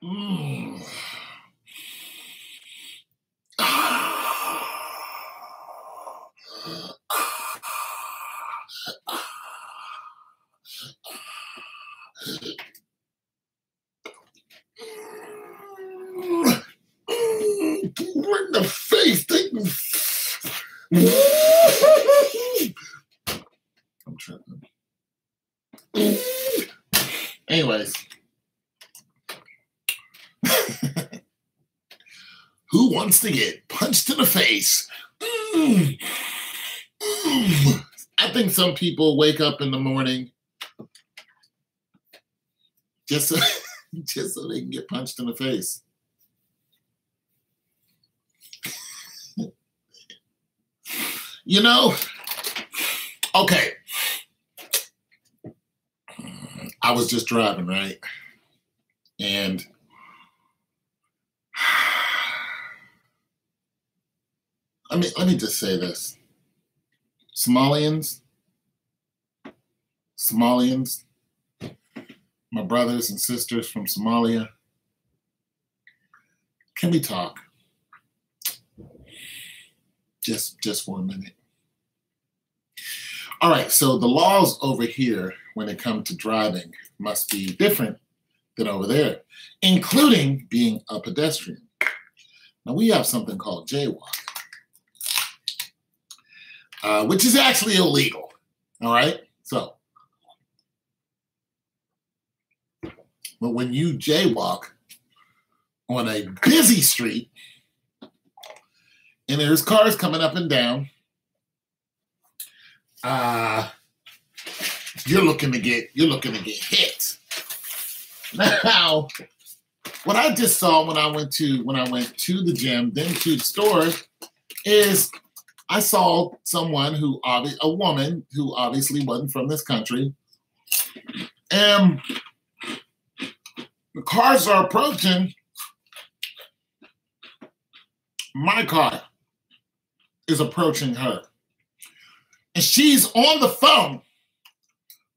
Mm. Bring the face thing. I'm tripping. Anyways. Who wants to get punched in the face? I think some people wake up in the morning just so they can get punched in the face. You know, okay. I was just driving, right? And let me just say this. Somalians, my brothers and sisters from Somalia, can we talk? Just for a minute. All right, so the laws over here when it comes to driving must be different than over there, including being a pedestrian. Now we have something called jaywalk, which is actually illegal, all right? So, but when you jaywalk on a busy street and there's cars coming up and down, you're looking to get hit. Now, what I just saw when I went to the gym, then to the store, is I saw a woman who obviously wasn't from this country, and the cars are approaching. My car is approaching her. And she's on the phone,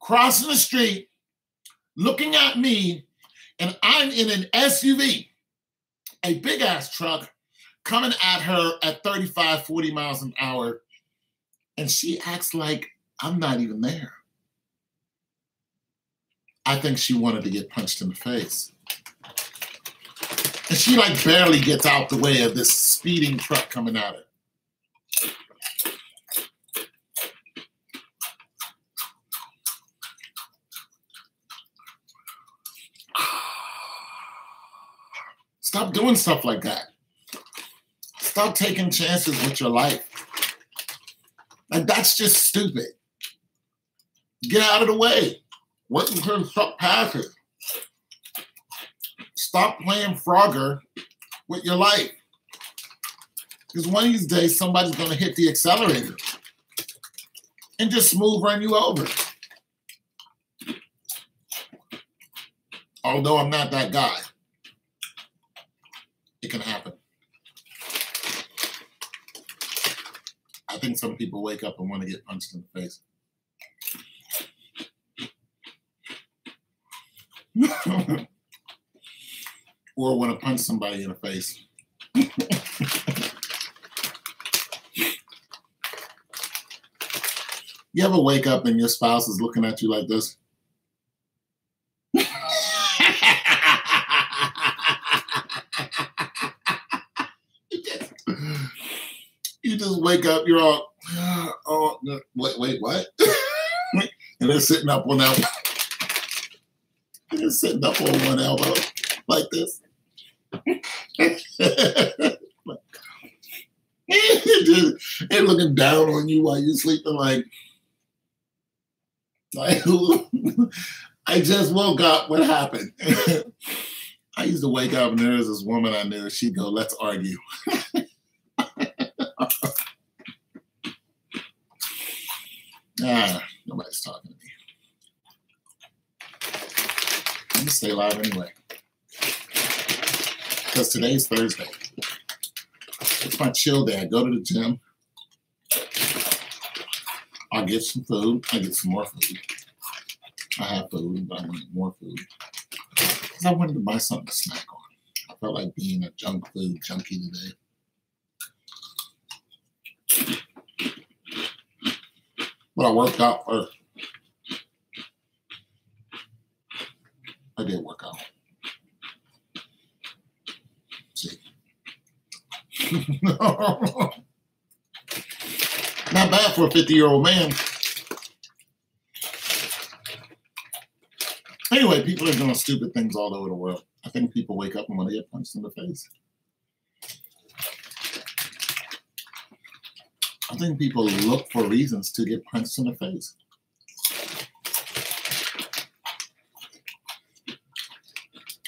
crossing the street, looking at me, and I'm in an SUV, a big-ass truck, coming at her at 35, 40 miles an hour, and she acts like I'm not even there. I think she wanted to get punched in the face. And she like barely gets out the way of this speeding truck coming at her. Stop doing stuff like that. Stop taking chances with your life. Like, that's just stupid. Get out of the way. Wait until the truck passes. Stop playing Frogger with your life. Because one of these days, somebody's going to hit the accelerator and just smooth run you over. Although I'm not that guy. It can happen. I think some people wake up and want to get punched in the face. Or want to punch somebody in the face. You ever wake up and your spouse is looking at you like this? You just wake up, you're all, oh, wait, what? And they're sitting up on that. They're sitting up on one elbow like this. And looking down on you while you're sleeping like I just woke up. What happened? I used to wake up and there was this woman I knew. She'd go, let's argue. Nobody's talking to me. I'm gonna stay live anyway. Because today's Thursday. It's my chill day. I go to the gym. I'll get some food. I get some more food. I have food, but I want more food. Because I wanted to buy something to snack on. felt like being a junk food junkie today. But I worked out first. I did work out. See. Not bad for a 50-year-old man. Anyway, people are doing stupid things all over the world. I think people wake up and want to get punched in the face. I think people look for reasons to get punched in the face.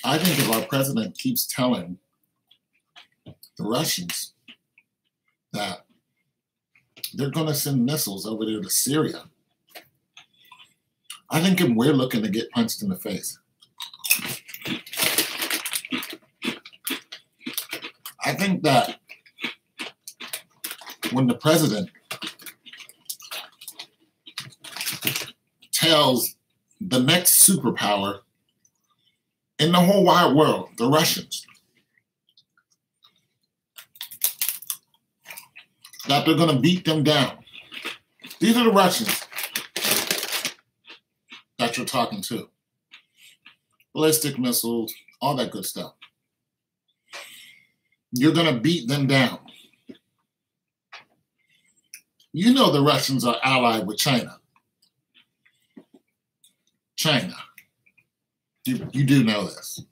I think if our president keeps telling the Russians that they're going to send missiles over there to Syria, I think if we're looking to get punched in the face. I think that when the president tells the next superpower in the whole wide world, the Russians, that they're going to beat them down. These are the Russians that you're talking to. Ballistic missiles, all that good stuff. You're going to beat them down. You know the Russians are allied with China. China. You do know this.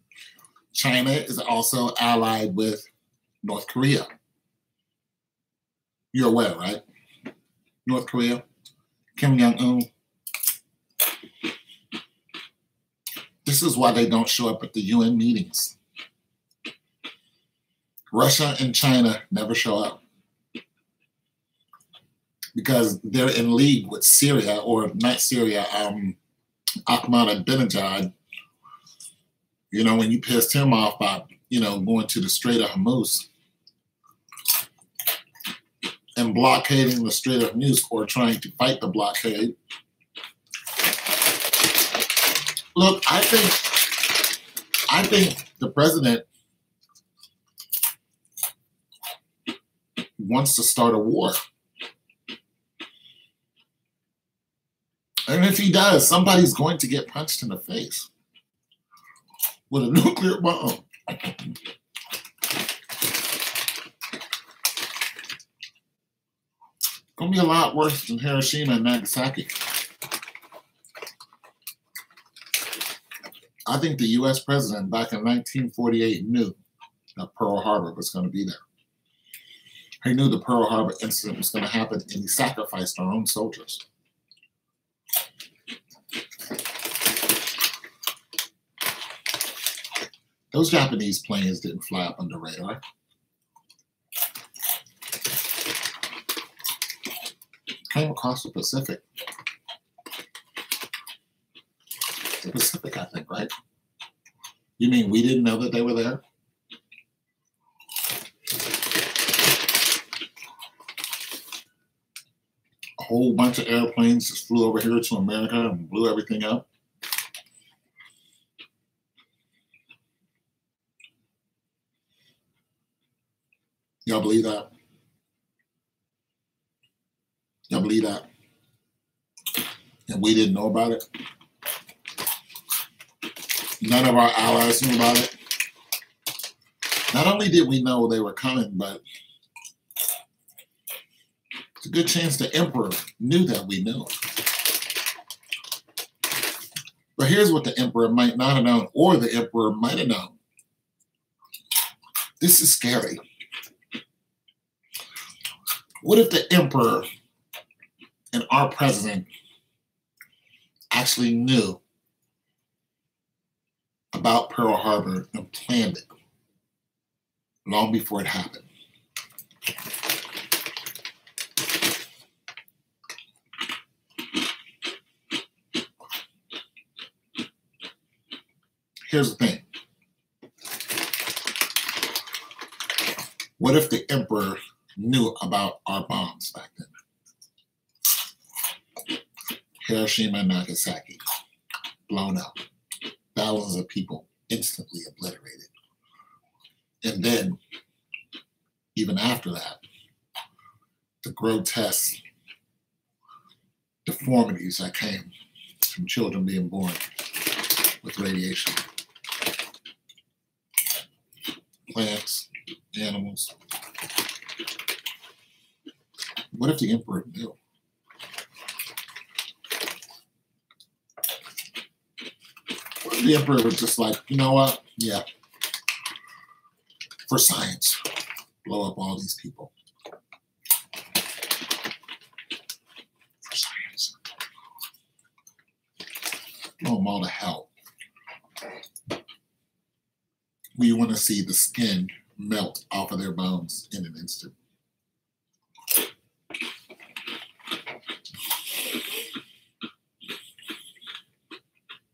China is also allied with North Korea. You're aware, right? North Korea, Kim Jong-un. This is why they don't show up at the UN meetings. Russia and China never show up because they're in league with Syria, or not Syria, Ahmadinejad. You know, when you pissed him off by, going to the Strait of Hormuz and blockading the Strait of Hormuz, or trying to fight the blockade. Look, I think the president wants to start a war. And if he does, somebody's going to get punched in the face with a nuclear bomb. Gonna be a lot worse than Hiroshima and Nagasaki. I think the U.S. president back in 1948 knew that Pearl Harbor was going to be there. He knew the Pearl Harbor incident was going to happen, and he sacrificed our own soldiers. Those Japanese planes didn't fly up under radar. Came across the Pacific. The Pacific, I think, right? You mean we didn't know that they were there? A whole bunch of airplanes just flew over here to America and blew everything up. Y'all believe that? Y'all believe that? And we didn't know about it? None of our allies knew about it. Not only did we know they were coming, but it's a good chance the emperor knew that we knew. But here's what the emperor might not have known, or the emperor might have known. This is scary. What if the emperor and our president actually knew about Pearl Harbor and planned it long before it happened? Here's the thing. What if the emperor knew about our bombs back then? Hiroshima and Nagasaki, blown up. Thousands of people instantly obliterated. And then, even after that, the grotesque deformities that came from children being born with radiation. Plants, animals. What if the emperor knew? What if the emperor was just like, you know what? Yeah. For science, blow up all these people. For science. Blow them all to hell. We want to see the skin melt off of their bones in an instant.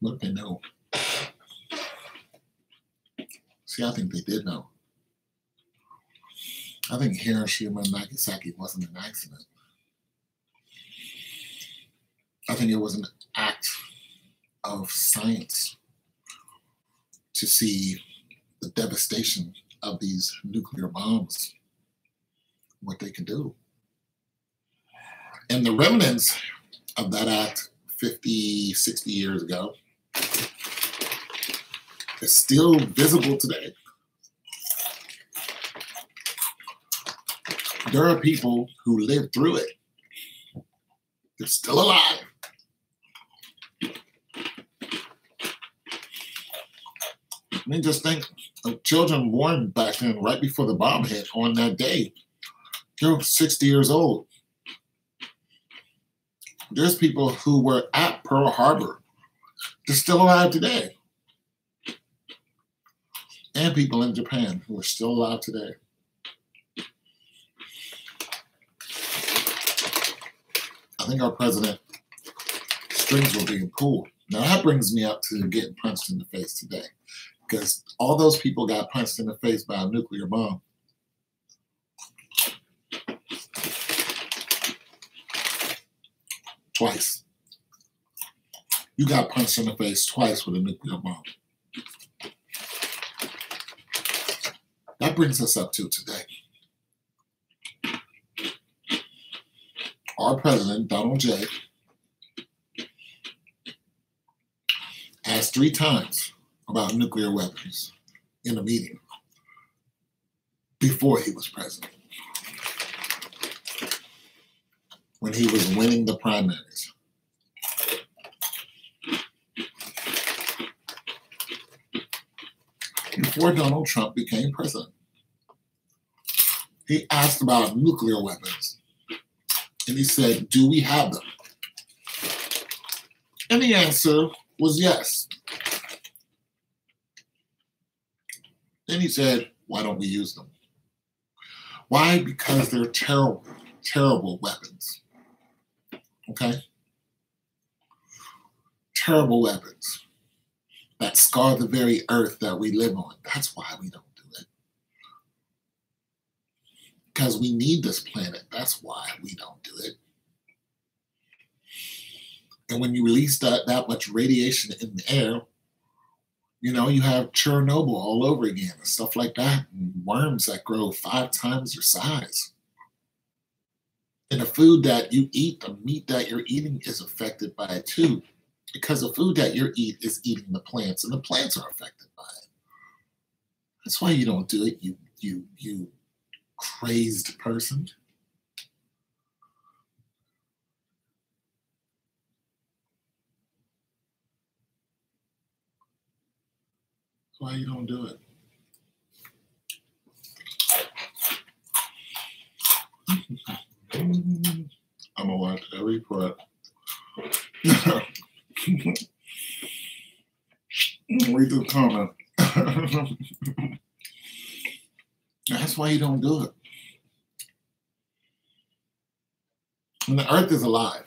What if they know? See, I think they did know. I think Hiroshima and Nagasaki wasn't an accident. I think it was an act of science to see the devastation of these nuclear bombs, what they can do. And the remnants of that act 50, 60 years ago is still visible today. There are people who lived through it. They're still alive. I mean, just think of children born back then, right before the bomb hit on that day. They're 60 years old. There's people who were at Pearl Harbor. They're still alive today. And people in Japan who are still alive today. I think our president strings were being pulled. Now that brings me up to getting punched in the face today, because all those people got punched in the face by a nuclear bomb. Twice. You got punched in the face twice with a nuclear bomb. That brings us up to today. Our president, Donald J., asked 3 times about nuclear weapons in a meeting before he was president, when he was winning the primaries. Before Donald Trump became president, he asked about nuclear weapons. And he said, do we have them? And the answer was yes. Then he said, why don't we use them? Why? Because they're terrible, terrible weapons. Okay? Terrible weapons that scar the very earth that we live on. That's why we don't do it. Because we need this planet. That's why we don't do it. And when you release that much radiation in the air, you know, you have Chernobyl all over again and stuff like that. And worms that grow 5 times your size. And the food that you eat, the meat that you're eating is affected by it too. Because the food that you eat is eating the plants, and the plants are affected by it. That's why you don't do it, you crazed person. That's why you don't do it. I'm gonna watch every part. Read the comment. That's why you don't do it. And the earth is alive.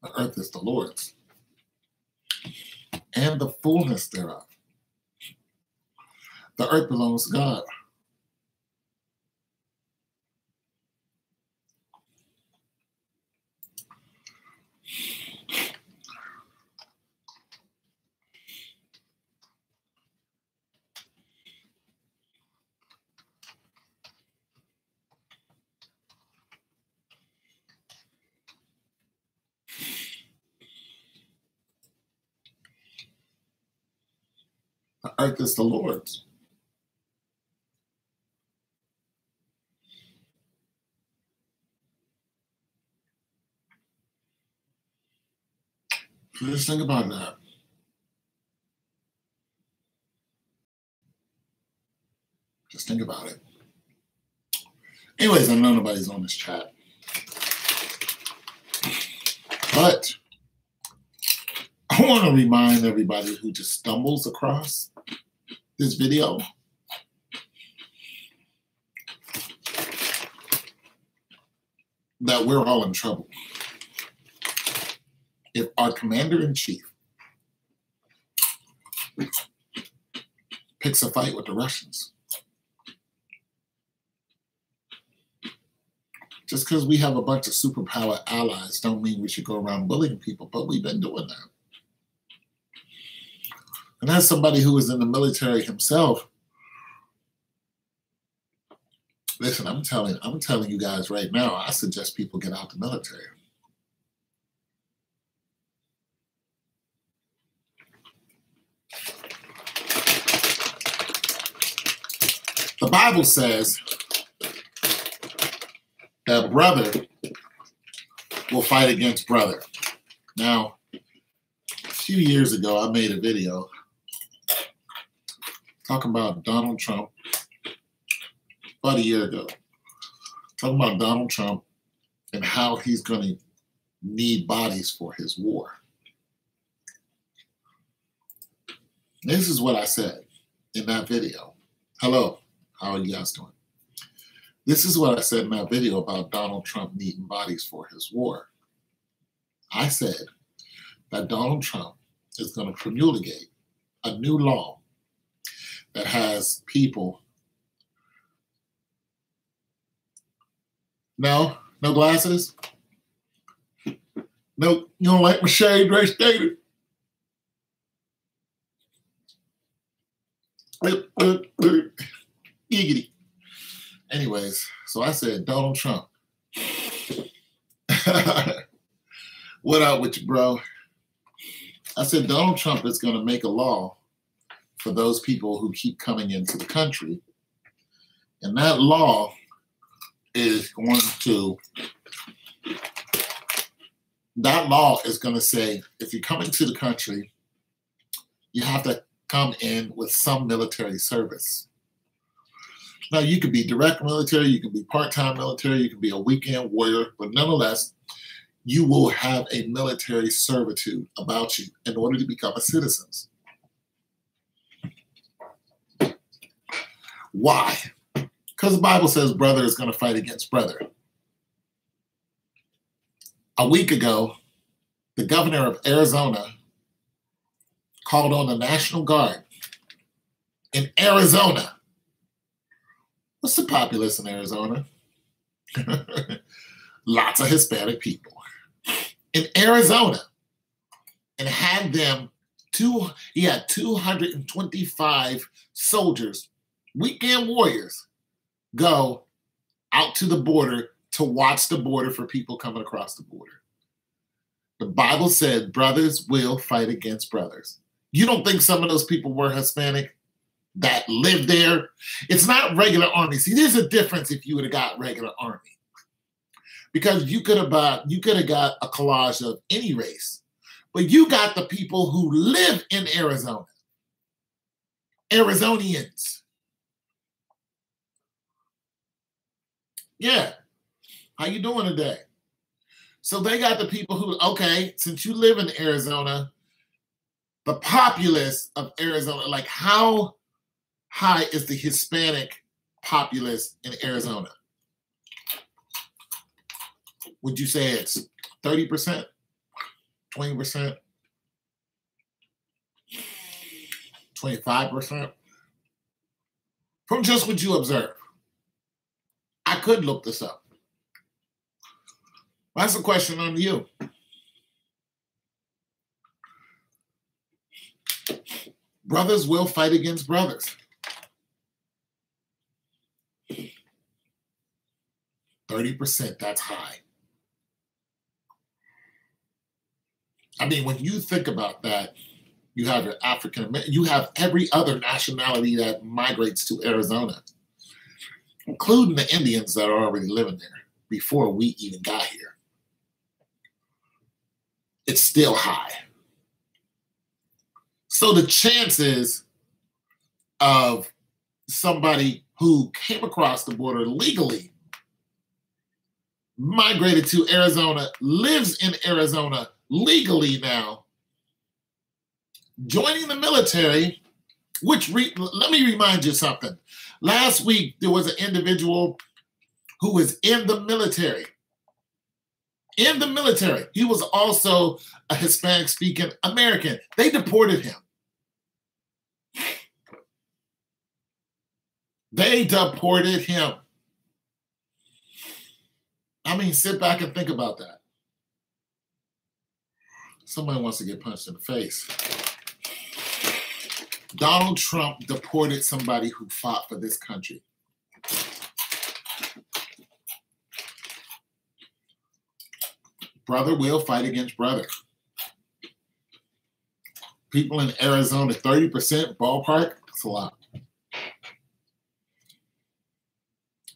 The earth is the Lord's. And the fullness thereof. The earth belongs to God. earth is the Lord's. So just think about that. Just think about it. Anyways, I know nobody's on this chat. But I want to remind everybody who just stumbles across this video that we're all in trouble. If our commander-in-chief picks a fight with the Russians, just because we have a bunch of superpower allies don't mean we should go around bullying people, but we've been doing that. And as somebody who was in the military himself, listen, I'm telling you guys right now, I suggest people get out the military. The Bible says that brother will fight against brother. Now, a few years ago, I made a video talking about Donald Trump, about a year ago, talking about Donald Trump and how he's going to need bodies for his war. This is what I said in that video. Hello, how are you guys doing? This is what I said in that video about Donald Trump needing bodies for his war. I said that Donald Trump is going to promulgate a new law that has people. No glasses? No, you don't like my shade, Ray Stater? Giggity. Anyways, so I said, Donald Trump. What up with you, bro? I said, Donald Trump is going to make a law for those people who keep coming into the country. And that law is going to say, if you're coming to the country, you have to come in with some military service. Now, you could be direct military, you can be part-time military, you can be a weekend warrior, but nonetheless, you will have a military servitude about you in order to become a citizen. Why? Because the Bible says brother is going to fight against brother. A week ago, the governor of Arizona called on the National Guard in Arizona. What's the populace in Arizona? Lots of Hispanic people. In Arizona, and had them, he had 225 soldiers, weekend warriors, go out to the border to watch the border for people coming across the border. The Bible said brothers will fight against brothers. You don't think some of those people were Hispanic that lived there? It's not regular army. See, there's a difference if you would have got regular army. Because you could have got a collage of any race. But you got the people who live in Arizona. Arizonians. Yeah. How you doing today? So they got the people who, okay, since you live in Arizona, the populace of Arizona, like how high is the Hispanic populace in Arizona? Would you say it's 30%, 20%, 25%? From just what you observe. I could look this up. That's a question on you. Brothers will fight against brothers. 30%, that's high. I mean, when you think about that, You have your African American. You have every other nationality that migrates to Arizona, including the Indians that are already living there before we even got here. It's still high. So the chances of somebody who came across the border legally, migrated to Arizona, lives in Arizona legally now, joining the military, which, let me remind you something. Last week, there was an individual who was in the military. In the military. He was also a Hispanic-speaking American. They deported him. They deported him. I mean, sit back and think about that. Somebody wants to get punched in the face. Donald Trump deported somebody who fought for this country. Brother will fight against brother. People in Arizona, 30% ballpark, that's a lot.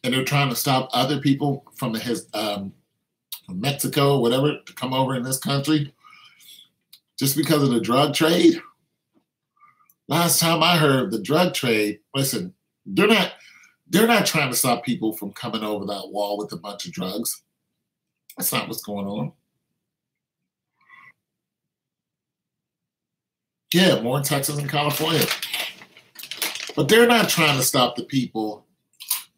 And they're trying to stop other people from from Mexico, whatever, to come over in this country just because of the drug trade. Last time I heard the drug trade, listen, they're not trying to stop people from coming over that wall with a bunch of drugs. That's not what's going on. Yeah, more in Texas and California. But they're not trying to stop the people.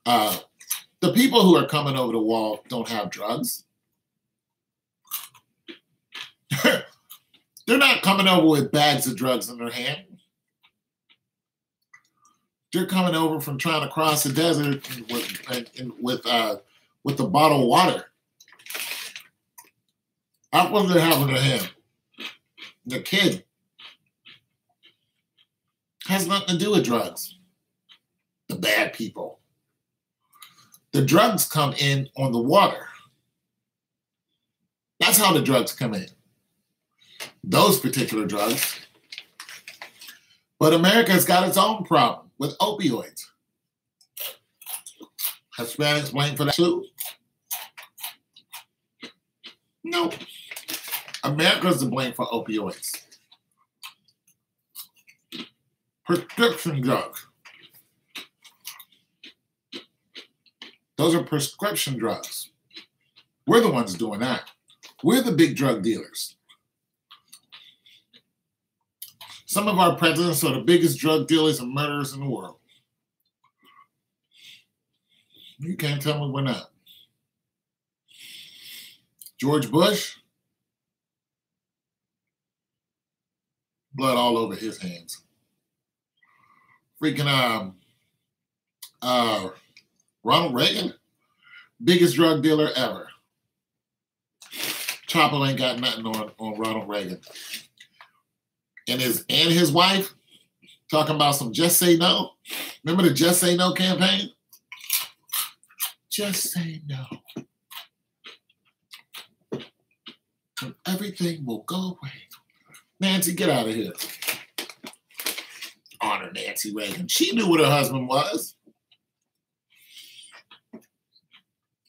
The people who are coming over the wall don't have drugs. They're not coming over with bags of drugs in their hand. They're coming over from trying to cross the desert with the bottled water. That's what they have in their hand. The kid has nothing to do with drugs. The bad people. The drugs come in on the water. That's how the drugs come in. Those particular drugs. But America's got its own problem with opioids. Hispanics blame for that too? No. America's to blame for opioids. Prescription drugs. Those are prescription drugs. We're the ones doing that. We're the big drug dealers. Some of our presidents are the biggest drug dealers and murderers in the world. You can't tell me we're not. George Bush, blood all over his hands. Freaking Ronald Reagan, biggest drug dealer ever. Chapo ain't got nothing on Ronald Reagan. And his wife talking about some just say no. Remember the just say no campaign? Just say no. And everything will go away. Nancy, get out of here. Honor Nancy Reagan. She knew what her husband was.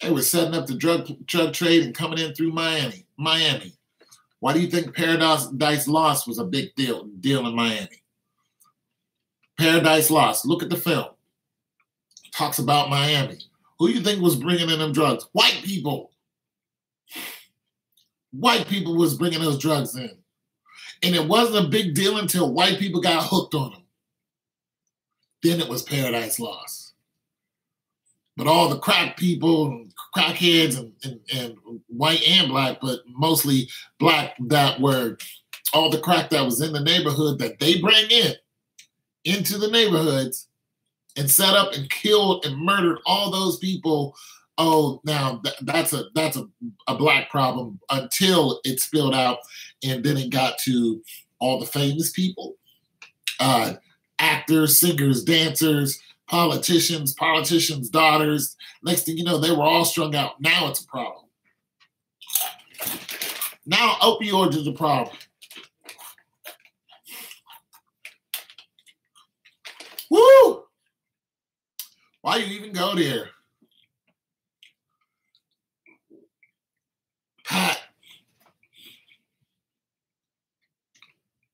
They were setting up the drug trade and coming in through Miami. Why do you think Paradise Lost was a big deal in Miami? Paradise Lost. Look at the film. Talks about Miami. Who do you think was bringing in them drugs? White people. White people was bringing those drugs in. And it wasn't a big deal until white people got hooked on them. Then it was Paradise Lost. But all the crack people, crackheads, and white and black, but mostly black, that were all the crack that was in the neighborhood that they bring into the neighborhoods and set up and killed and murdered all those people. Oh, now that's a black problem until it spilled out, and then it got to all the famous people, actors, singers, dancers, politicians' daughters. Next thing you know, they were all strung out. Now it's a problem. Now opioids is a problem. Woo! Why you even go there? Pat.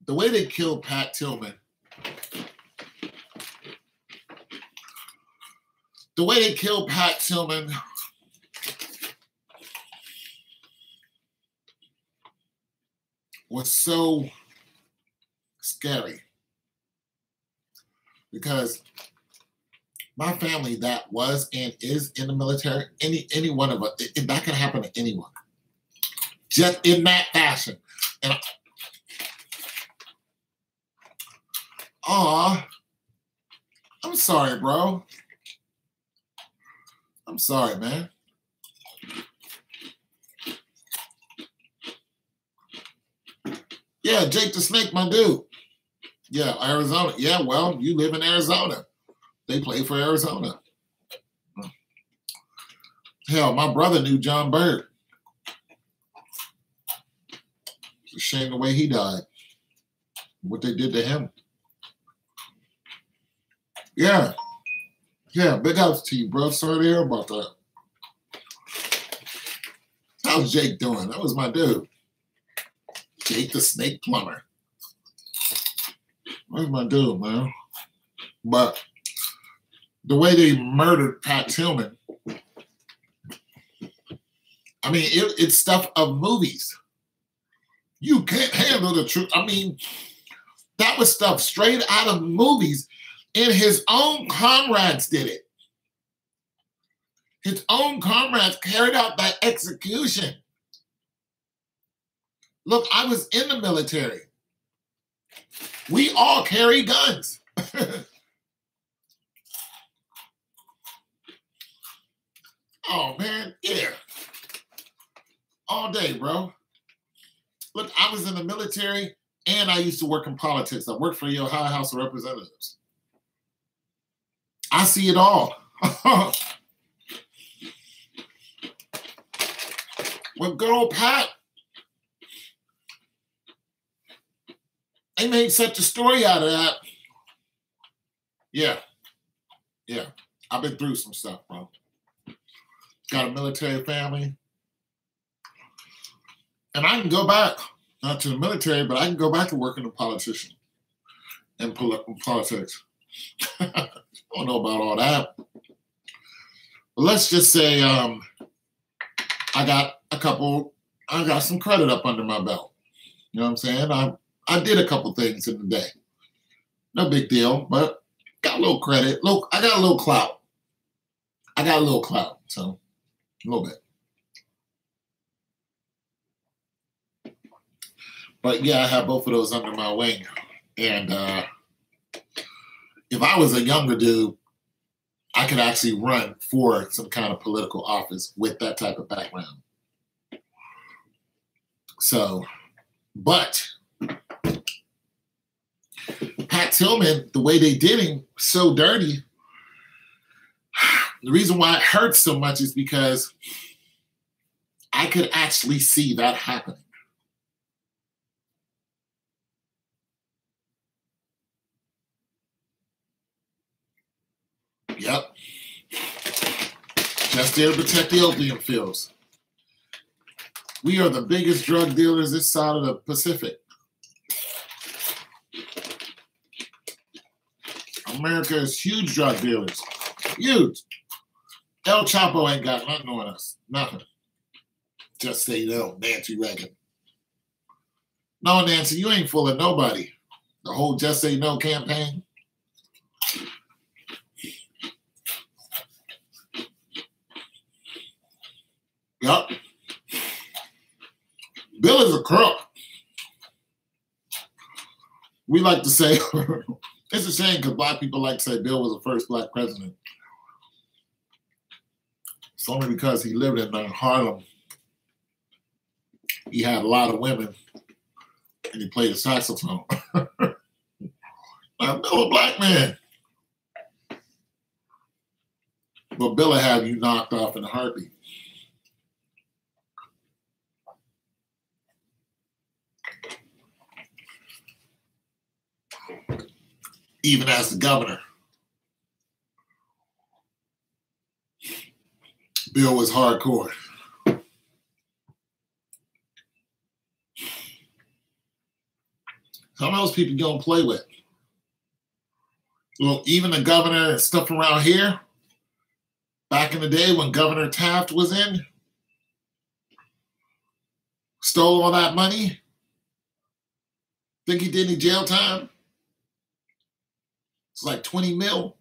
The way they killed Pat Tillman. The way they killed Pat Tillman was so scary because my family that was and is in the military, any one of us, that can happen to anyone, just in that fashion. And I'm sorry, bro. I'm sorry, man. Yeah, Jake the Snake, my dude. Yeah, Arizona. Yeah, well, you live in Arizona. They play for Arizona. Hell, my brother knew John Bird. It's a shame the way he died. What they did to him. Yeah. Yeah, big ups to you, bro. Sorry to hear about that. How's Jake doing? That was my dude. Jake the Snake Plumber. That's my dude, man. But the way they murdered Pat Tillman, I mean, it's stuff of movies. You can't handle the truth. I mean, that was stuff straight out of movies, and his own comrades did it. His own comrades carried out that execution. Look, I was in the military. We all carry guns. Oh, man, yeah. All day, bro. Look, I was in the military, and I used to work in politics. I worked for the Ohio House of Representatives. I see it all. Well, girl, Pat, they made such a story out of that. Yeah. Yeah. I've been through some stuff, bro. Got a military family. And I can go back, not to the military, but I can go back to working as a politician and politics. I don't know about all that. But let's just say I got some credit up under my belt. You know what I'm saying? I did a couple things in the day. No big deal, but got a little credit. Look, I got a little clout. So a little bit. But yeah, I have both of those under my wing. And if I was a younger dude, I could actually run for some kind of political office with that type of background. So, but Pat Tillman, the way they did him, so dirty. The reason why it hurts so much is because I could actually see that happening. Yep. Just there to protect the opium fields. We are the biggest drug dealers this side of the Pacific. America is huge drug dealers. Huge. El Chapo ain't got nothing on us. Nothing. Just say no, Nancy Reagan. No, Nancy, you ain't fooling nobody. The whole Just Say No campaign. Yep. Bill is a crook. We like to say, it's a shame because black people like to say Bill was the first black president. It's only because he lived in Harlem. He had a lot of women and he played the saxophone. Now, Bill a black man. But Bill will have you knocked off in a heartbeat. Even as the governor. Bill was hardcore. Some of those people you don't play with. Well, even the governor and stuff around here, back in the day when Governor Taft was in, stole all that money. Think he did any jail time? It's like 20 mil.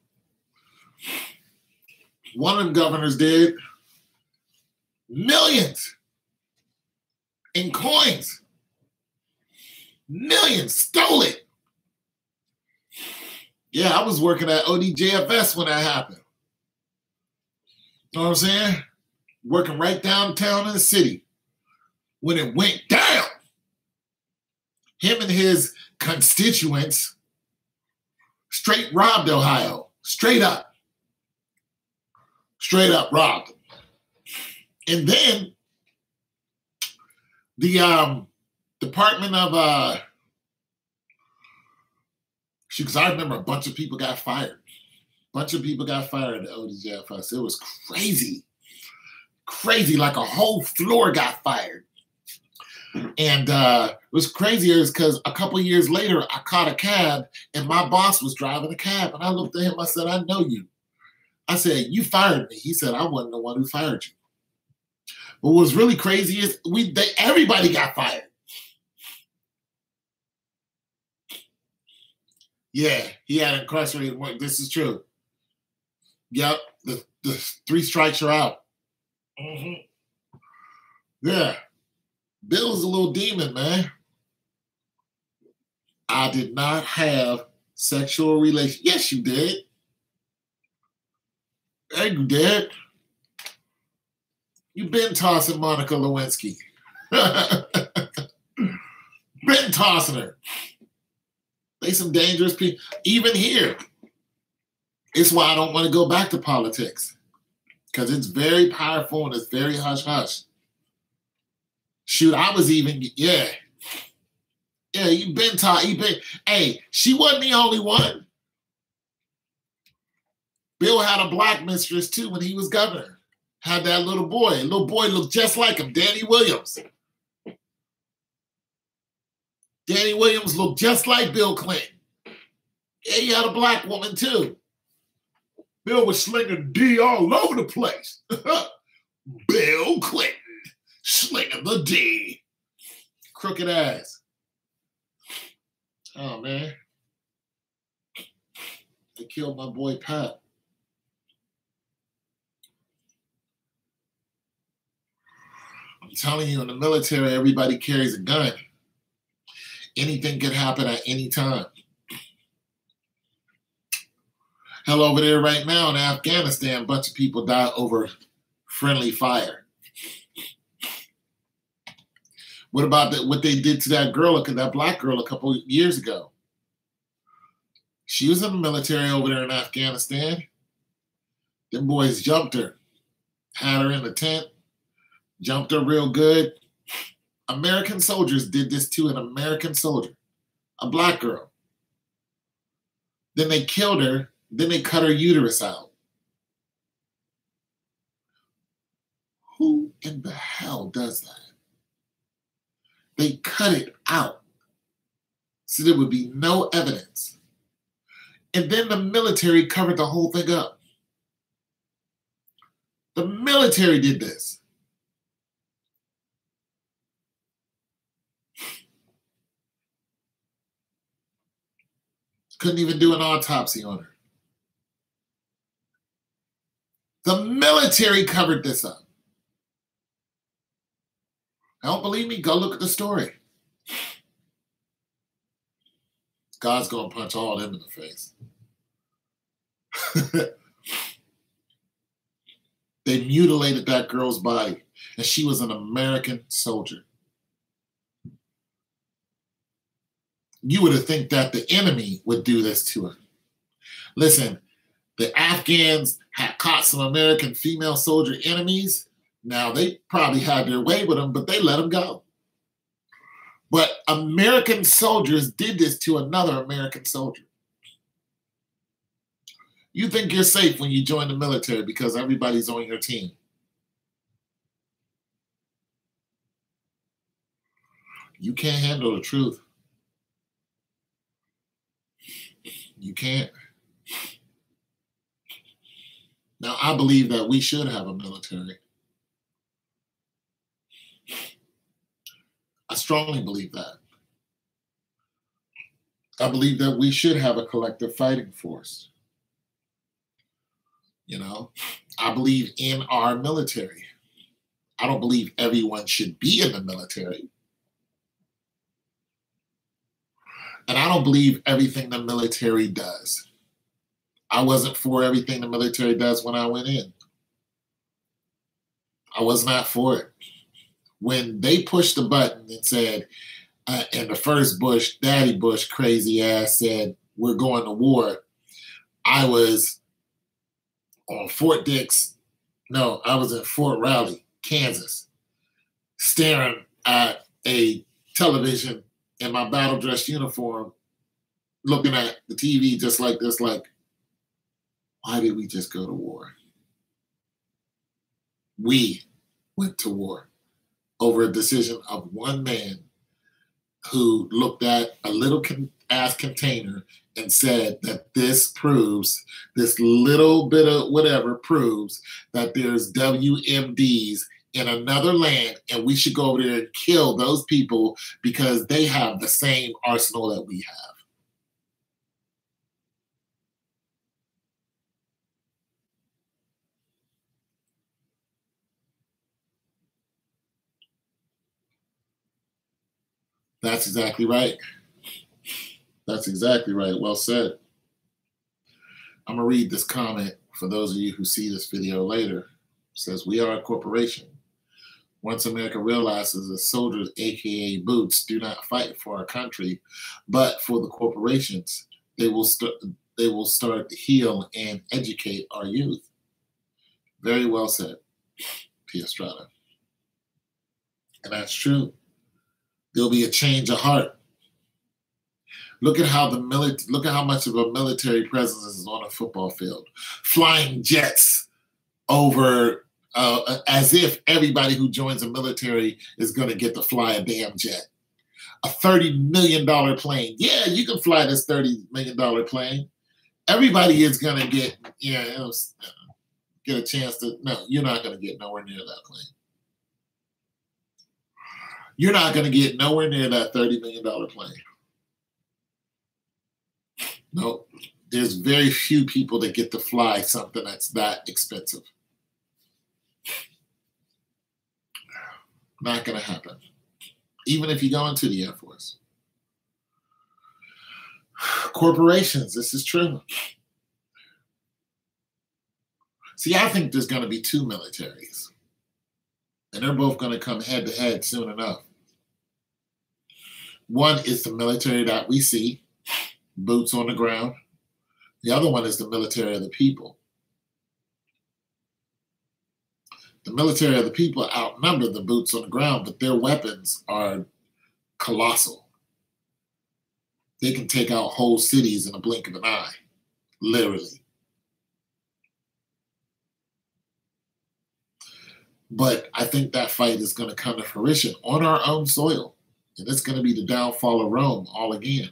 One of them governors did millions in coins. Millions, stole it. Yeah, I was working at ODJFS when that happened. You know what I'm saying? Working right downtown in the city. When it went down, him and his constituents straight robbed Ohio. Straight up. Straight up robbed. And then the Department of because I remember a bunch of people got fired. A bunch of people got fired at ODJFS. It was crazy. Crazy, like a whole floor got fired. And it was crazier is because a couple of years later, I caught a cab and my boss was driving a cab. And I looked at him, I said, I know you. I said, you fired me. He said, I wasn't the one who fired you. But what was really crazy is everybody got fired. Yeah, he had incarcerated. This is true. Yep, the 3 strikes are out. Mm-hmm. Yeah. Bill's a little demon, man. I did not have sexual relations. Yes, you did. Yeah, you did. You've been tossing Monica Lewinsky. Been tossing her. They some dangerous people. Even here. It's why I don't want to go back to politics. Because it's very powerful and it's very hush-hush. Shoot, I was even, yeah. Yeah, you've been taught. Hey, she wasn't the only one. Bill had a black mistress too when he was governor. Had that little boy. Little boy looked just like him, Danny Williams. Danny Williams looked just like Bill Clinton. Yeah, he had a black woman too. Bill was slinging D all over the place. Bill Clinton slinging the D. Crooked ass. Oh, man. They killed my boy Pat. I'm telling you, in the military, everybody carries a gun. Anything can happen at any time. Hell, over there right now in Afghanistan, a bunch of people die over friendly fire. What about what they did to that girl, that black girl a couple of years ago? She was in the military over there in Afghanistan. Them boys jumped her. Had her in the tent. Jumped her real good. American soldiers did this to an American soldier. A black girl. Then they killed her. Then they cut her uterus out. Who in the hell does that? They cut it out so there would be no evidence. And then the military covered the whole thing up. The military did this. Couldn't even do an autopsy on her. The military covered this up. Don't believe me? Go look at the story. God's going to punch all of them in the face. They mutilated that girl's body, and she was an American soldier. You would have think that the enemy would do this to her. Listen, the Afghans had caught some American female soldier enemies. Now, they probably had their way with them, but they let them go. But American soldiers did this to another American soldier. You think you're safe when you join the military because everybody's on your team. You can't handle the truth. You can't. Now, I believe that we should have a military. I strongly believe that. I believe that we should have a collective fighting force. You know, I believe in our military. I don't believe everyone should be in the military. And I don't believe everything the military does. I wasn't for everything the military does when I went in. I was not for it. When they pushed the button and said, and the first Bush, Daddy Bush, crazy ass said, we're going to war, I was on Fort Dix. No, I was in Fort Raleigh, Kansas, staring at a television in my battle dress uniform, looking at the TV just like this, like, why did we just go to war? We went to war over a decision of one man who looked at a little ass container and said that this proves, this little bit of whatever proves that there's WMDs in another land, and we should go over there and kill those people because they have the same arsenal that we have. That's exactly right. That's exactly right. Well said. I'm going to read this comment for those of you who see this video later. It says, we are a corporation. Once America realizes that soldiers, aka boots, do not fight for our country, but for the corporations, they will start to heal and educate our youth. Very well said, P. Estrada. And that's true. There'll be a change of heart. Look at how much of a military presence is on a football field. Flying jets over, as if everybody who joins the military is going to get to fly a damn jet. A $30 million plane. Yeah, you can fly this $30 million plane. Everybody is going to get, get a chance to. No, you're not going to get nowhere near that plane. You're not going to get nowhere near that $30 million plane. No, there's very few people that get to fly something that's that expensive. Not going to happen. Even if you go into the Air Force. Corporations, this is true. See, I think there's going to be two militaries. And they're both going to come head to head soon enough. One is the military that we see, boots on the ground. The other one is the military of the people. The military of the people outnumber the boots on the ground, but their weapons are colossal. They can take out whole cities in a blink of an eye, literally. But I think that fight is going to come to fruition on our own soil. And it's going to be the downfall of Rome all again.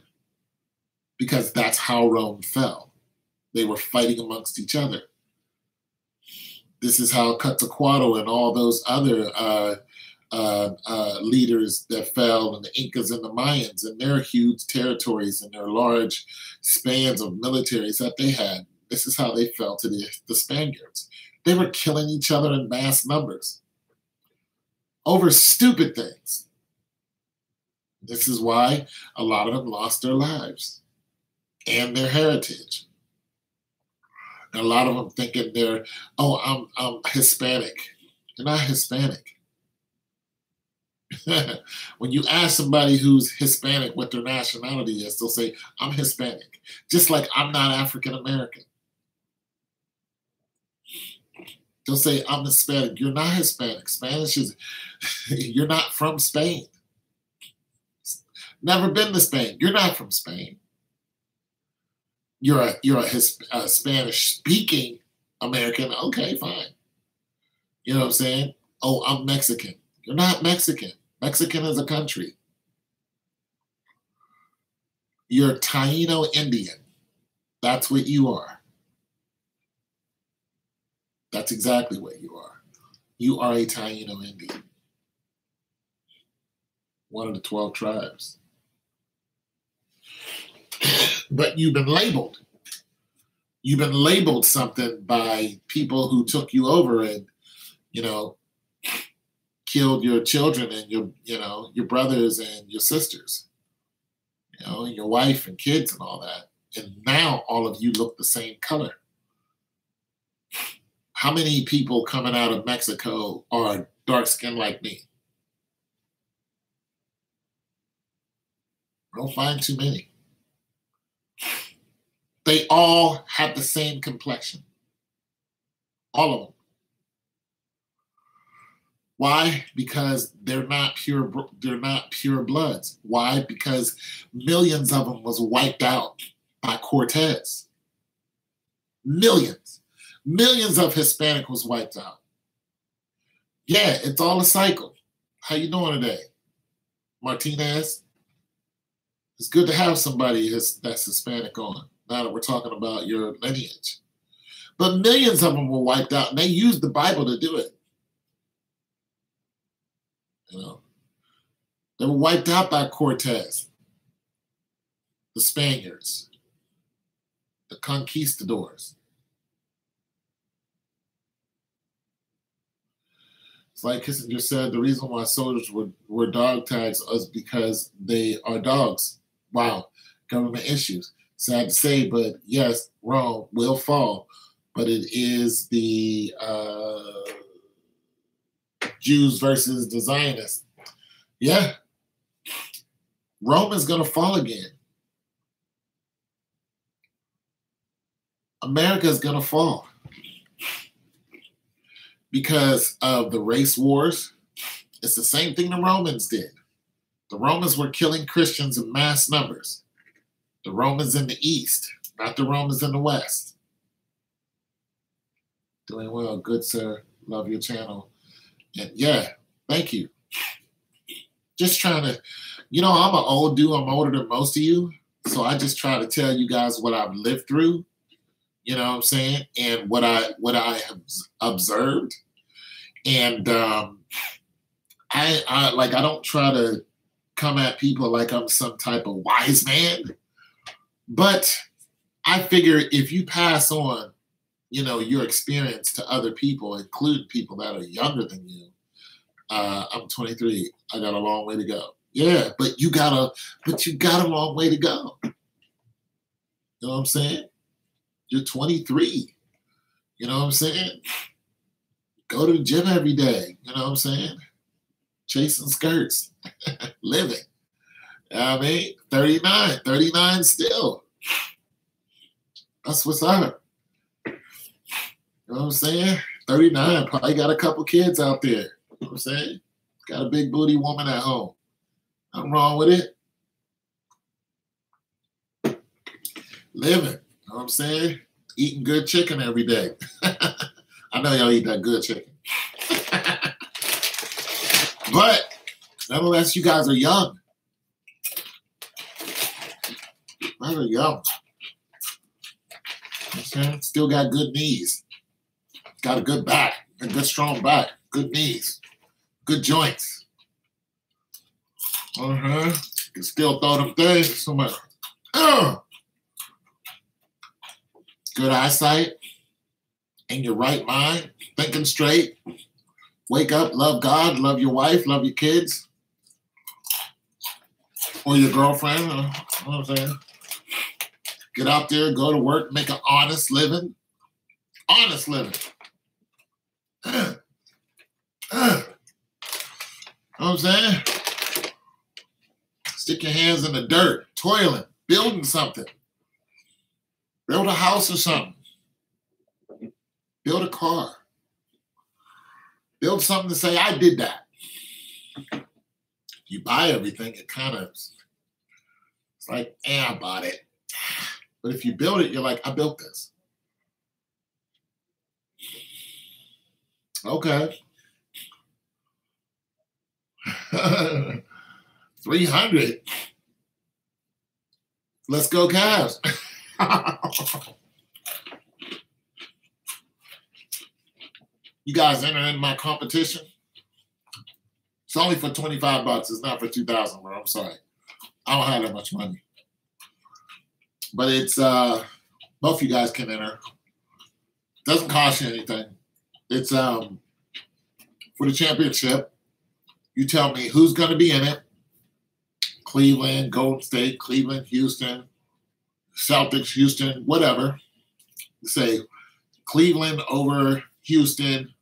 Because that's how Rome fell. They were fighting amongst each other. This is how Quetzalcoatl and all those other leaders that fell, and the Incas and the Mayans and their huge territories and their large spans of militaries that they had. This is how they fell to the Spaniards. They were killing each other in mass numbers over stupid things. This is why a lot of them lost their lives and their heritage. And a lot of them thinking they're, oh, I'm Hispanic. You're not Hispanic. When you ask somebody who's Hispanic what their nationality is, they'll say, I'm Hispanic. Just like I'm not African American. They'll say, I'm Hispanic. You're not Hispanic. Spanish is, you're not from Spain. Never been to Spain. You're not from Spain. You're a Spanish-speaking American. Okay, fine. You know what I'm saying? Oh, I'm Mexican. You're not Mexican. Mexican is a country. You're a Taino Indian. That's what you are. That's exactly what you are. You are a Taino Indian. One of the 12 tribes. But you've been labeled. You've been labeled something by people who took you over and, killed your children and your brothers and your sisters, your wife and kids and all that. And now all of you look the same color. How many people coming out of Mexico are dark skinned like me? I don't find too many. They all have the same complexion. All of them. Why? Because they're not pure bloods. Why? Because millions of them was wiped out by Cortez. Millions. Millions of Hispanic was wiped out. Yeah, it's all a cycle. How you doing today, Martinez? It's good to have somebody that's Hispanic on, now that we're talking about your lineage. But millions of them were wiped out, and they used the Bible to do it. They were wiped out by Cortez, the Spaniards, the conquistadors. It's like Kissinger said, the reason why soldiers were dog tags is because they are dogs. Wow, government issues. Sad to say, but yes, Rome will fall. But it is the Jews versus the Zionists. Yeah. Rome is going to fall again. America is going to fall because of the race wars. It's the same thing the Romans did. The Romans were killing Christians in mass numbers. The Romans in the East, not the Romans in the West. Doing well. Good, sir. Love your channel. And yeah, thank you. Just trying to, I'm an old dude. I'm older than most of you. So I just try to tell you guys what I've lived through, you know what I'm saying? And what I have observed. And I don't try to come at people like I'm some type of wise man. But I figure if you pass on, your experience to other people, including people that are younger than you. I'm 23. I got a long way to go. Yeah, but you got a long way to go. You know what I'm saying? You're 23. You know what I'm saying? Go to the gym every day. You know what I'm saying? Chasing skirts. Living. I mean, 39 still. That's what's up. You know what I'm saying? 39, probably got a couple kids out there. You know what I'm saying? Got a big booty woman at home. Nothing wrong with it. Living. You know what I'm saying? Eating good chicken every day. I know y'all eat that good chicken. But nonetheless, you guys are young. You guys are young. You know, still got good knees. Got a good back, a good strong back, good knees, good joints. You can still throw them things. So much. Good eyesight. In your right mind, thinking straight. Wake up, love God, love your wife, love your kids. Or your girlfriend. You know what I'm saying? Get out there, go to work, make an honest living. Honest living. You know what I'm saying? Stick your hands in the dirt, toiling, building something. Build a house or something. Build a car. Build something to say, I did that. You buy everything, it kind of, it's like, I bought it. But if you build it, you're like, I built this. Okay. 300. Let's go, Cavs. You guys enter in my competition. It's only for $25. It's not for $2,000, bro. I'm sorry. I don't have that much money. But it's both you guys can enter. Doesn't cost you anything. It's for the championship. You tell me who's going to be in it. Cleveland, Golden State, Cleveland, Houston, Celtics, Houston, whatever. Say Cleveland over Houston.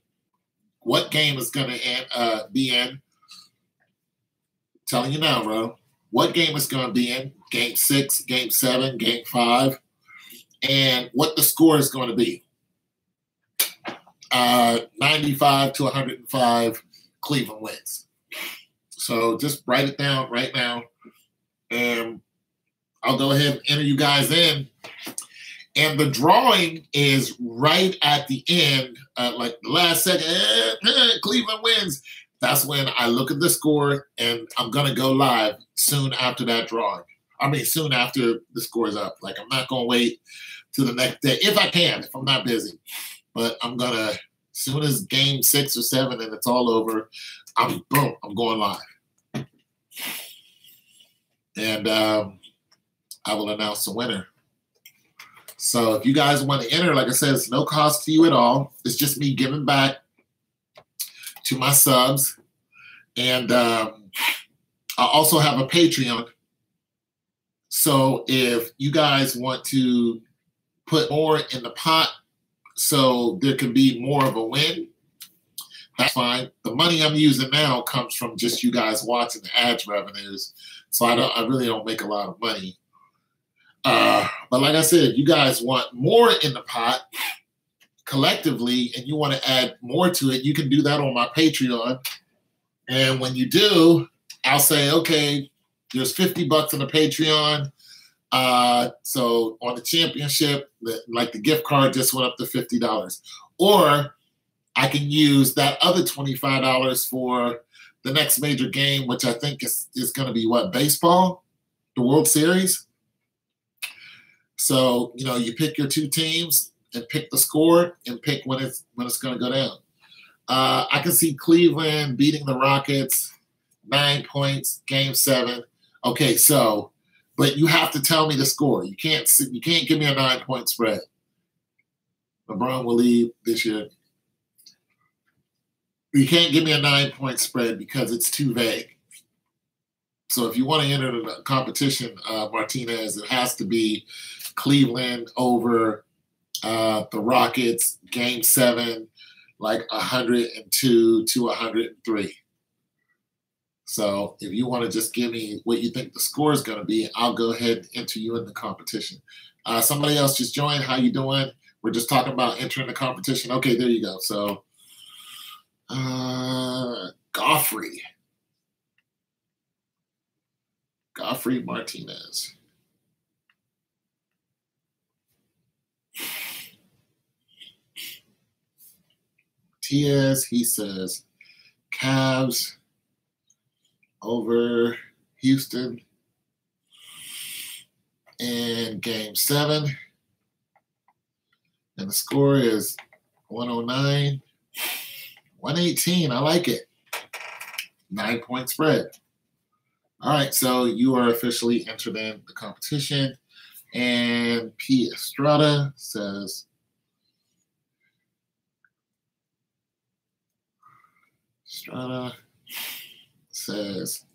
What game is going to be in? Telling you now, bro. What game is going to be in? Game 6, Game 7, Game 5, and what the score is going to be. 95 to 105, Cleveland wins. So just write it down right now, and I'll go ahead and enter you guys in. And the drawing is right at the end, like the last second, Cleveland wins. That's when I look at the score, and I'm going to go live soon after that drawing. I mean, soon after the score is up. Like, I'm not going to wait till the next day, if I can, if I'm not busy. But I'm going to, as soon as game 6 or 7 and it's all over, I'm going live. And I will announce the winner. So if you guys want to enter, like I said, it's no cost to you at all. It's just me giving back to my subs. And I also have a Patreon. So if you guys want to put more in the pot so there can be more of a win, that's fine. The money I'm using now comes from just you guys watching the ads revenues. So I really don't make a lot of money. But like I said, if you guys want more in the pot collectively and you want to add more to it, you can do that on my Patreon. And when you do, I'll say, okay, there's $50 on the Patreon. So on the championship, like the gift card just went up to $50. Or I can use that other $25 for the next major game, which I think is going to be what, baseball, the World Series. So, you know, you pick your two teams and pick the score and pick when it's going to go down. I can see Cleveland beating the Rockets, 9 points, game 7. Okay, so, but you have to tell me the score. You can't give me a 9-point spread. LeBron will leave this year. You can't give me a 9-point spread because it's too vague. So if you want to enter the competition, Martinez, it has to be Cleveland over the Rockets, game 7, like 102 to 103. So if you want to just give me what you think the score is going to be, I'll go ahead and enter you in the competition. Somebody else just joined. How you doing? We're just talking about entering the competition. Okay, there you go. So Godfrey Martinez. Tias, he says Cavs over Houston in game 7. And the score is 109, 118. I like it. 9-point spread. All right, so you are officially entered in the competition. And P. Estrada says,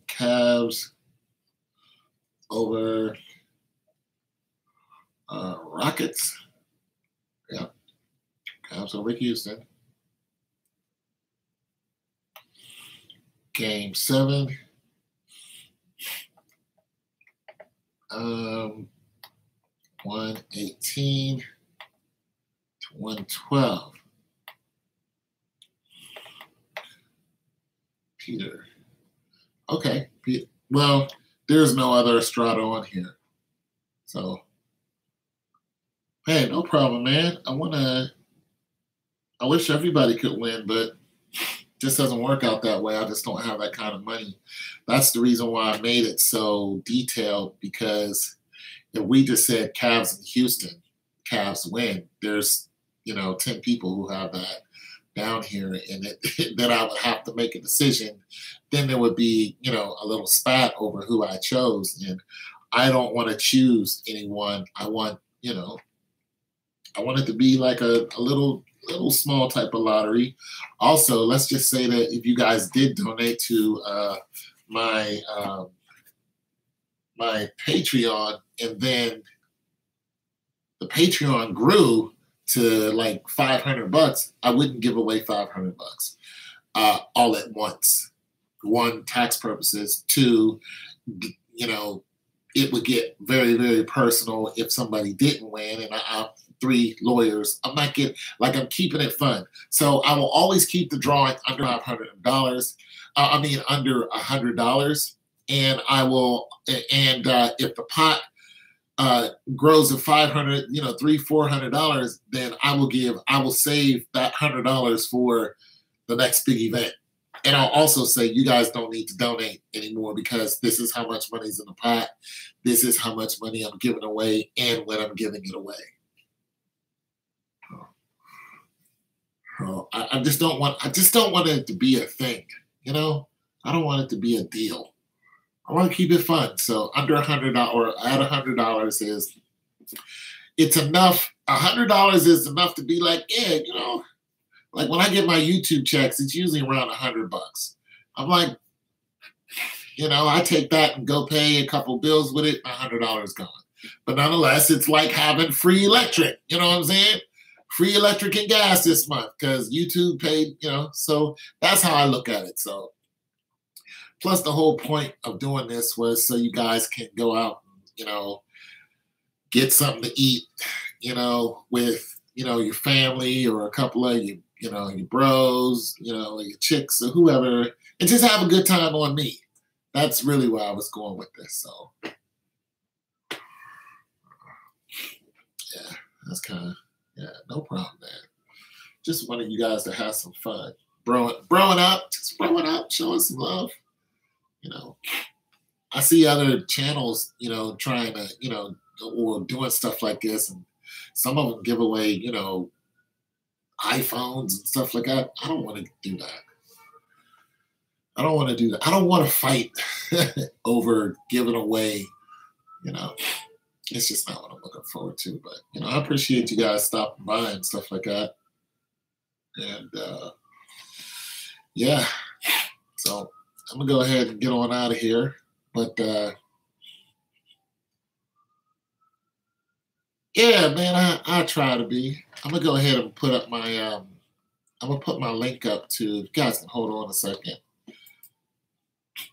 Cavs over Rockets. Yeah, Cavs over Houston. Game 7. 118 to 112. Peter. Okay. Well, there's no other Estrada on here. So, hey, no problem, man. I wish everybody could win, but just doesn't work out that way. I just don't have that kind of money. That's the reason why I made it so detailed, because if we just said Cavs in Houston, Cavs win, there's, 10 people who have that down here, and then I would have to make a decision. Then there would be, a little spat over who I chose, and I don't want to choose anyone. I want, I want it to be like a little small type of lottery. Also, let's just say that if you guys did donate to my my Patreon, and then the Patreon grew to like $500, I wouldn't give away $500 all at once. One, tax purposes. Two, it would get very, very personal if somebody didn't win. And three, lawyers. I'm not getting, I'm keeping it fun. So I will always keep the drawing under $500. Under $100. And I will, and if the pot grows to $500, $300-400, then I will save that $100 for the next big event. And I'll also say, you guys don't need to donate anymore, because this is how much money's in the pot. This is how much money I'm giving away and when I'm giving it away. I just don't want it to be a thing, I don't want it to be a deal. I want to keep it fun. So under $100 or at $100 it's enough. $100 is enough to be like, yeah, like when I get my YouTube checks, it's usually around $100. I'm like, I take that and go pay a couple bills with it, $100 gone. But nonetheless, it's like having free electric. You know what I'm saying? Free electric and gas this month because YouTube paid, so that's how I look at it. So plus the whole point of doing this was so you guys can go out and, get something to eat, with, your family or a couple of you, your bros, your chicks or whoever, and just have a good time on me. That's really where I was going with this. So yeah, that's kind of, no problem, man. Just wanted you guys to have some fun. Growing up, showing some love. I see other channels, trying to, or doing stuff like this, and some of them give away, iPhones and stuff like that. I don't want to do that. I don't want to do that. I don't want to fight over giving away, it's just not what I'm looking forward to. But, I appreciate you guys stopping by and stuff like that. And, yeah, so I'm going to go ahead and get on out of here. But, yeah, man, I try to be. I'm going to go ahead and put up my, I'm going to put my link up to, you guys can hold on a second.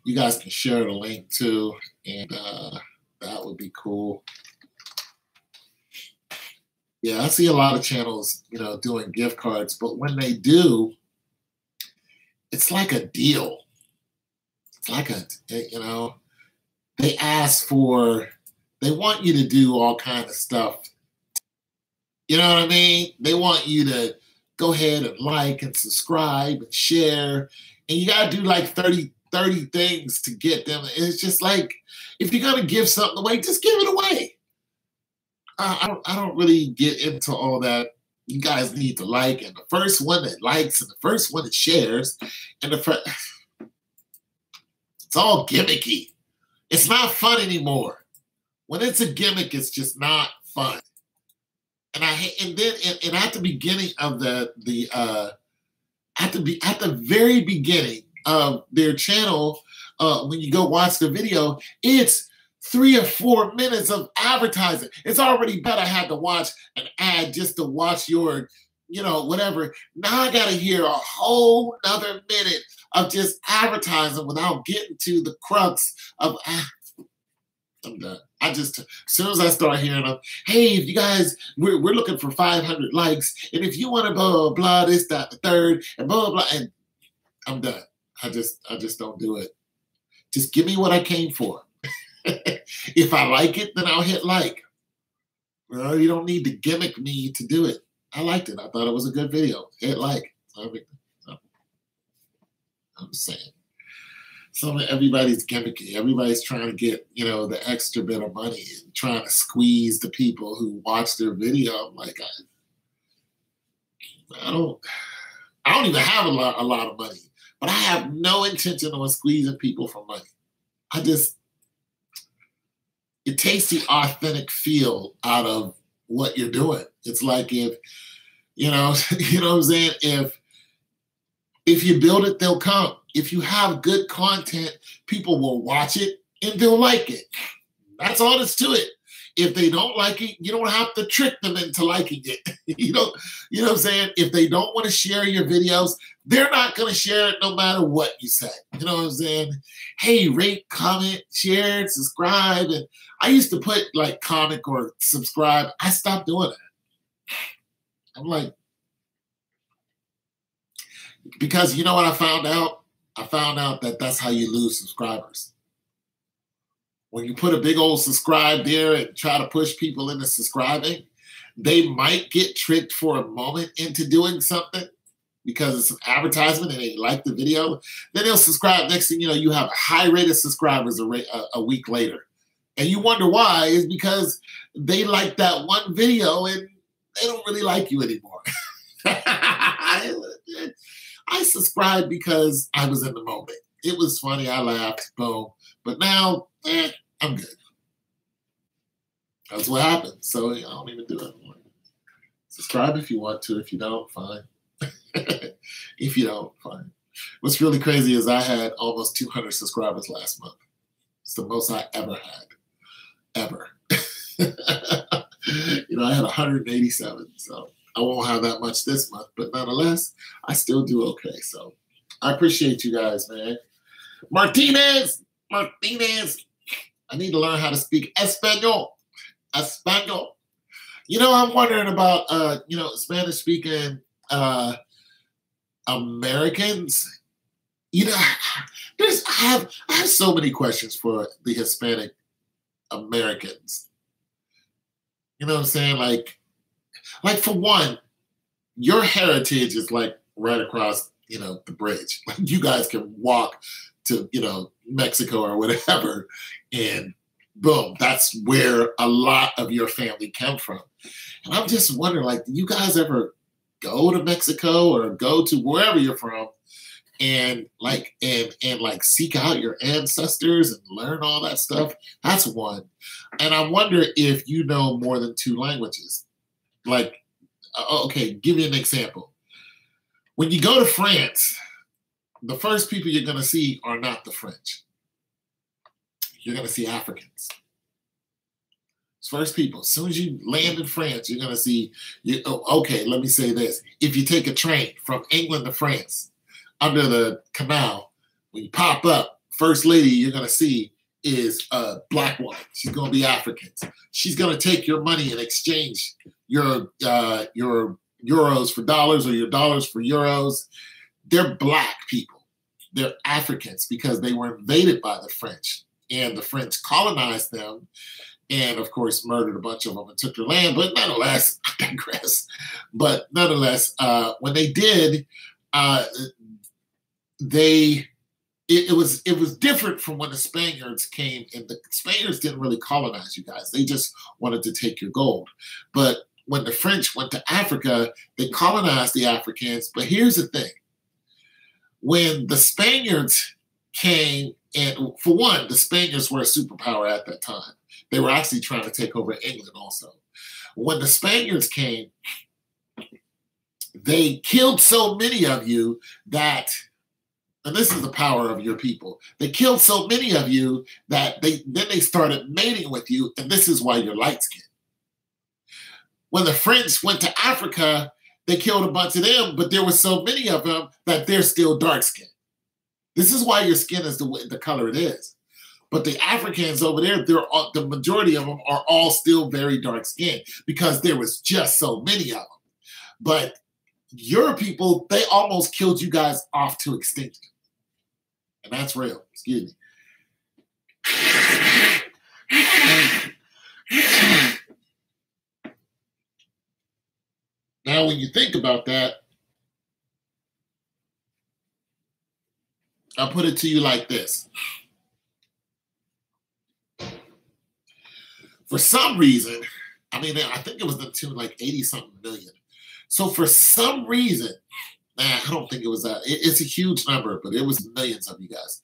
You guys can share the link too, and that would be cool. Yeah, I see a lot of channels, doing gift cards, but when they do, it's like a deal. It's like they ask for, they want you to do all kind of stuff. You know what I mean? They want you to go ahead and like and subscribe and share, and you got to do like 30 things to get them. It's just like, if you're going to give something away, just give it away. I don't really get into all that. You guys need to like, and the first one that likes and the first one that shares, and it's all gimmicky. It's not fun anymore. When it's a gimmick, it's just not fun. And and at the beginning of at the very beginning of their channel, when you go watch the video, it's 3 or 4 minutes of advertising. It's already bad I had to watch an ad just to watch your, whatever. Now I got to hear a whole nother minute of just advertising without getting to the crux of, I'm done. As soon as I start hearing them, hey, if you guys, we're looking for 500 likes, and if you want to blah, blah, blah, this, that, the third, and blah, blah, blah, and I'm done. I just don't do it. Just give me what I came for. If I like it, then I'll hit like. Well, you don't need to gimmick me to do it. I liked it. I thought it was a good video. Hit like. I'm just saying. Everybody's gimmicky. Everybody's trying to get, the extra bit of money and trying to squeeze the people who watch their video. I'm like, I don't even have a lot of money, but I have no intention on squeezing people for money. It takes the authentic feel out of what you're doing. It's like if, you know what I'm saying? If you build it, they'll come. If you have good content, people will watch it and they'll like it. That's all there's to it. If they don't like it, you don't have to trick them into liking it. You know what I'm saying? If they don't want to share your videos, they're not going to share it no matter what you say. You know what I'm saying? Hey, rate, comment, share, subscribe. And I used to put like comment or subscribe. I stopped doing that. I'm like, because you know what I found out? I found out that that's how you lose subscribers. When you put a big old subscribe there and try to push people into subscribing, they might get tricked for a moment into doing something because it's an advertisement and they like the video. Then they'll subscribe. Next thing you know, you have a high rate of subscribers a week later. And you wonder why. Is because they like that one video and they don't really like you anymore. I subscribed because I was in the moment. It was funny. I laughed. Boom. But now, I'm good. That's what happened. So I don't even do it anymore. Subscribe if you want to. If you don't, fine. If you don't, fine. What's really crazy is I had almost 200 subscribers last month. It's the most I ever had. Ever. I had 187. So I won't have that much this month. But nonetheless, I still do okay. So I appreciate you guys, man. Martinez. I need to learn how to speak Espanol. I'm wondering about, Spanish-speaking Americans. I have so many questions for the Hispanic Americans. You know what I'm saying? Like for one, your heritage is like right across, the bridge. Like you guys can walk to, Mexico or whatever, and boom, that's where a lot of your family come from. And I'm just wondering, like, do you guys ever go to Mexico or go to wherever you're from and seek out your ancestors and learn all that stuff? That's one. And I wonder if you know more than 2 languages. Like, okay, give you an example. When you go to France, the first people you're going to see are not the French. You're going to see Africans. First people. As soon as you land in France, you're going to see, okay, let me say this. If you take a train from England to France, under the canal, when you pop up, first lady you're going to see is a black woman. She's going to be African. She's going to take your money and exchange your euros for dollars or your dollars for euros. They're black people. They're Africans because they were invaded by the French, and the French colonized them and, of course, murdered a bunch of them and took their land. But nonetheless, I digress. But nonetheless, when they did, it was different from when the Spaniards came, and the Spaniards didn't really colonize you guys. They just wanted to take your gold. But when the French went to Africa, they colonized the Africans. But here's the thing. When the Spaniards came, and for one, the Spaniards were a superpower at that time. They were actually trying to take over England also. When the Spaniards came, they killed so many of you that, and this is the power of your people, they killed so many of you that they started mating with you, and this is why you're light-skinned. When the French went to Africa, they killed a bunch of them, but there were so many of them that they're still dark-skinned. This is why your skin is the color it is. But the Africans over there, the majority of them are all still very dark-skinned because there was just so many of them. But your people, they almost killed you guys off to extinction. And that's real. Excuse me. Now, when you think about that, I'll put it to you like this. For some reason, I mean, I think it was the tune like 80-something million. So for some reason, I don't think it was that. It's a huge number, but it was millions of you guys.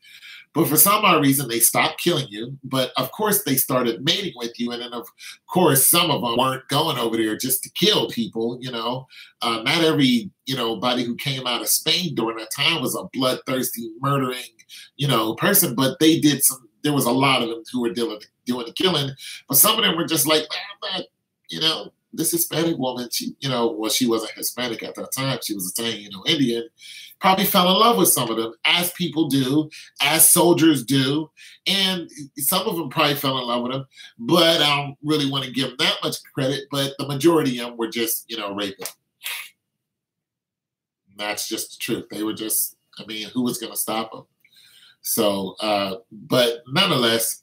But for some odd reason, they stopped killing you. But of course, they started mating with you. And then, of course, some of them weren't going over there just to kill people, you know. Not every, you know, body who came out of Spain during that time was a bloodthirsty, murdering, you know, person. But they did some, there was a lot of them who were doing the killing. But some of them were just like, I'm not, you know, this Hispanic woman, she, you know, well, she wasn't Hispanic at that time. She was Italian, you know, Indian. Probably fell in love with some of them, as people do, as soldiers do. And some of them probably fell in love with them, but I don't really want to give them that much credit. But the majority of them were just, you know, raping. And that's just the truth. They were just, I mean, who was going to stop them? So, but nonetheless,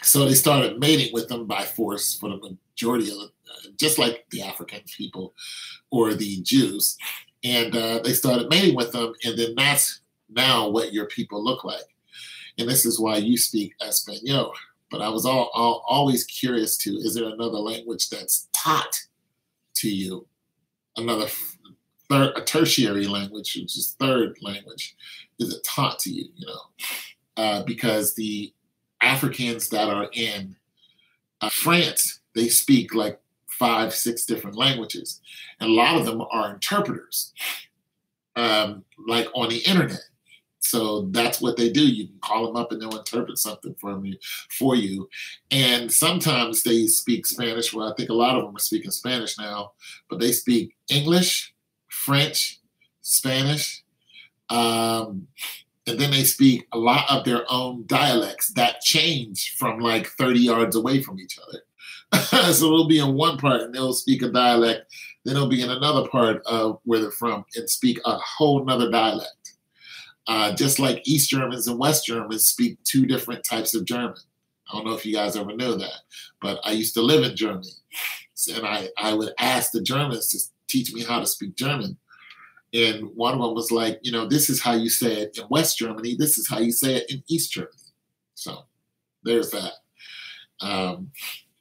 so they started mating with them by force for the majority of them, just like the African people or the Jews. And they started mating with them, and then that's now what your people look like. And this is why you speak Espanol. But I was always curious to, is there another language that's taught to you? A tertiary language, which is third language, is it taught to you, you know? Because the Africans that are in France, they speak like 5, 6 different languages. And a lot of them are interpreters, like on the internet. So that's what they do. You can call them up and they'll interpret something for you. And sometimes they speak Spanish. Well, I think a lot of them are speaking Spanish now, but they speak English, French, Spanish, and then they speak a lot of their own dialects that change from like 30 yards away from each other. So they'll be in one part and they'll speak a dialect, then they'll be in another part of where they're from and speak a whole nother dialect. Just like East Germans and West Germans speak 2 different types of German. I don't know if you guys ever knew that, but I used to live in Germany. And I would ask the Germans to teach me how to speak German. And one of them was like, you know, this is how you say it in West Germany. This is how you say it in East Germany. So there's that.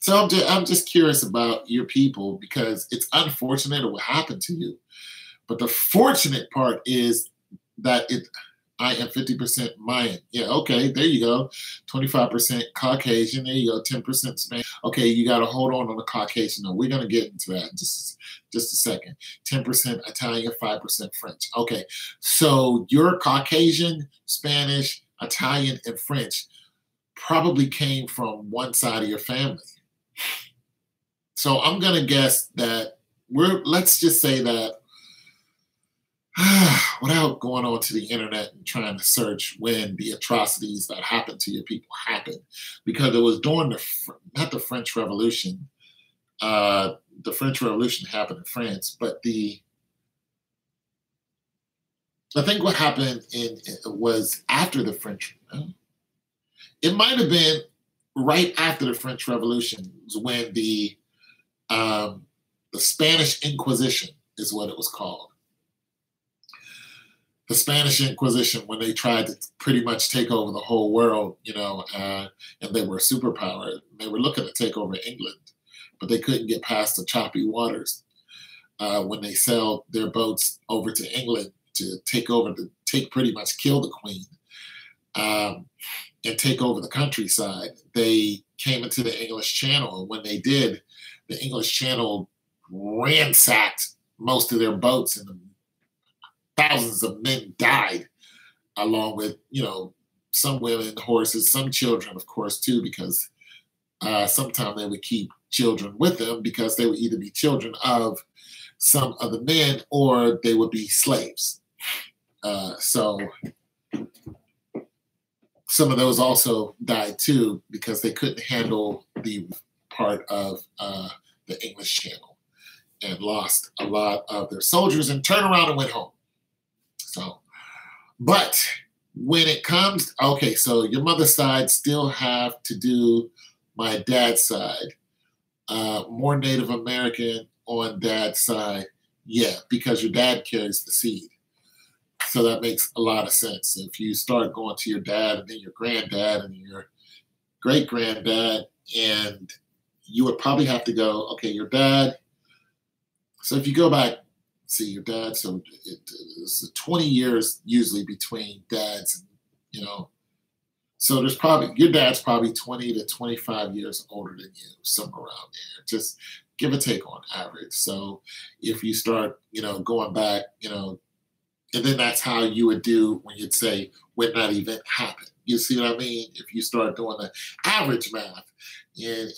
So I'm just curious about your people, because it's unfortunate it will happen to you. But the fortunate part is that I am 50% Mayan. Yeah, okay, there you go. 25% Caucasian. There you go. 10% Spanish. Okay, you got to hold on the Caucasian. No, we're going to get into that in just a second. 10% Italian, 5% French. Okay, so your Caucasian, Spanish, Italian, and French probably came from one side of your family. So I'm going to guess that let's just say that, without going on to the internet and trying to search when the atrocities that happened to your people happened, because it was during not the French Revolution. The French Revolution happened in France, but I think what happened was after the French. It might have been right after the French Revolution when the Spanish Inquisition is what it was called. The Spanish Inquisition, when they tried to pretty much take over the whole world, you know, and they were a superpower. They were looking to take over England, but they couldn't get past the choppy waters when they sailed their boats over to England to pretty much kill the Queen and take over the countryside. They came into the English Channel, and when they did, the English Channel ransacked most of their boats, and thousands of men died, along with, you know, some women, horses, some children, of course, too, because sometimes they would keep children with them because they would either be children of some of the men or they would be slaves. So some of those also died too because they couldn't handle the part of the English Channel and lost a lot of their soldiers and turned around and went home. So, but when it comes, okay, so your mother's side still have to do my dad's side. More Native American on dad's side, yeah, because your dad carries the seed. So that makes a lot of sense. If you start going to your dad and then your granddad and your great granddad, and you would probably have to go, okay, your dad. So if you go back, see your dad, so it's 20 years usually between dads, so there's probably, your dad's probably 20 to 25 years older than you, somewhere around there, just give or take on average. So if you start, going back, and then that's how you would do when you'd say, when that event happened. You see what I mean? If you start doing the average math and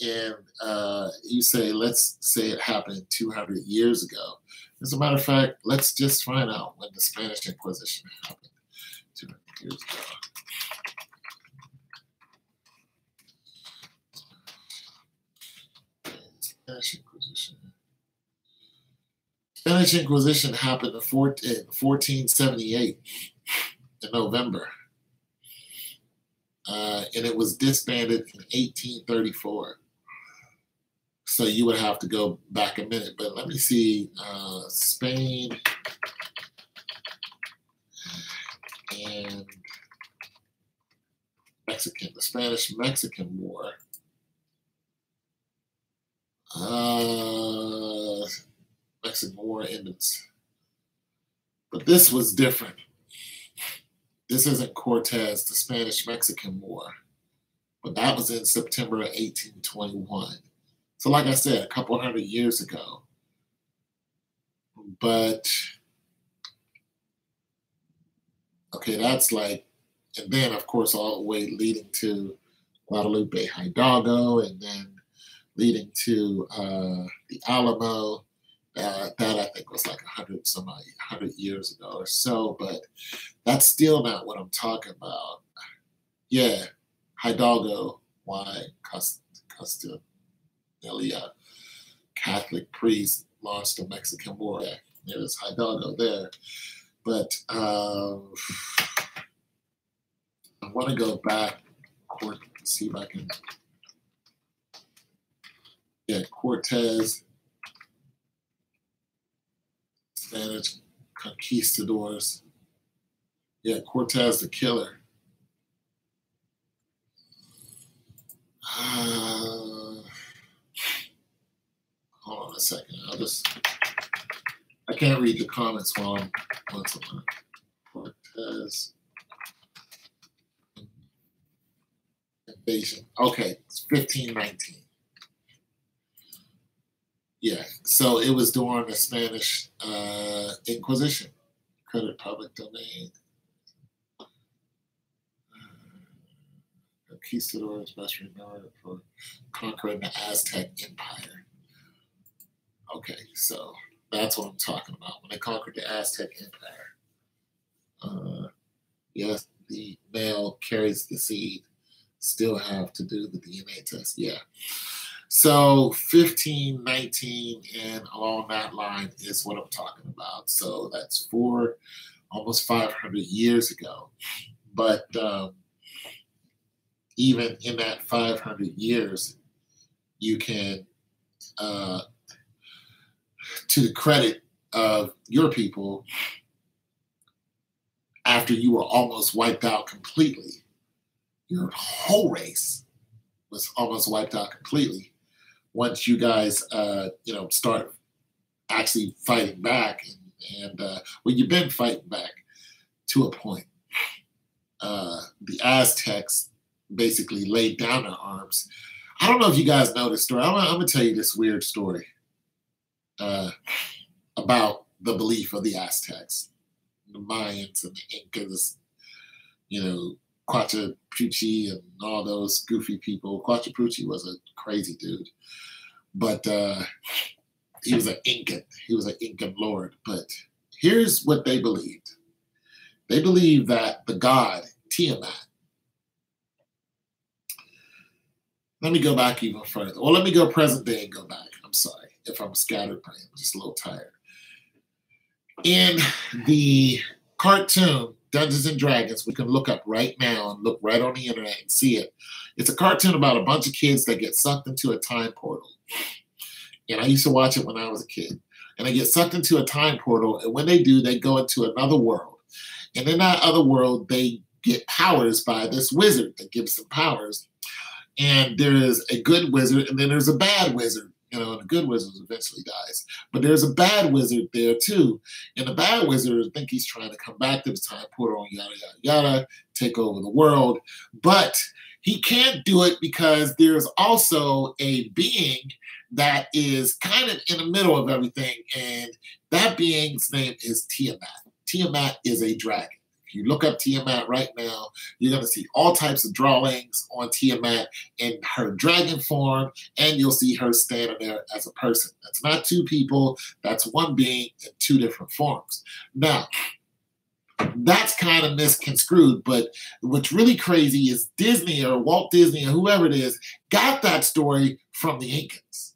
you say, let's say it happened 200 years ago. As a matter of fact, let's just find out when the Spanish Inquisition happened 200 years ago. Spanish Inquisition. Spanish Inquisition happened in 1478 in November. And it was disbanded in 1834. So you would have to go back a minute. But let me see. Spain and Mexican, the Spanish-Mexican War. Mexican War endings. But this was different. This isn't Cortez, the Spanish-Mexican War, but that was in September of 1821. So like I said, a couple hundred years ago. But, okay, that's like, and then, of course, all the way leading to Guadalupe Hidalgo, and then leading to the Alamo. That I think was like 100 years ago or so, but that's still not what I'm talking about. Yeah, Hidalgo, why Castanelia, Catholic priest, launched the Mexican War. Yeah, there's Hidalgo there. But I want to go back, see if I can. Yeah, Cortez. Spanish conquistadors. Yeah, Cortez the killer. Hold on a second. I can't read the comments while I'm on something. Cortez invasion. Okay, it's 1519. Yeah, so it was during the Spanish Inquisition, credit public domain. Conquistadors best remembered for conquering the Aztec Empire. Okay, so that's what I'm talking about. When they conquered the Aztec Empire. Yes, the male carries the seed. Still have to do the DNA test. Yeah. So 1519 and along that line is what I'm talking about. So that's almost 500 years ago. But even in that 500 years, you can, to the credit of your people, after you were almost wiped out completely, your whole race was almost wiped out completely. Once you guys, start actually fighting back, and well, you've been fighting back to a point. The Aztecs basically laid down their arms. I don't know if you guys know this story. I'm gonna tell you this weird story about the belief of the Aztecs, the Mayans, and the Incas. Quachapuchi and all those goofy people. Quachapuchi was a crazy dude, but he was an Incan. He was an Incan lord. But here's what they believed. They believed that the god Tiamat. Let me go back even further. Well, let me go present day and go back. I'm sorry if I'm scattered brain. I'm just a little tired. In the cartoon Dungeons and Dragons, we can look up right now and look right on the internet and see it. It's a cartoon about a bunch of kids that get sucked into a time portal. And I used to watch it when I was a kid. And they get sucked into a time portal, and when they do, they go into another world. And in that other world, they get powers by this wizard that gives them powers. And there is a good wizard, and then there's a bad wizard. And the good wizard eventually dies. But there's a bad wizard there too. And the bad wizard, I think he's trying to come back to the time portal and yada, yada, yada, take over the world. But he can't do it because there's also a being that is kind of in the middle of everything. And that being's name is Tiamat. Tiamat is a dragon. If you look up Tiamat right now, you're going to see all types of drawings on Tiamat in her dragon form, and you'll see her standing there as a person. That's not two people. That's one being in two different forms. Now, that's kind of misconstrued, but what's really crazy is Disney or Walt Disney or whoever it is got that story from the Incans.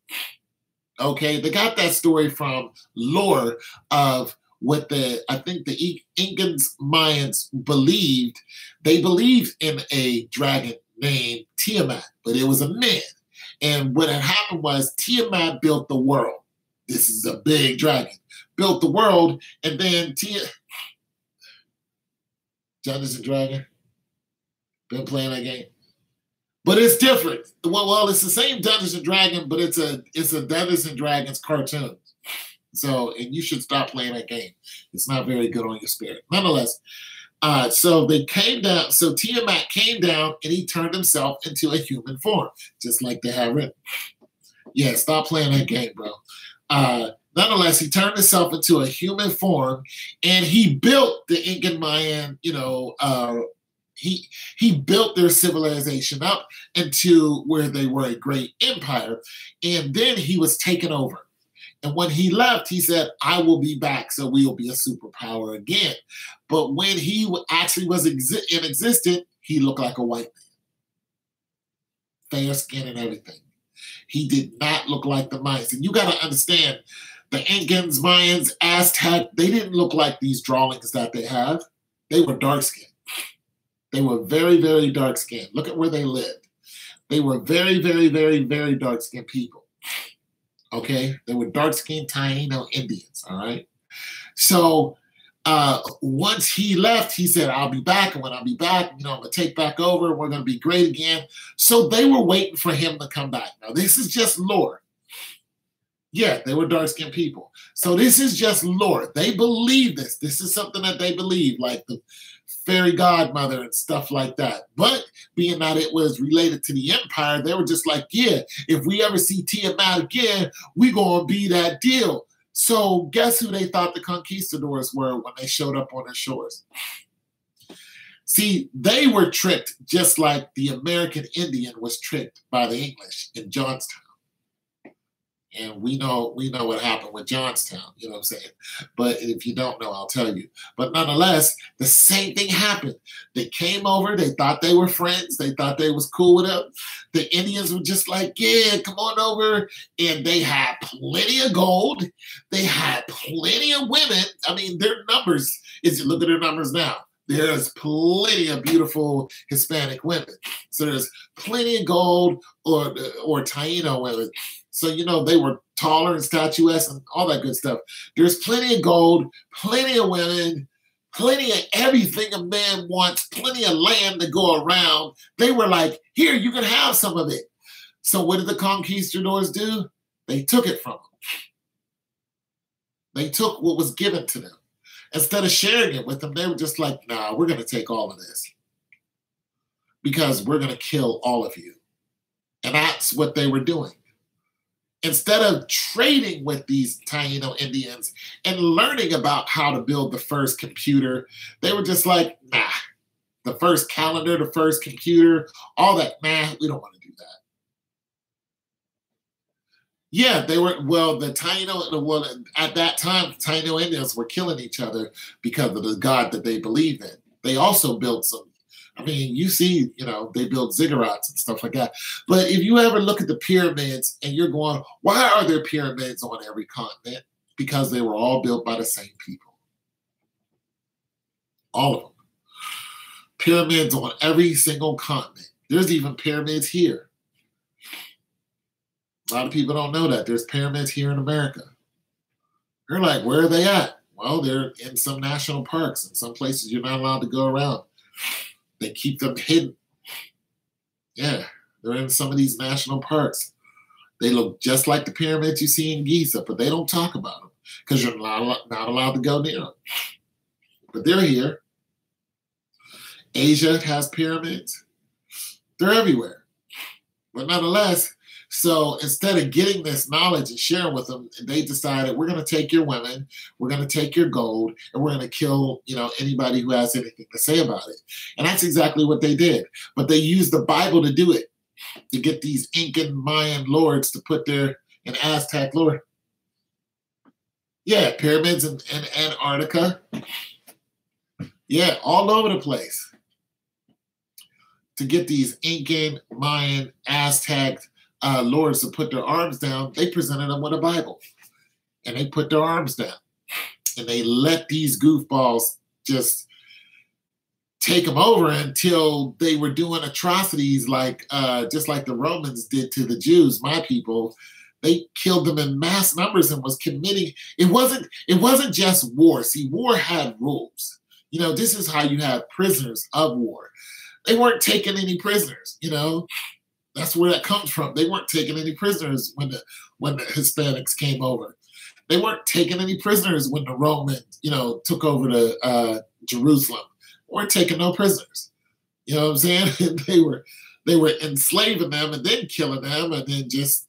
Okay, they got that story from lore of what I think the Incans, Mayans believed. They believed in a dragon named Tiamat, but it was a man. And what had happened was Tiamat built the world. This is a big dragon. Built the world, and then Dungeons and Dragons. Been playing that game. But it's different. Well, it's the same Dungeons and Dragons, but it's a Dungeons and Dragons cartoon. So, and you should stop playing that game. It's not very good on your spirit. Nonetheless, so they came down. So Tiamat came down and he turned himself into a human form, just like they have written. Yeah, stop playing that game, bro. Nonetheless, he turned himself into a human form, and he built the Incan Mayan, he built their civilization up into where they were a great empire, and then he was taken over. And when he left, he said, I will be back, so we will be a superpower again. But when he actually was in existence, he looked like a white man. Fair skin and everything. He did not look like the Mayans. And you got to understand, the Incans, Mayans, Aztec, they didn't look like these drawings that they have. They were dark-skinned. They were very, very dark-skinned. Look at where they lived. They were very, very, very, very dark-skinned people. Okay, they were dark-skinned Taino Indians, all right? So once he left, he said, I'll be back, and when I'll be back, I'm going to take back over, and we're going to be great again. So they were waiting for him to come back. Now, this is just lore. Yeah, they were dark-skinned people. So this is just lore. They believe this. This is something that they believe, like the fairy godmother and stuff like that. But being that it was related to the empire, they were just like, yeah, if we ever see Tiamat again, we gonna be that deal. So guess who they thought the conquistadors were when they showed up on their shores? See, they were tricked just like the American Indian was tricked by the English in Johnstown. And we know what happened with Johnstown, you know what I'm saying? But if you don't know, I'll tell you. But nonetheless, the same thing happened. They came over, they thought they were friends, they thought they was cool with them. The Indians were just like, yeah, come on over. And they had plenty of gold. They had plenty of women. I mean, their numbers, look at their numbers now. There's plenty of beautiful Hispanic women. So there's plenty of gold or Taino women. So, they were taller and statuesque and all that good stuff. There's plenty of gold, plenty of women, plenty of everything a man wants, plenty of land to go around. They were like, here, you can have some of it. So what did the conquistadors do? They took it from them. They took what was given to them. Instead of sharing it with them, they were just like, nah, we're going to take all of this because we're going to kill all of you. And that's what they were doing. Instead of trading with these Taino Indians and learning about how to build the first computer, they were just like, nah, the first calendar, the first computer, all that, nah, we don't want to do that. Yeah, they were, at that time, Taino Indians were killing each other because of the God that they believed in. They also built some, you see, they built ziggurats and stuff like that. But if you ever look at the pyramids and you're going, why are there pyramids on every continent? Because they were all built by the same people. All of them. Pyramids on every single continent. There's even pyramids here. A lot of people don't know that. There's pyramids here in America. They're like, where are they at? Well, they're in some national parks. In some places, you're not allowed to go around. They keep them hidden. Yeah, they're in some of these national parks. They look just like the pyramids you see in Giza, but they don't talk about them because you're not allowed to go near them. But they're here. Asia has pyramids. They're everywhere. But nonetheless, so instead of getting this knowledge and sharing with them, they decided, we're going to take your women, we're going to take your gold, and we're going to kill, anybody who has anything to say about it. And that's exactly what they did. But they used the Bible to do it, to get these Incan Mayan lords to put an Aztec lord. Yeah, pyramids in Antarctica. Yeah, all over the place. To get these Incan, Mayan, Aztec lords to put their arms down, they presented them with a Bible. And they put their arms down. And they let these goofballs just take them over until they were doing atrocities just like the Romans did to the Jews, my people. They killed them in mass numbers and was committing. It wasn't just war. See, war had rules. This is how you have prisoners of war. They weren't taking any prisoners, That's where that comes from. They weren't taking any prisoners when the Hispanics came over. They weren't taking any prisoners when the Romans, took over Jerusalem. They weren't taking no prisoners. You know what I'm saying? And they were enslaving them and then killing them and then just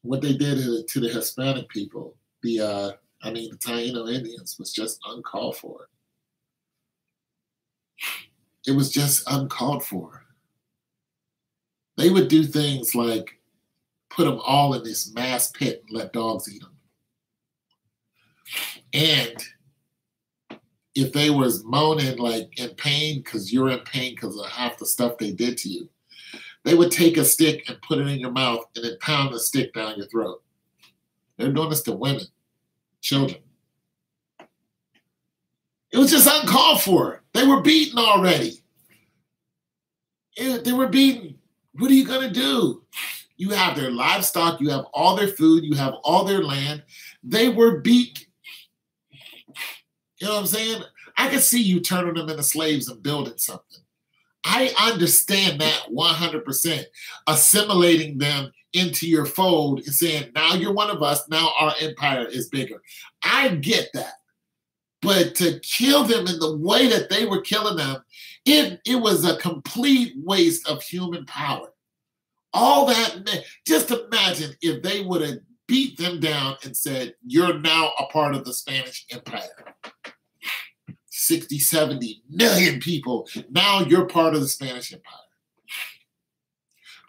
what they did to the Hispanic people, the Taino Indians, was just uncalled for. It was just uncalled for. They would do things like put them all in this mass pit and let dogs eat them. And if they was moaning in pain because you're in pain because of half the stuff they did to you, they would take a stick and put it in your mouth and then pound the stick down your throat. They're doing this to women, children. It was just uncalled for. They were beaten already. They were beaten. What are you going to do? You have their livestock. You have all their food. You have all their land. They were beaten. You know what I'm saying? I could see you turning them into slaves and building something. I understand that 100%. Assimilating them into your fold and saying, now you're one of us. Now our empire is bigger. I get that. But to kill them in the way that they were killing them, it was a complete waste of human power. All that, just imagine if they would have beat them down and said, you're now a part of the Spanish Empire. 60, 70 million people, now you're part of the Spanish Empire.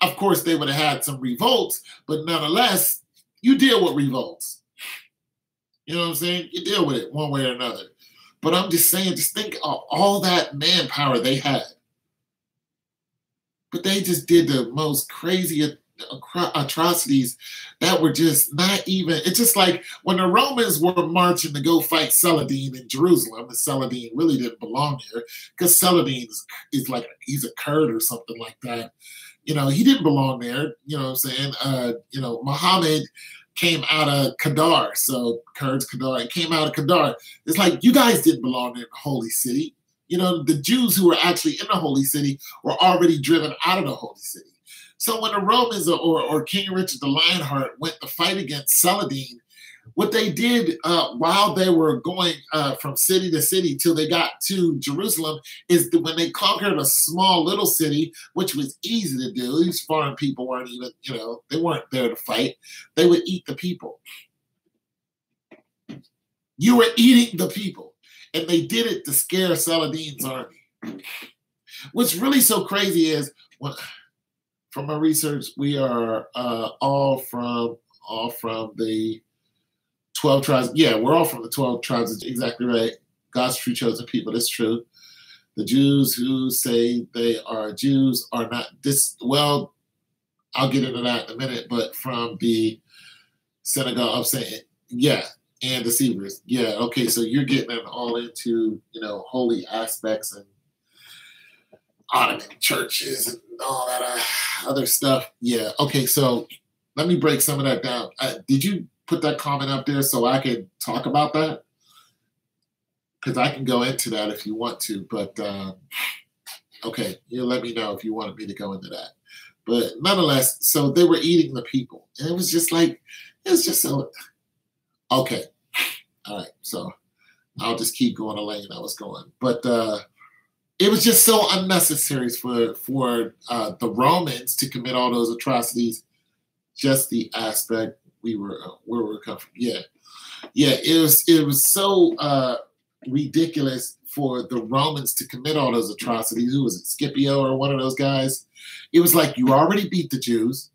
Of course, they would have had some revolts, but nonetheless, you deal with revolts. You know what I'm saying? You deal with it one way or another. But I'm just saying, just think of all that manpower they had. But they just did the most crazy atrocities that were just not even, it's just like when the Romans were marching to go fight Saladin in Jerusalem, and Saladin really didn't belong there because Saladin is like, he's a Kurd or something like that. He didn't belong there. You know what I'm saying? Muhammad came out of Qadar. So Kurds, Qadar, it came out of Qadar. It's like, you guys didn't belong in the holy city. The Jews who were actually in the holy city were already driven out of the holy city. So when the Romans or King Richard the Lionheart went to fight against Saladin, what they did while they were going from city to city till they got to Jerusalem is that when they conquered a small little city, which was easy to do, these foreign people weren't even, they weren't there to fight. They would eat the people. You were eating the people. And they did it to scare Saladin's army. What's really so crazy is, from my research, we are all from the 12 tribes. Yeah, we're all from the 12 tribes. That's exactly right. God's true chosen people. That's true. The Jews who say they are Jews are not this. Well, I'll get into that in a minute. But from the synagogue of saying, yeah, and deceivers. Yeah, okay. So you're getting them all into holy aspects and Ottoman churches and all that other stuff. Yeah. Okay. So let me break some of that down. Did you put that comment up there so I can talk about that? Because I can go into that if you want to, but okay, you let me know if you wanted me to go into that. But nonetheless, so they were eating the people. And it was just like, it was just so, okay. All right, so I'll just keep going the lane I was going. But it was just so unnecessary for the Romans to commit all those atrocities. Just the aspect where we're coming from. Yeah. It was so ridiculous for the Romans to commit all those atrocities. Who was it, Scipio or one of those guys? It was like, you already beat the Jews.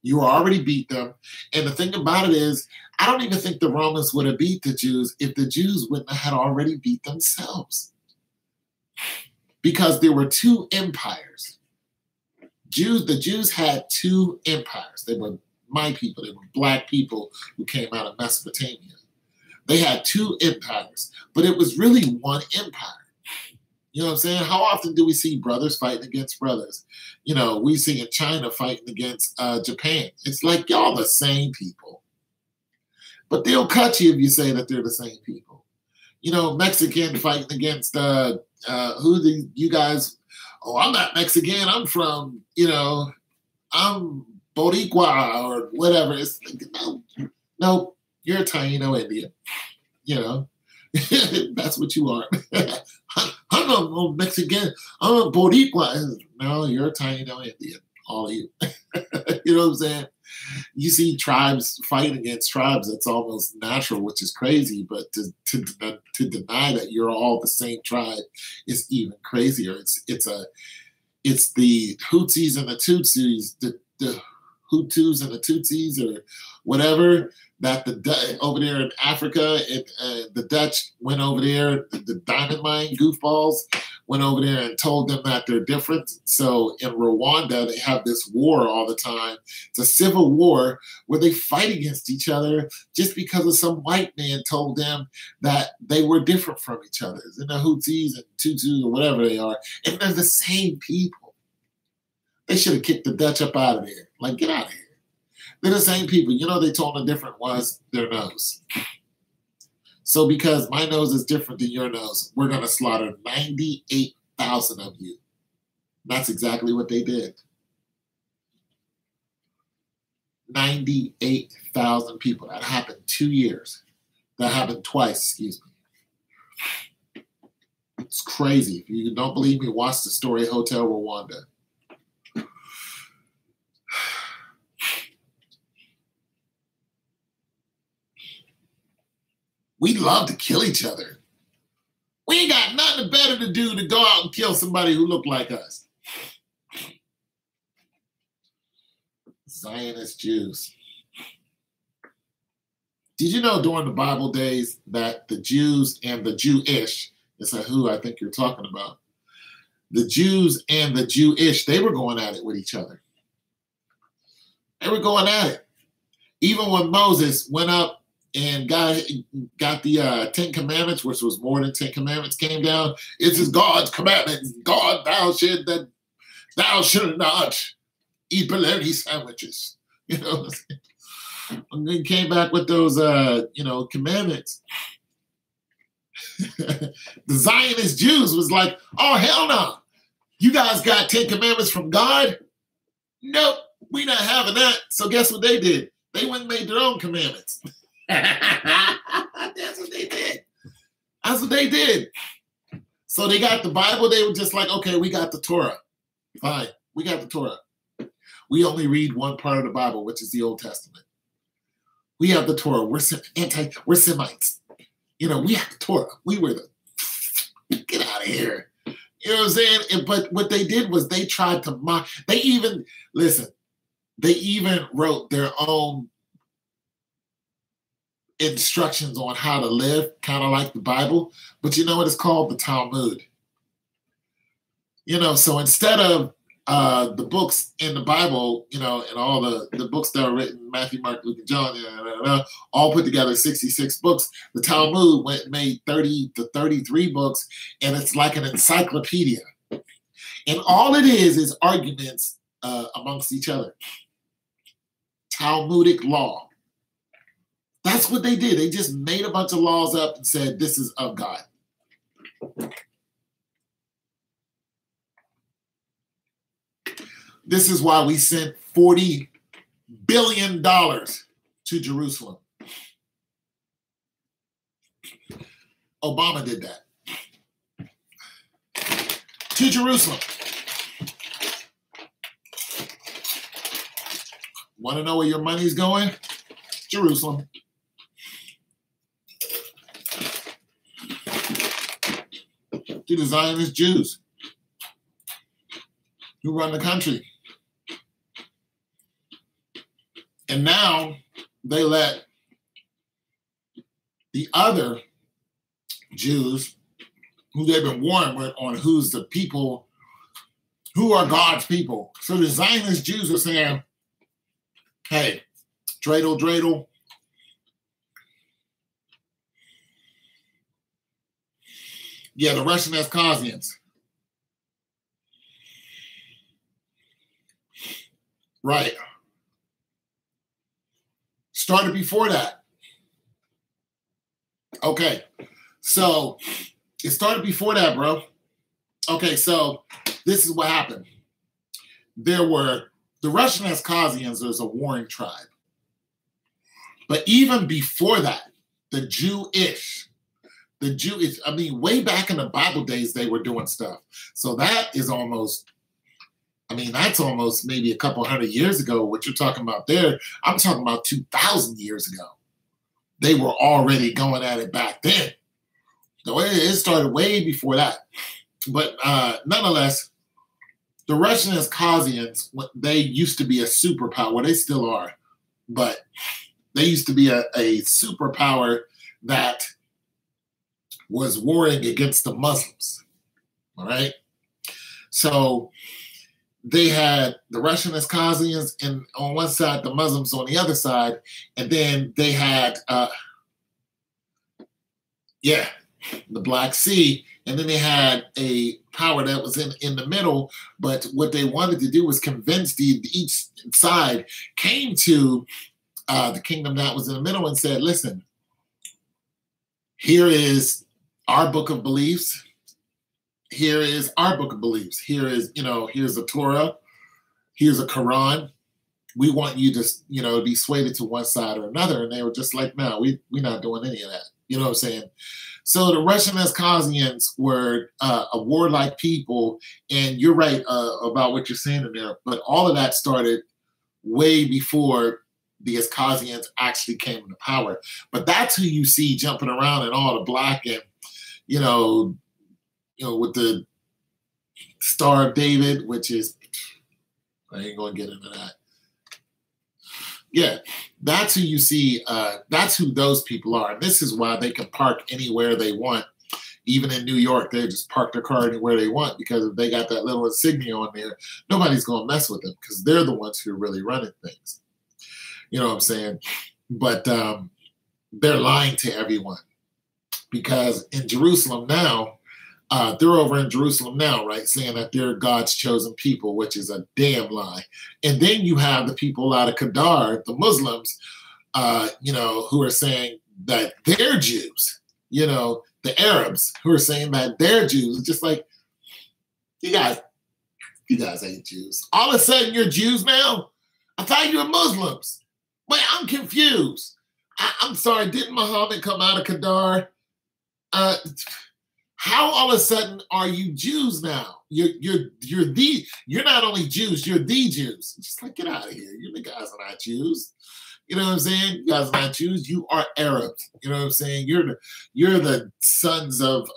You already beat them. And the thing about it is, I don't even think the Romans would have beat the Jews if the Jews wouldn't have had already beat themselves. Because there were two empires. The Jews had two empires. They were my people. They were black people who came out of Mesopotamia. They had two empires, but it was really one empire. You know what I'm saying? How often do we see brothers fighting against brothers? You know, we see in China fighting against Japan. It's like, y'all the same people. But they'll cut you if you say that they're the same people. You know, Mexican fighting against you guys? Oh, I'm not Mexican. I'm from, I'm Boricua or whatever. It's like, no, you're a Taino Indian. That's what you are. I'm a Mexican. I'm a Boricua. No, you're a Taino Indian. All of you. You know what I'm saying? You see tribes fighting against tribes. That's almost natural, which is crazy. But to deny that you're all the same tribe is even crazier. It's the Houthis and the Tutsis, the Hutus and the Tutsis, or whatever. That over there in Africa, the Dutch went over there. The diamond mine goofballs went over there and told them that they're different. So in Rwanda, they have this war all the time. It's a civil war where they fight against each other just because of some white man told them that they were different from each other. And the Houthis and Tutus or whatever they are, and they're the same people. They should have kicked the Dutch up out of there. Like, get out of here. They're the same people. They told them the difference was their nose. So because my nose is different than your nose, we're going to slaughter 98,000 of you. That's exactly what they did. 98,000 people. That happened 2 years. That happened twice, excuse me. It's crazy. If you don't believe me, watch the story Hotel Rwanda. We love to kill each other. We ain't got nothing better to do to go out and kill somebody who look like us. Zionist Jews. Did you know during the Bible days that the Jews and the Jewish, it's a who I think you're talking about, the Jews and the Jewish, they were going at it with each other. They were going at it. Even when Moses went up and got the 10 Commandments, which was more than 10 Commandments, came down. This is God's commandment. God, thou shalt not eat bologna sandwiches. And then came back with those, commandments. The Zionist Jews was like, oh, hell no. You guys got 10 Commandments from God? Nope, we not having that. So guess what they did? They went and made their own commandments. That's what they did. That's what they did. So they got the Bible. They were just like, okay, we got the Torah. Fine, we got the Torah. We only read one part of the Bible, which is the Old Testament. We have the Torah. We're Semites. We have the Torah. We were get out of here. You know what I'm saying? But what they did was they tried to mock. They even wrote their own instructions on how to live, kind of like the Bible. But you know what it's called? The Talmud. So instead of the books in the Bible, and all the books that are written, Matthew, Mark, Luke, and John, all put together, 66 books, the Talmud went and made 30 to 33 books, and it's like an encyclopedia. And all it is arguments amongst each other. Talmudic law. That's what they did. They just made a bunch of laws up and said, this is of God. This is why we sent $40 billion to Jerusalem. Obama did that. To Jerusalem. Want to know where your money's going? Jerusalem. To the Zionist Jews who run the country. And now they let the other Jews who they've been warned with on who's the people, who are God's people. So the Zionist Jews are saying, hey, dreidel, dreidel. Yeah, the Russian Caucasians. Right. Started before that. Okay. So it started before that, bro. Okay, so this is what happened. There were, the Russian Caucasians is a warring tribe. But even before that, the Jewish, I mean, way back in the Bible days, they were doing stuff. So that is almost, I mean, that's almost maybe a couple hundred years ago. What you're talking about there, I'm talking about 2,000 years ago. They were already going at it back then. So it started way before that. But nonetheless, the Russian Caucasians, they used to be a superpower. Well, they still are. But they used to be a superpower that was warring against the Muslims. All right? So they had the Russian Caucasians on one side, the Muslims on the other side, and then they had, the Black Sea, and then they had a power that was in the middle, but what they wanted to do was convince each side came to the kingdom that was in the middle and said, listen, here is our book of beliefs. Here is our book of beliefs. Here is, here's a Torah. Here's a Quran. We want you to, be swayed to one side or another. And they were just like, no, we're not doing any of that. You know what I'm saying? So the Russian Caucasians were a warlike people. And you're right about what you're saying in there. But all of that started way before the Caucasians actually came into power. But that's who you see jumping around in all the black and, with the Star of David, which is, I ain't going to get into that. Yeah, that's who you see. That's who those people are. And this is why they can park anywhere they want. Even in New York, they just park their car anywhere they want because if they got that little insignia on there, nobody's going to mess with them because they're the ones who are really running things. You know what I'm saying? But they're lying to everyone because in Jerusalem now, they're over in Jerusalem now, right? Saying that they're God's chosen people, which is a damn lie. And then you have the people out of Kedar, the Muslims, who are saying that they're Jews, the Arabs who are saying that they're Jews. It's just like, you guys ain't Jews. All of a sudden you're Jews now? I thought you were Muslims. Wait, I'm confused. I'm sorry, didn't Muhammad come out of Kedar? How all of a sudden are you Jews now? You're not only Jews, you're the Jews. Just like, get out of here. You guys are not Jews. You know what I'm saying? You guys are not Jews. You are Arabs. You know what I'm saying? You're the sons of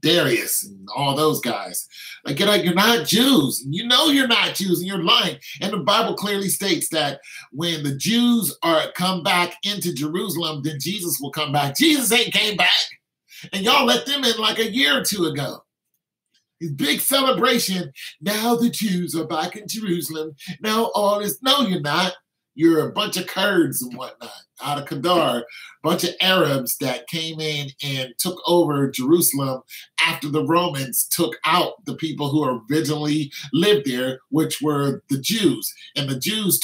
Darius and all those guys. Like, you're not Jews. You know you're not Jews and you're lying. And the Bible clearly states that when the Jews come back into Jerusalem, then Jesus will come back. Jesus ain't came back. And y'all let them in like a year or two ago. This big celebration. Now the Jews are back in Jerusalem. Now all is, no, you're not. you're a bunch of Kurds and whatnot out of Qadar, a bunch of Arabs that came in and took over Jerusalem after the Romans took out the people who originally lived there, which were the Jews. And the Jews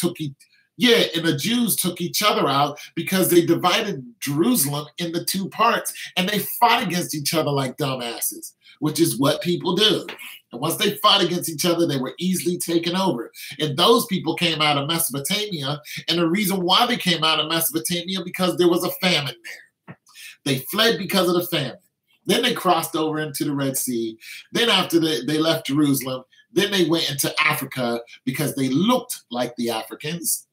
took each other out because they divided Jerusalem into two parts and they fought against each other like dumbasses, which is what people do. And once they fought against each other, they were easily taken over. And those people came out of Mesopotamia. And the reason why they came out of Mesopotamia, because there was a famine there. They fled because of the famine. Then they crossed over into the Red Sea. Then after they left Jerusalem, then they went into Africa because they looked like the Africans.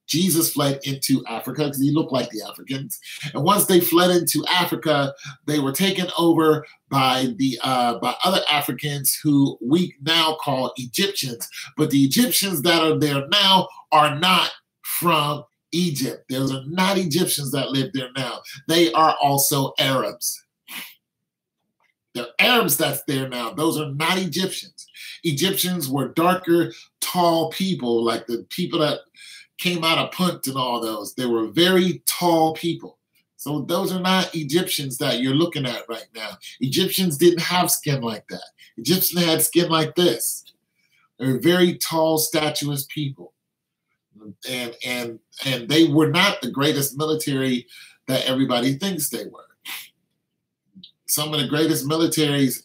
Jesus fled into Africa because he looked like the Africans. And once they fled into Africa, they were taken over by other Africans who we now call Egyptians. But the Egyptians that are there now are not from Egypt. Those are not Egyptians that live there now. They are also Arabs. The Arabs that's there now, those are not Egyptians. Egyptians were darker, tall people, like the people that came out of Punt and all those. They were very tall people. So those are not Egyptians that you're looking at right now. Egyptians didn't have skin like that. Egyptians had skin like this. They were very tall, statuesque people. And they were not the greatest military that everybody thinks they were. Some of the greatest militaries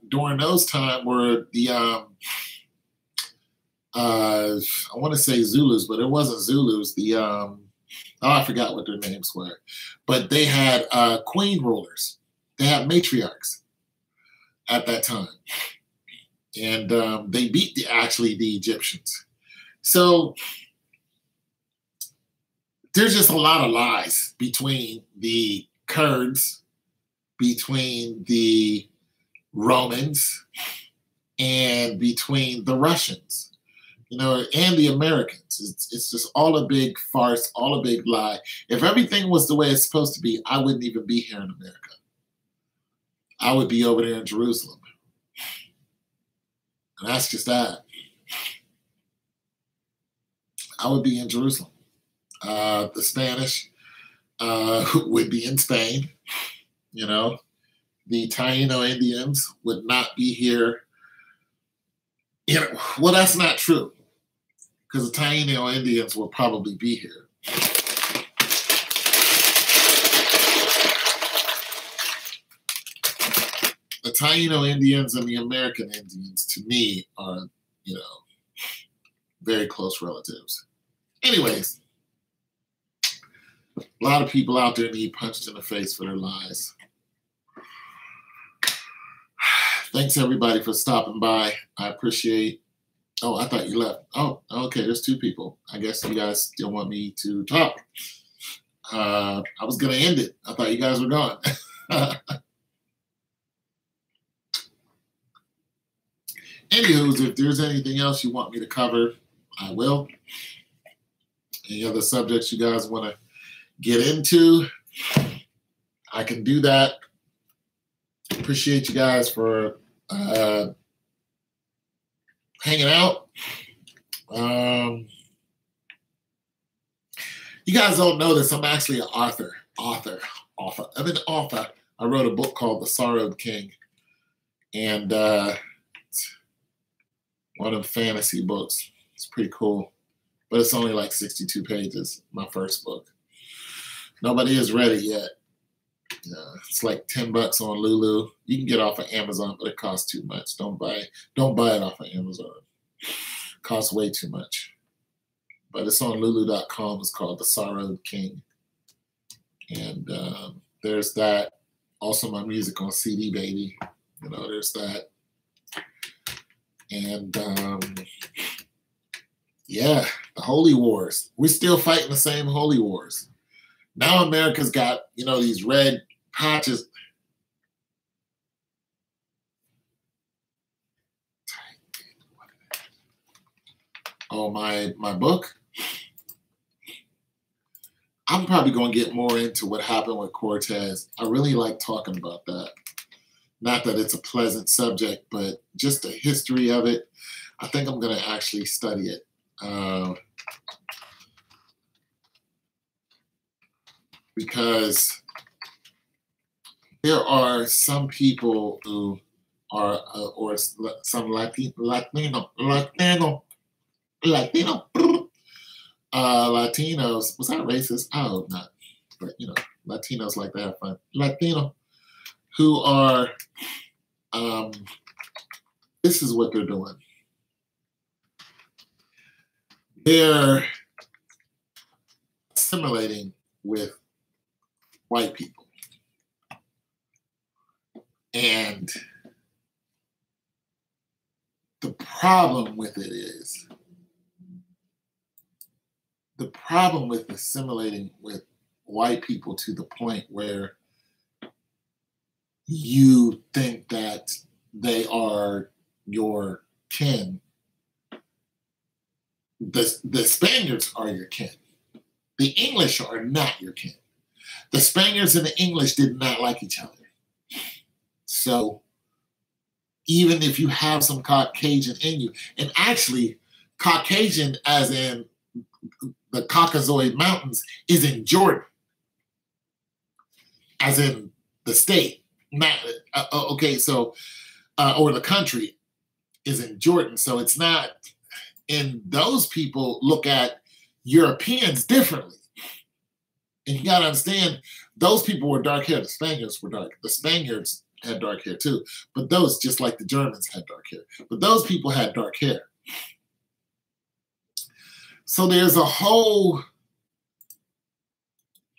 during those times were the I want to say Zulus, but it wasn't Zulus. I forgot what their names were. But they had queen rulers. They had matriarchs at that time. And they beat the Egyptians. So there's just a lot of lies between the Kurds, between the Romans, and between the Russians. And the Americans. It's just all a big farce, all a big lie. If everything was the way it's supposed to be, I wouldn't even be here in America. I would be over there in Jerusalem. And that's just that. I would be in Jerusalem. The Spanish would be in Spain. The Taino Indians would not be here. Well, that's not true. Because the Taino Indians will probably be here. The Taino Indians and the American Indians, to me, are, very close relatives. Anyways, a lot of people out there need punched in the face for their lies. Thanks, everybody, for stopping by. I appreciate. Oh, I thought you left. Oh, okay. There's two people. I guess you guys still want me to talk. I was going to end it. I thought you guys were gone. Anywho, if there's anything else you want me to cover, I will. Any other subjects you guys want to get into, I can do that. Appreciate you guys for hanging out. You guys don't know this. I'm actually an author. I'm an author. I wrote a book called The Sorrowed King. And it's one of the fantasy books. It's pretty cool. But it's only like 62 pages, my first book. Nobody has read it yet. It's like $10 on Lulu. You can get it off of Amazon, but it costs too much. Don't buy it off of Amazon. It costs way too much. But it's on Lulu.com. It's called The Sorrowed King. And there's that. Also my music on CD Baby. There's that. And yeah, the Holy Wars. We're still fighting the same Holy Wars. Now America's got, these red patches. Oh, my book? I'm probably going to get more into what happened with Cortez. I really like talking about that. Not that it's a pleasant subject, but just the history of it. I think I'm going to actually study it. because there are some people who are, or some Latinos. Was that racist? I hope not. But Latinos like to have fun. Latino who are, this is what they're doing. They're assimilating with white people. And the problem with it is, the problem with assimilating with white people to the point where you think that they are your kin. The Spaniards are your kin. The English are not your kin. The Spaniards and the English did not like each other. So even if you have some Caucasian in you, and actually Caucasian as in the Caucasoid Mountains is in Jordan, as in the state, not, okay, so, or the country is in Jordan. So it's not, and those people look at Europeans differently. And you got to understand, those people were dark hair. The Spaniards were dark. The Spaniards had dark hair too. But those, just like the Germans, had dark hair. But those people had dark hair. So there's a whole,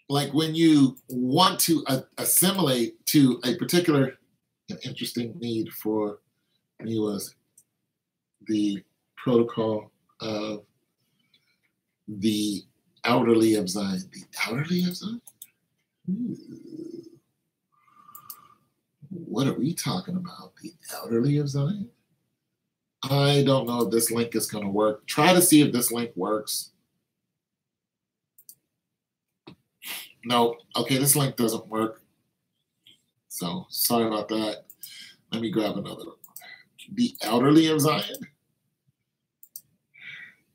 like when you want to assimilate to a particular, an interesting need for me was the protocol of the elderly of Zion. The elderly of Zion? Ooh. What are we talking about? The elderly of Zion? I don't know if this link is going to work. Try to see if this link works. No. Okay, this link doesn't work. So sorry about that. Let me grab another one. The elderly of Zion?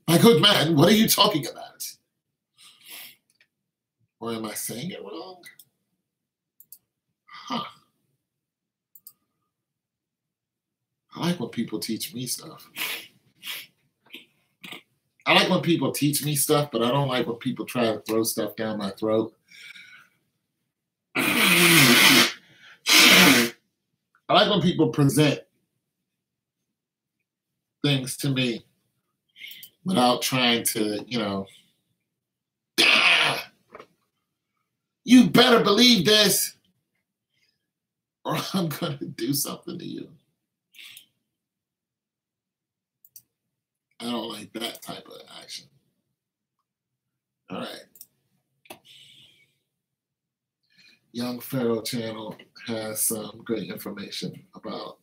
My good man, what are you talking about? Or am I saying it wrong? Huh. I like when people teach me stuff. I like when people teach me stuff, but I don't like when people try to throw stuff down my throat. I like when people present things to me without trying to, you better believe this, or I'm going to do something to you. I don't like that type of action. All right. Young Pharaoh channel has some great information about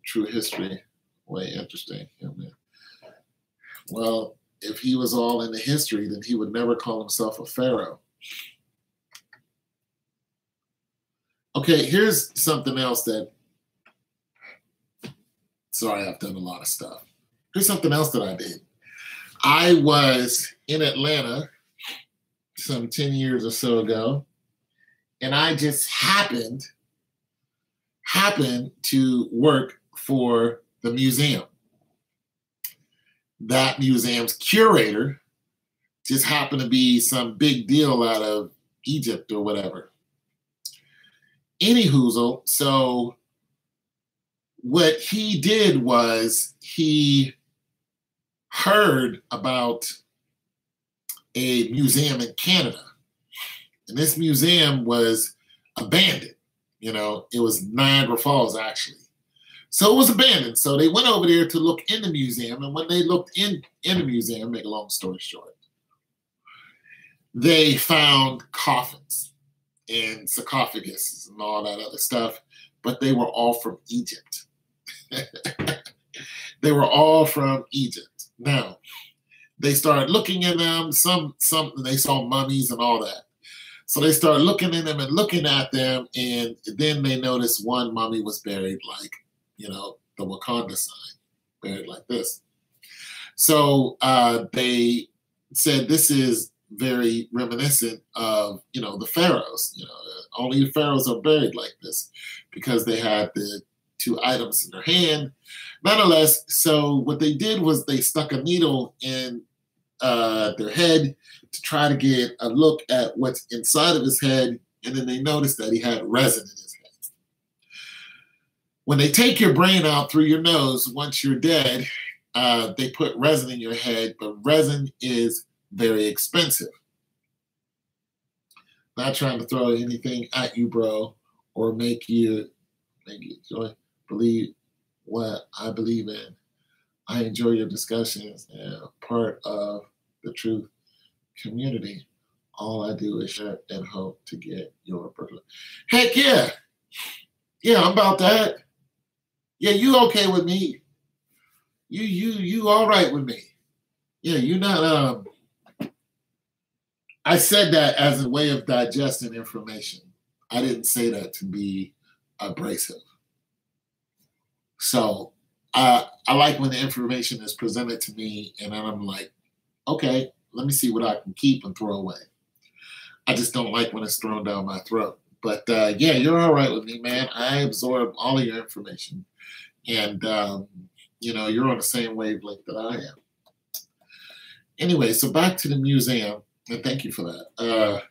true history. Way interesting. Yeah, man. Well, if he was all into history, then he would never call himself a pharaoh. Okay, here's something else that, sorry, I've done a lot of stuff. Here's something else that I did. I was in Atlanta some 10 years or so ago, and I just happened to work for the museum. That museum's curator just happened to be some big deal out of Egypt or whatever. Anyhoozle, so what he did was he heard about a museum in Canada. And this museum was abandoned. It was Niagara Falls, actually. So it was abandoned. So they went over there to look in the museum. And when they looked in the museum, make a long story short, they found coffins and sarcophaguses and all that other stuff. But they were all from Egypt. They were all from Egypt. Now, they started looking at them. Some they saw mummies and all that. So they started looking in them and looking at them, and then they noticed one mummy was buried like, the Wakanda sign, buried like this. So they said, this is very reminiscent of, the pharaohs. Only the pharaohs are buried like this because they had the two items in their hand. Nonetheless, so what they did was they stuck a needle in their head to try to get a look at what's inside of his head, and then they noticed that he had resin in his head. When they take your brain out through your nose once you're dead, they put resin in your head, but resin is very expensive. Not trying to throw anything at you, bro, or make you believe what I believe in. I enjoy your discussions and part of the truth community. All I do is share and hope to get your brother. Heck yeah. Yeah, I'm about that. Yeah, you okay with me. You all right with me. Yeah, you're not I said that as a way of digesting information. I didn't say that to be abrasive. So I like when the information is presented to me and then I'm like, okay, let me see what I can keep and throw away. I just don't like when it's thrown down my throat. But yeah, you're all right with me, man. I absorb all of your information. And, you're on the same wavelength that I am. Anyway, so back to the museum. And thank you for that.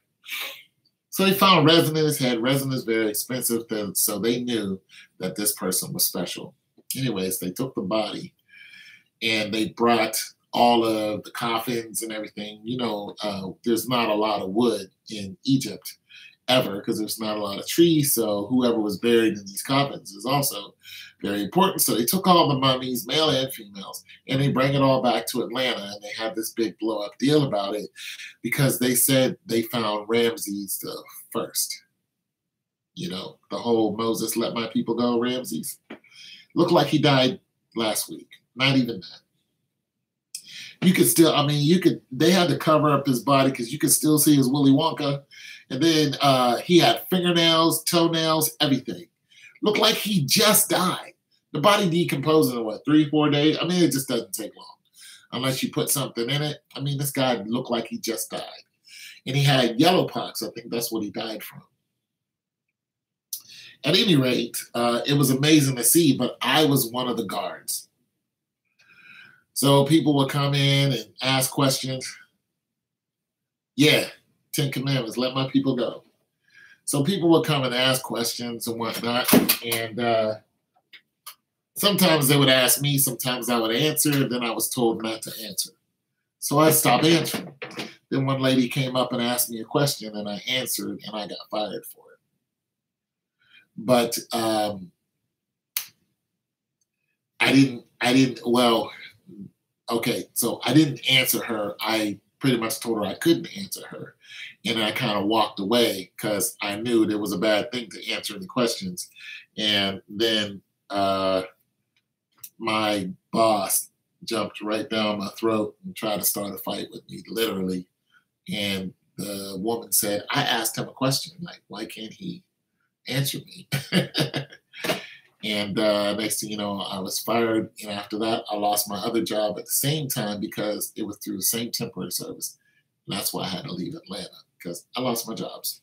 So they found resin in his head. Resin is very expensive, so they knew that this person was special. Anyways, they took the body and they brought all of the coffins and everything. There's not a lot of wood in Egypt ever because there's not a lot of trees. So whoever was buried in these coffins is also very important. So they took all the mummies, male and females, and they bring it all back to Atlanta. And they had this big blow up deal about it because they said they found Ramses the first. The whole Moses let my people go, Ramses. Looked like he died last week. Not even that. You could still, they had to cover up his body because you could still see his Willy Wonka. And then he had fingernails, toenails, everything. Looked like he just died. The body decomposes in 3-4 days? It just doesn't take long unless you put something in it. This guy looked like he just died. And he had yellow pox. I think that's what he died from. At any rate, it was amazing to see, but I was one of the guards. So people would come in and ask questions. Yeah, 10 Commandments, let my people go. So people would come and ask questions and whatnot. And sometimes they would ask me, sometimes I would answer. Then I was told not to answer. So I stopped answering. Then one lady came up and asked me a question and I answered and I got fired for it. But so I didn't answer her. I pretty much told her I couldn't answer her. And I kind of walked away because I knew there was a bad thing to answer any questions. And then my boss jumped right down my throat and tried to start a fight with me, literally. And the woman said, I asked him a question, like, why can't he answer me? And next thing you know, I was fired. And after that, I lost my other job at the same time because it was through the same temporary service. And that's why I had to leave Atlanta, because I lost my jobs.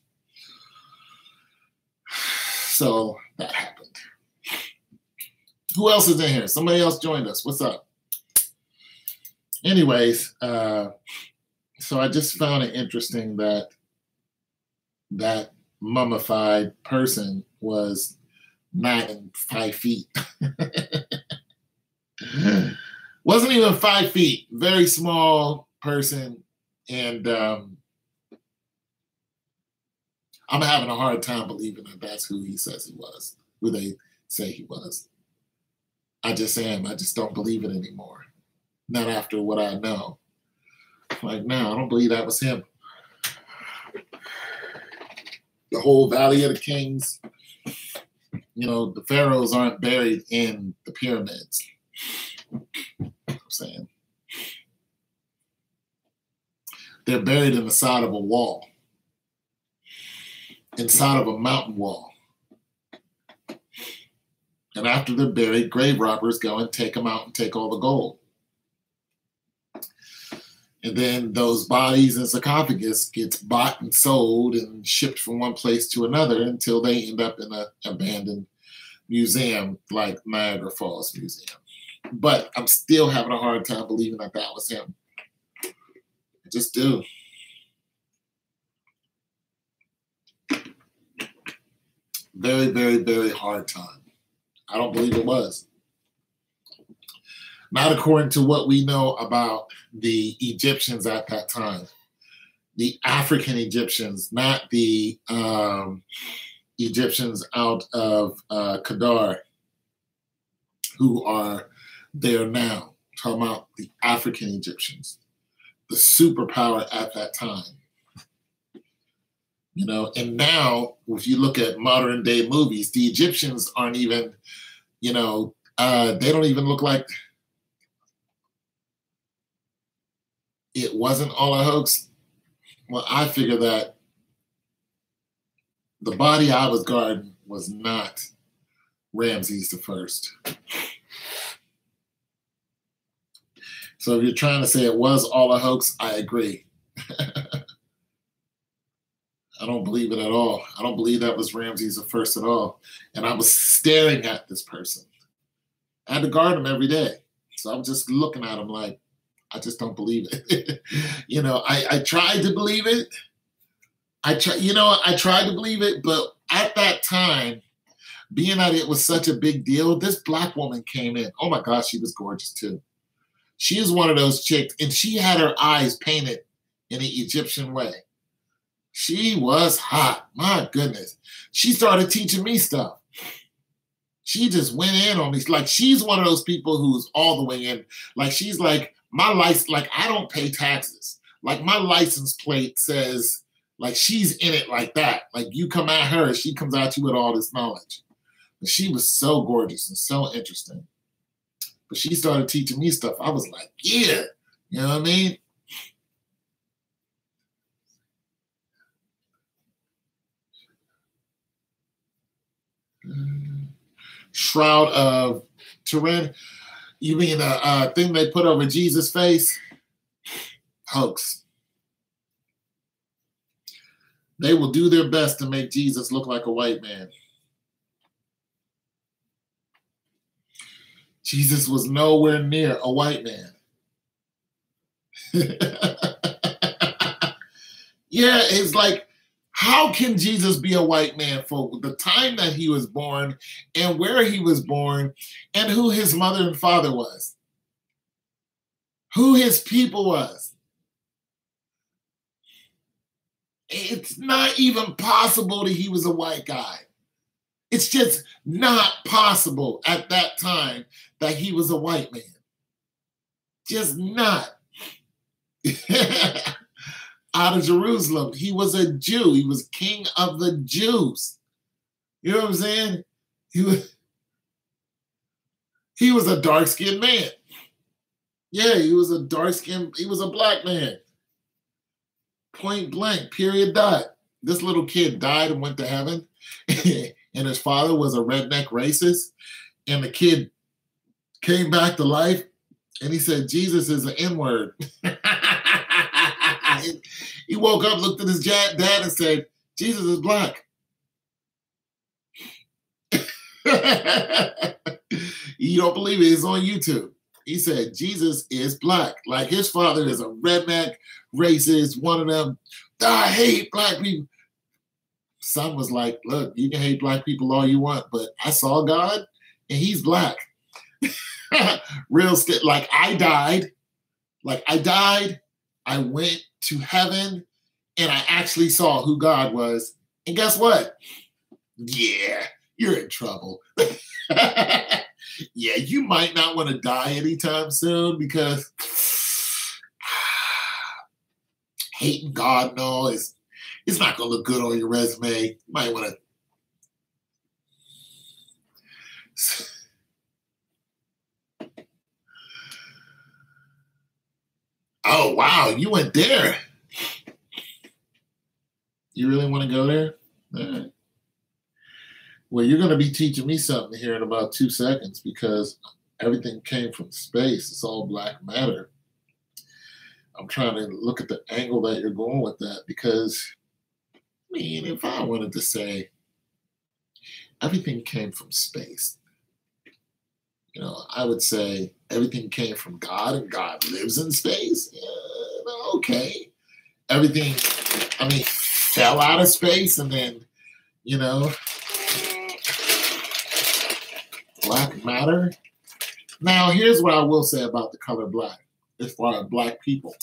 So that happened. Who else is in here? Somebody else joined us. What's up? Anyways, so I just found it interesting that that mummified person was not even 5 feet. Wasn't even 5 feet. Very small person. And I'm having a hard time believing that that's who he says he was, who they say he was. I just am. I just don't believe it anymore. Not after what I know. Like, no, I don't believe that was him. The whole Valley of the Kings, the pharaohs aren't buried in the pyramids. I'm saying. They're buried in the side of a wall, inside of a mountain wall. And after they're buried, grave robbers go and take them out and take all the gold. And then those bodies and sarcophagus gets bought and sold and shipped from one place to another until they end up in an abandoned museum like Niagara Falls Museum. But I'm still having a hard time believing that that was him. I just do. Very, very, very hard time. I don't believe it was. Not according to what we know about the Egyptians at that time. The African Egyptians, not the Egyptians out of Kedar who are there now. I'm talking about the African Egyptians, the superpower at that time. You know, and now if you look at modern day movies, the Egyptians aren't even, you know, they don't even look like it wasn't all a hoax. Well, I figure that the body I was guarding was not Ramses the First. So if you're trying to say it was all a hoax, I agree. I don't believe it at all. I don't believe that was Ramses the First at all. And I was staring at this person. I had to guard him every day. So I'm just looking at him like, I just don't believe it. You know, I tried to believe it. I tried to believe it, but at that time, being that it was such a big deal, this Black woman came in. Oh my gosh, she was gorgeous too. She is one of those chicks, and she had her eyes painted in the Egyptian way. She was hot. My goodness. She started teaching me stuff. She just went in on me. Like, she's one of those people who's all the way in. Like, she's like, my license, like, I don't pay taxes. Like, my license plate says, like, she's in it like that. Like, you come at her, she comes at you with all this knowledge. But she was so gorgeous and so interesting. But she started teaching me stuff. I was like, yeah. You know what I mean? Shroud of Turin. You mean the thing they put over Jesus' face? Hoax. They will do their best to make Jesus look like a white man. Jesus was nowhere near a white man. Yeah, it's like, how can Jesus be a white man for the time that he was born and where he was born and who his mother and father was? Who his people was? It's not even possible that he was a white guy. It's just not possible at that time that he was a white man. Just not. Out of Jerusalem. He was a Jew. He was king of the Jews. You know what I'm saying? He was a dark-skinned man. Yeah, he was a dark-skinned, he was a black man. Point blank, period, dot. This little kid died and went to heaven. And his father was a redneck racist. And the kid came back to life. And he said, Jesus is an N-word. He woke up, looked at his dad and said, Jesus is black. You don't believe it? It's on YouTube. He said, Jesus is black. Like, his father is a redneck, racist, one of them. I hate black people. Son was like, look, you can hate black people all you want, but I saw God and he's black. Real estate. Like, I died. I went to heaven and I actually saw who God was. And guess what? Yeah, you're in trouble. Yeah, you might not want to die anytime soon because hating God and all it's not going to look good on your resume. You might want to. Oh, wow, you went there. You really want to go there? All right. Well, you're going to be teaching me something here in about 2 seconds because everything came from space. It's all black matter. I'm trying to look at the angle that you're going with that, because, I mean, if I wanted to say everything came from space, I would say everything came from God and God lives in space. Yeah, okay. Everything, fell out of space and then, black matter. Now, here's what I will say about the color black, as far as black people.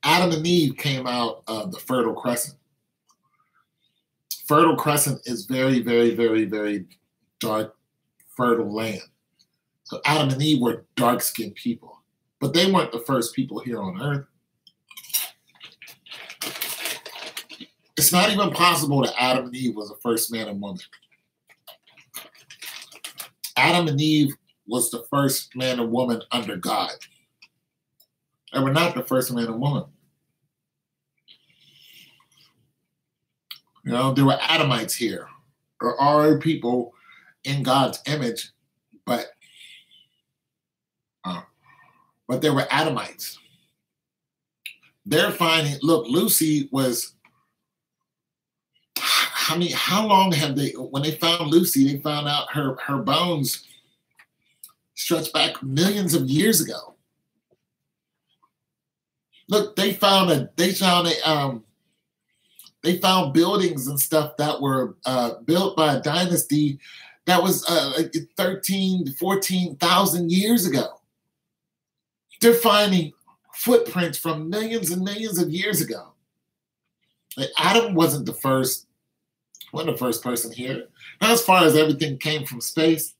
Adam and Eve came out of the Fertile Crescent. Fertile Crescent is very, very, very, very dark, fertile land. So Adam and Eve were dark-skinned people, but they weren't the first people here on Earth. It's not even possible that Adam and Eve was the first man and woman. Adam and Eve was the first man and woman under God. They were not the first man and woman. There were Adamites here. There are people in God's image, but there were Adamites. They're finding, look, Lucy was, how long have they, when they found Lucy, they found out her bones stretched back millions of years ago. Look, they found buildings and stuff that were built by a dynasty that was like 13,000 to 14,000 years ago. They're finding footprints from millions and millions of years ago. Like Adam wasn't the first person here. Now, as far as everything came from space,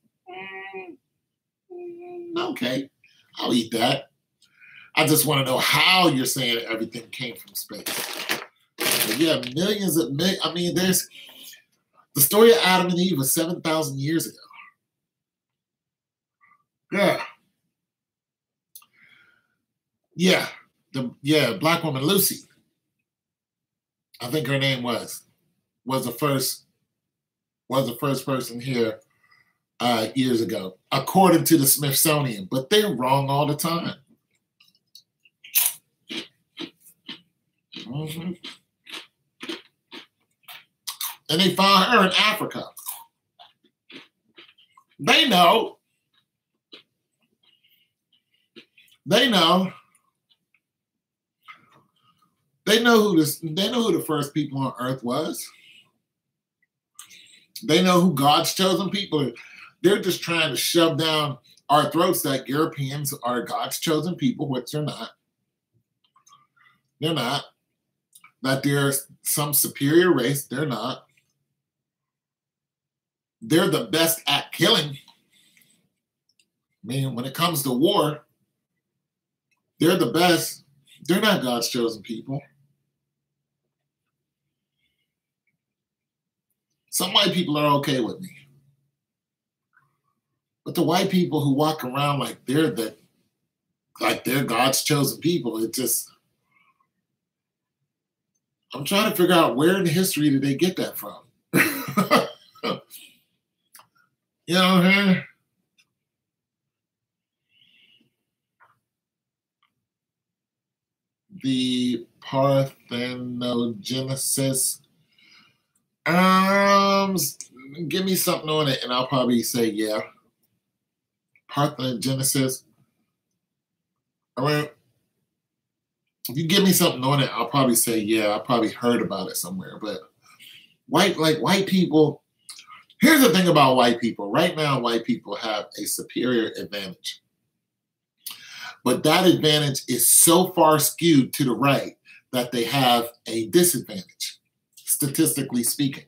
okay, I'll eat that. I just want to know how you're saying everything came from space. But yeah, there's the story of Adam and Eve was 7,000 years ago. Yeah, black woman Lucy, I think her name was the first person here years ago, according to the Smithsonian. But they're wrong all the time. Mm-hmm. And they found her in Africa. They know. They know who the first people on Earth was. They know who God's chosen people are. They're just trying to shove down our throats that Europeans are God's chosen people, which they're not. They're not. That they're some superior race. They're not. They're the best at killing. When it comes to war, they're the best. They're not God's chosen people. Some white people are okay with me. But the white people who walk around like they're God's chosen people, it just, I'm trying to figure out where in history did they get that from? You know what I mean? The parthenogenesis. Give me something on it and I'll probably say yeah. Parthenogenesis. If you give me something on it, I'll probably say yeah. I probably heard about it somewhere. But white people, here's the thing about white people. Right now, white people have a superior advantage. But that advantage is so far skewed to the right that they have a disadvantage, statistically speaking.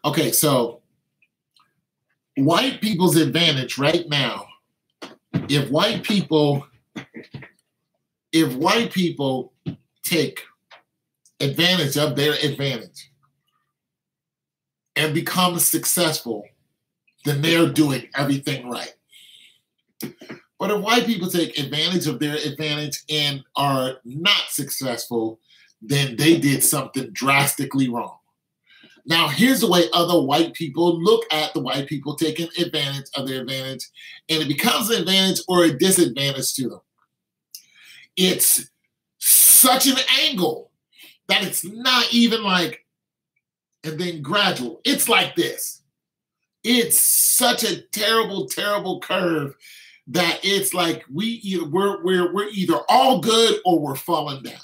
Okay, so white people's advantage right now, if white people take advantage of their advantage and become successful, then they're doing everything right. But if white people take advantage of their advantage and are not successful, then they did something drastically wrong. Now, here's the way other white people look at the white people taking advantage of their advantage, and it becomes an advantage or a disadvantage to them. It's such an angle that it's not even like, and then gradual. It's like this. It's such a terrible, terrible curve that it's like we're either all good or we're falling down.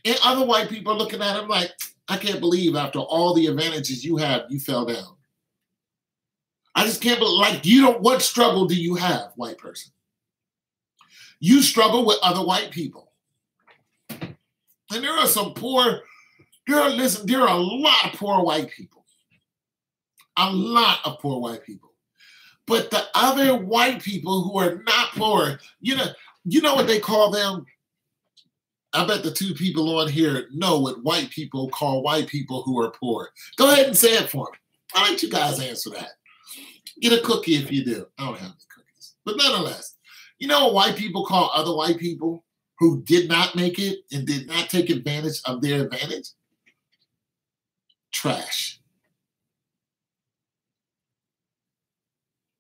And other white people are looking at him like, I can't believe after all the advantages you have, you fell down. I just can't believe, like, what struggle do you have, white person? You struggle with other white people. And there are some there are a lot of poor white people. A lot of poor white people. But the other white people who are not poor, you know what they call them? I bet the two people on here know what white people call white people who are poor. Go ahead and say it for me. I'll let you guys answer that. Get a cookie if you do. I don't have any cookies. But nonetheless, you know what white people call other white people who did not make it and did not take advantage of their advantage? Trash.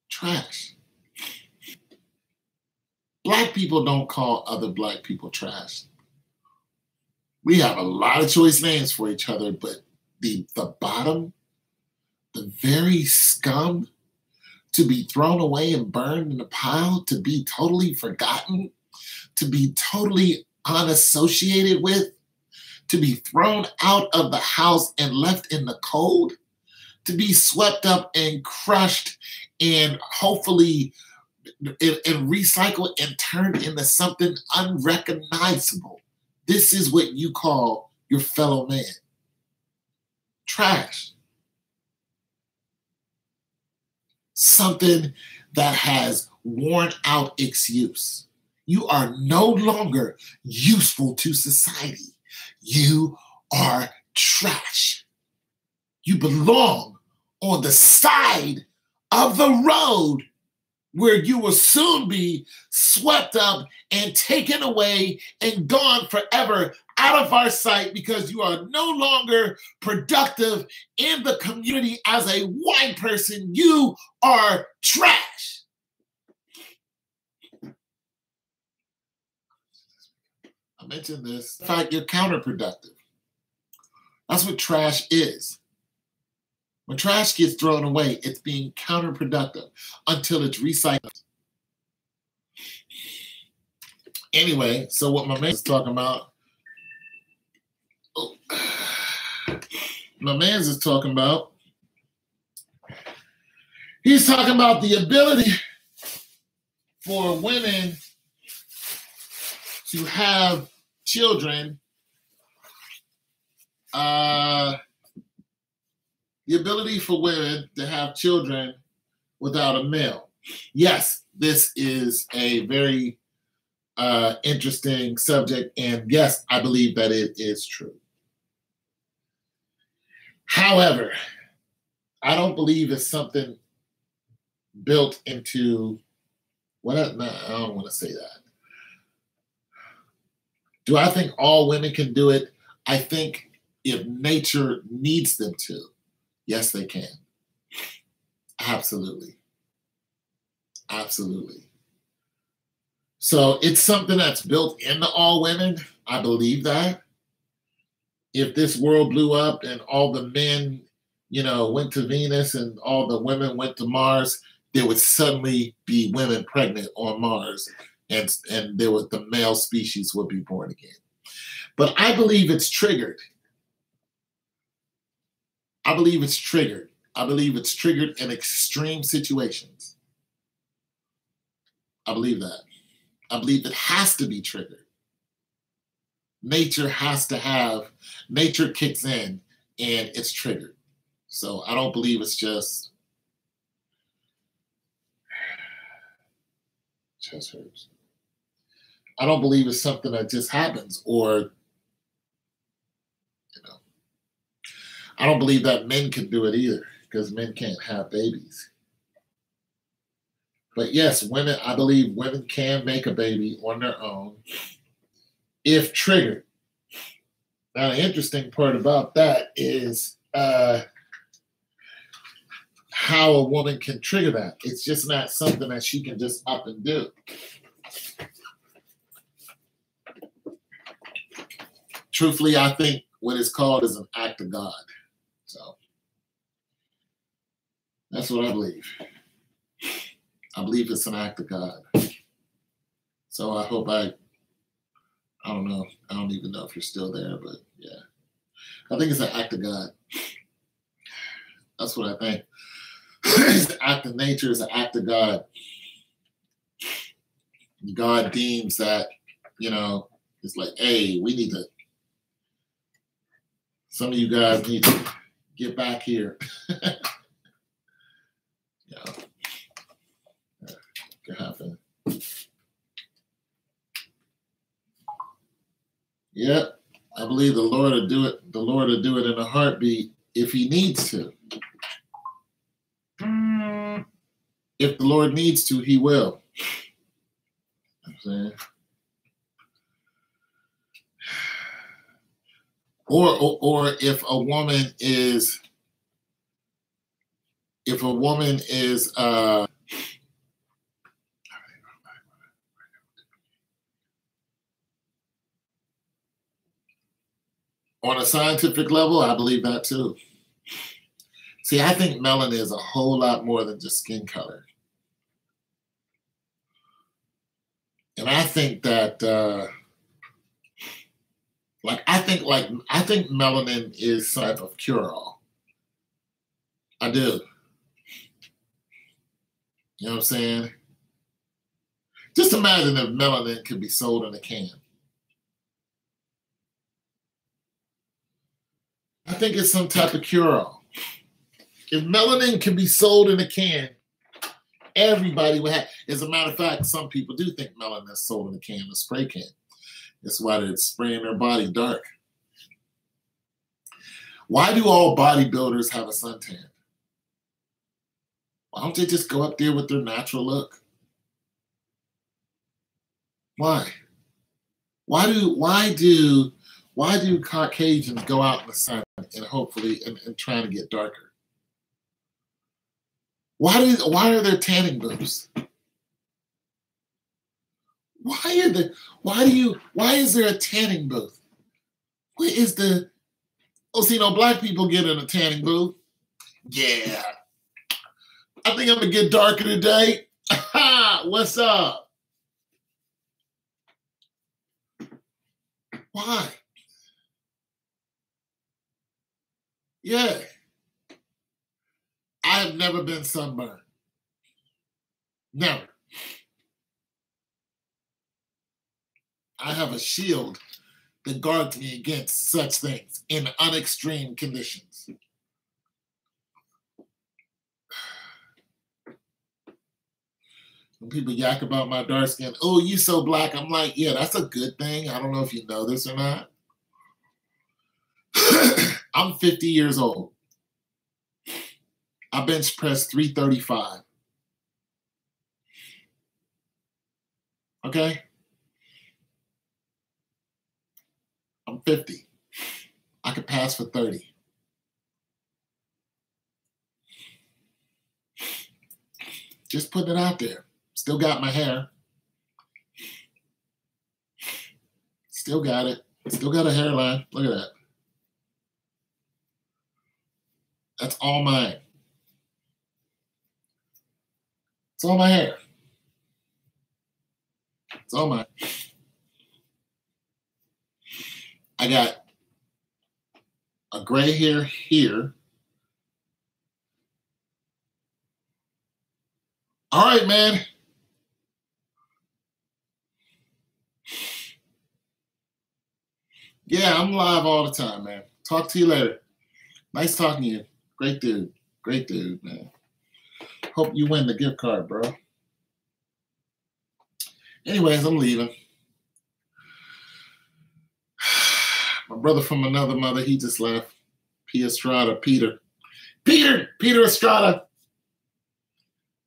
Trash. Black people don't call other black people trash. We have a lot of choice names for each other, but the bottom, the very scum, to be thrown away and burned in a pile, to be totally forgotten, to be totally unassociated with, to be thrown out of the house and left in the cold, to be swept up and crushed and hopefully and recycled and turned into something unrecognizable. This is what you call your fellow man. Trash. Something that has worn out its use. You are no longer useful to society. You are trash. You belong on the side of the road where you will soon be swept up and taken away and gone forever out of our sight because you are no longer productive in the community as a white person. You are trash. I mentioned this. In fact, you're counterproductive. That's what trash is. When trash gets thrown away, it's being counterproductive until it's recycled. Anyway, so what my man is talking about, he's talking about the ability for women to have children, the ability for women to have children without a male. Yes, this is a very interesting subject, and yes, I believe that it is true. However, I don't believe it's something built into I don't want to say that. Do I think all women can do it? I think if nature needs them to, yes, they can. Absolutely. Absolutely. So it's something that's built into all women. I believe that. If this world blew up and all the men, went to Venus and all the women went to Mars, there would suddenly be women pregnant on Mars, and the male species would be born again. But I believe it's triggered. I believe it's triggered in extreme situations. I believe that. I believe it has to be triggered. Nature kicks in and it's triggered. So I don't believe it's just chest hurts. I don't believe it's something that just happens, or I don't believe that men can do it either, because men can't have babies. But yes, I believe women can make a baby on their own if triggered. Now, the interesting part about that is how a woman can trigger that. It's just not something that she can just up and do. Truthfully, I think what it's called is an act of God. So that's what I believe. I believe it's an act of God. So I hope I don't know. I don't even know if you're still there, but yeah. I think it's an act of God. That's what I think. It's an act of nature, it's an act of God. God deems that, it's like, hey, some of you guys need to get back here. Could happen. Yeah, I believe the Lord will do it. The Lord will do it in a heartbeat if He needs to. If the Lord needs to, He will. You know what I'm saying? Or if a woman is on a scientific level, I believe that too. See, I think melanin is a whole lot more than just skin color. And I think that I think melanin is some type of cure-all. I do. You know what I'm saying? Just imagine if melanin could be sold in a can. I think it's some type of cure-all. If melanin can be sold in a can, everybody would have. As a matter of fact, some people do think melanin is sold in a can, a spray can. That's why they're spraying their body dark. Why do all bodybuilders have a suntan? Why don't they just go up there with their natural look? Why? Why do Caucasians go out in the sun and hopefully and trying to get darker? Why are there tanning booths? Why is there a tanning booth? What is the black people get in a tanning booth? Yeah. I think I'm gonna get darker today. What's up? Why? Yeah. I have never been sunburned. Never. I have a shield that guards me against such things in unextreme conditions. When people yak about my dark skin, oh, you so black. I'm like, yeah, that's a good thing. I don't know if you know this or not. I'm 50 years old. I bench press 335. Okay? I'm 50. I could pass for 30. Just putting it out there. Still got my hair. Still got it. Still got a hairline. Look at that. That's all mine. It's all my hair. It's all mine. I got a gray hair here. All right, man. Yeah, I'm live all the time, man. Talk to you later. Nice talking to you. Great dude. Great dude, man. Hope you win the gift card, bro. Anyways, I'm leaving. My brother from another mother, he just left. P. Estrada, Peter Estrada.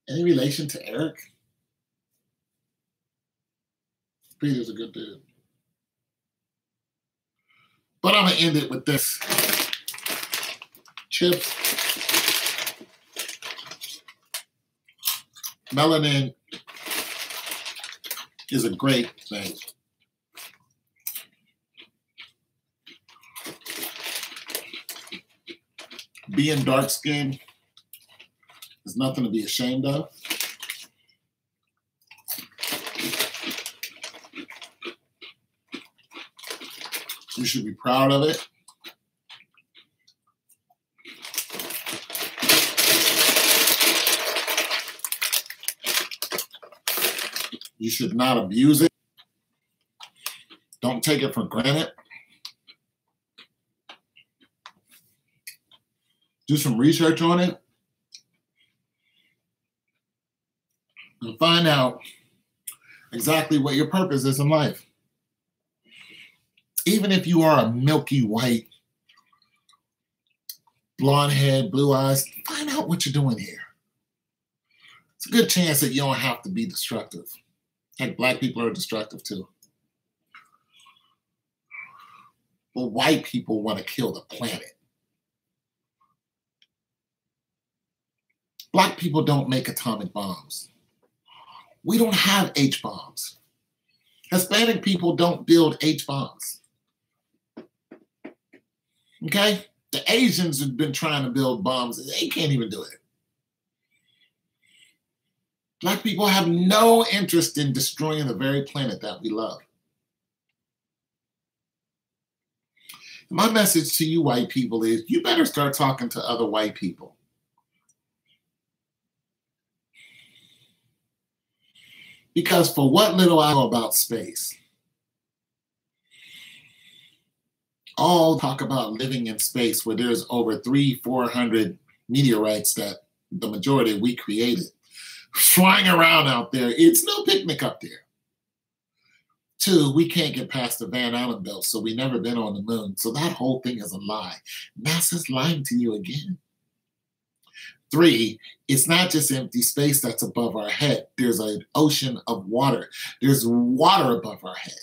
Any relation to Eric? Peter's a good dude. But I'm going to end it with this. Chips. Melanin is a great thing. Being dark-skinned is nothing to be ashamed of. You should be proud of it. You should not abuse it. Don't take it for granted. Do some research on it and find out exactly what your purpose is in life. Even if you are a milky white, blonde head, blue eyes, find out what you're doing here. It's a good chance that you don't have to be destructive. Heck, black people are destructive too. But white people want to kill the planet. Black people don't make atomic bombs. We don't have H-bombs. Hispanic people don't build H-bombs. Okay? The Asians have been trying to build bombs. They can't even do it. Black people have no interest in destroying the very planet that we love. My message to you white people is you better start talking to other white people. Because for what little I know about space, all talk about living in space where there's over 300-400 meteorites that the majority we created flying around out there. It's no picnic up there. 2, we can't get past the Van Allen belt, so we've never been on the moon. So that whole thing is a lie. NASA's lying to you again. 3, it's not just empty space that's above our head. There's an ocean of water. There's water above our head.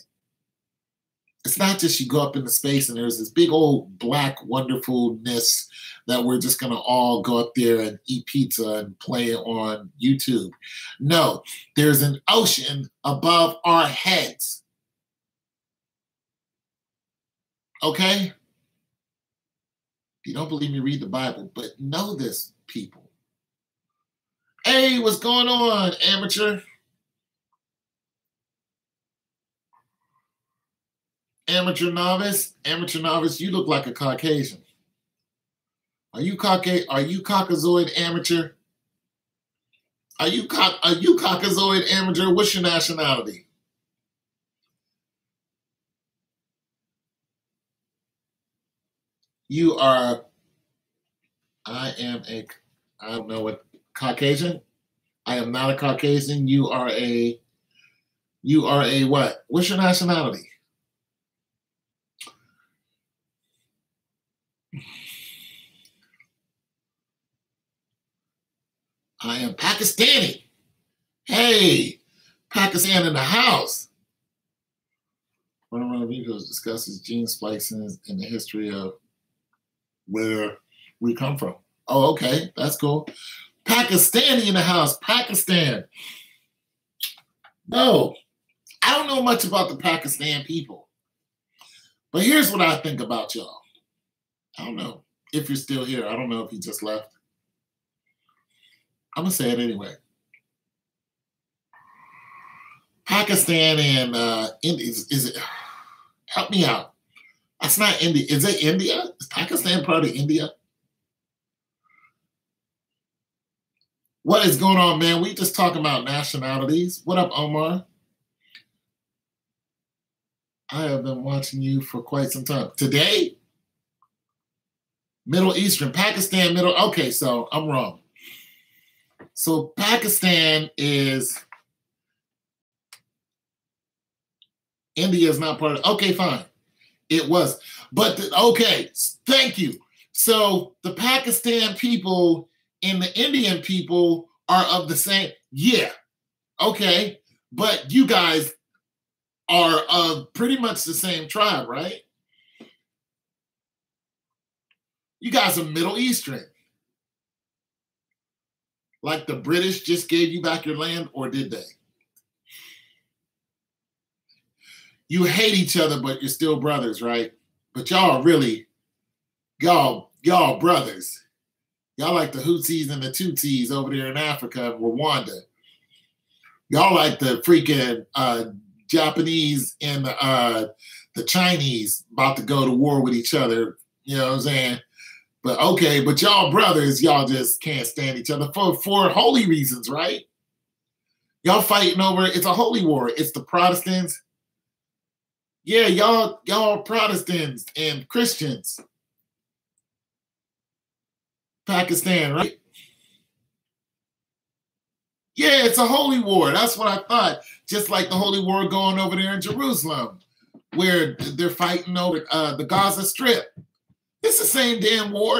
It's not just you go up into space and there's this big old black wonderfulness that we're just going to all go up there and eat pizza and play on YouTube. No, there's an ocean above our heads. Okay? If you don't believe me, read the Bible, but know this, people. Hey, what's going on, amateur? Amateur novice, you look like a Caucasian. Are you Caucasoid amateur? Are you Caucasoid amateur? What's your nationality? You are, I don't know what, Caucasian? I am not a Caucasian. You are a what? What's your nationality? I am Pakistani. Hey, Pakistan in the house. One of my videos discusses gene splicing and the history of where we come from. Oh, okay, that's cool. Pakistani in the house, Pakistan. No, I don't know much about the Pakistan people. But here's what I think about y'all. I don't know if you're still here. I don't know if you just left. I'm going to say it anyway. Pakistan and India, is it? Help me out. That's not India. Is it India? Is Pakistan part of India? What is going on, man? We just talking about nationalities. What up, Omar? I have been watching you for quite some time. Today? Middle Eastern, Pakistan, okay, so I'm wrong. So Pakistan is, India is not part of, okay, fine. It was, but, okay, thank you. So the Pakistan people and the Indian people are of the same, yeah, okay. But you guys are of pretty much the same tribe, right? You guys are Middle Eastern. Like the British just gave you back your land, or did they? You hate each other, but you're still brothers, right? But y'all really, y'all brothers. Y'all like the Houthis and the Tutsis over there in Africa, Rwanda. Y'all like the freaking Japanese and the Chinese about to go to war with each other. You know what I'm saying? But okay, but y'all brothers, y'all just can't stand each other for holy reasons, right? Y'all fighting over, it's a holy war. It's the Protestants. Yeah, y'all Protestants and Christians. Pakistan, right? Yeah, it's a holy war. That's what I thought. Just like the holy war going over there in Jerusalem, where they're fighting over the Gaza Strip. It's the same damn war.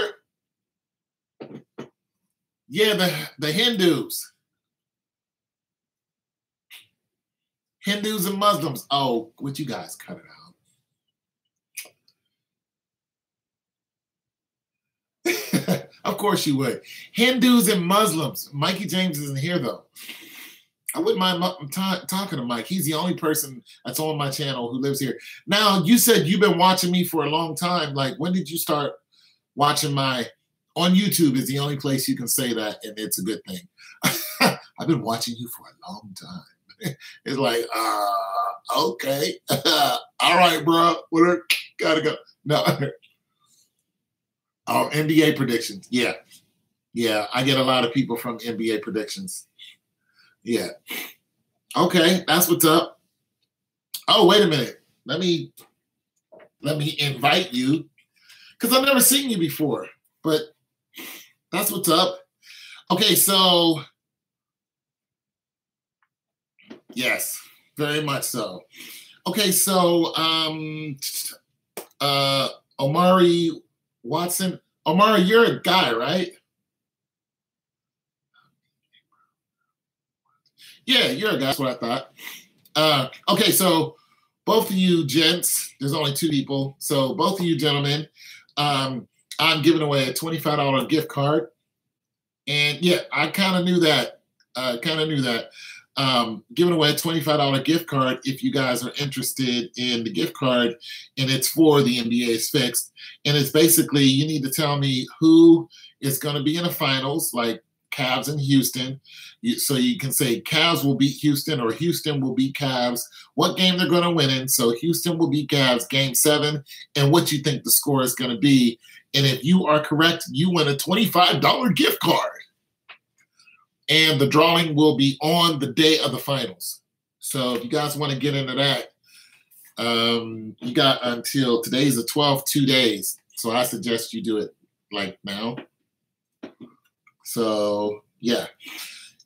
Yeah, the Hindus. Hindus and Muslims. Oh, would you guys cut it out? Of course you would. Hindus and Muslims. Mikey James isn't here, though. I wouldn't mind talking to Mike. He's the only person that's on my channel who lives here. Now, you said you've been watching me for a long time. Like, when did you start watching my... On YouTube is the only place you can say that, and it's a good thing. I've been watching you for a long time. It's like, okay. All right, bro. Gotta go. No. Oh, NBA predictions. Yeah. Yeah, I get a lot of people from NBA predictions. Yeah. Okay, that's what's up. Oh, wait a minute. Let me invite you, because I've never seen you before, but that's what's up. Okay, so yes, very much so. Okay, so Omari Watson. Omari, you're a guy, right? Yeah, you're a guy. That's what I thought. Okay, so both of you gents, there's only two people. So both of you gentlemen, I'm giving away a $25 gift card. And yeah, I kind of knew that. Giving away a $25 gift card if you guys are interested in the gift card, and it's for the NBA's Fixed. And it's basically, you need to tell me who is going to be in the finals, like Cavs and Houston. So you can say Cavs will beat Houston or Houston will beat Cavs, what game they're going to win in. So Houston will beat Cavs game 7, and what you think the score is going to be. And if you are correct, you win a $25 gift card. And the drawing will be on the day of the finals. So if you guys want to get into that, you got until today's the 12th, 2 days. So I suggest you do it like now. So yeah.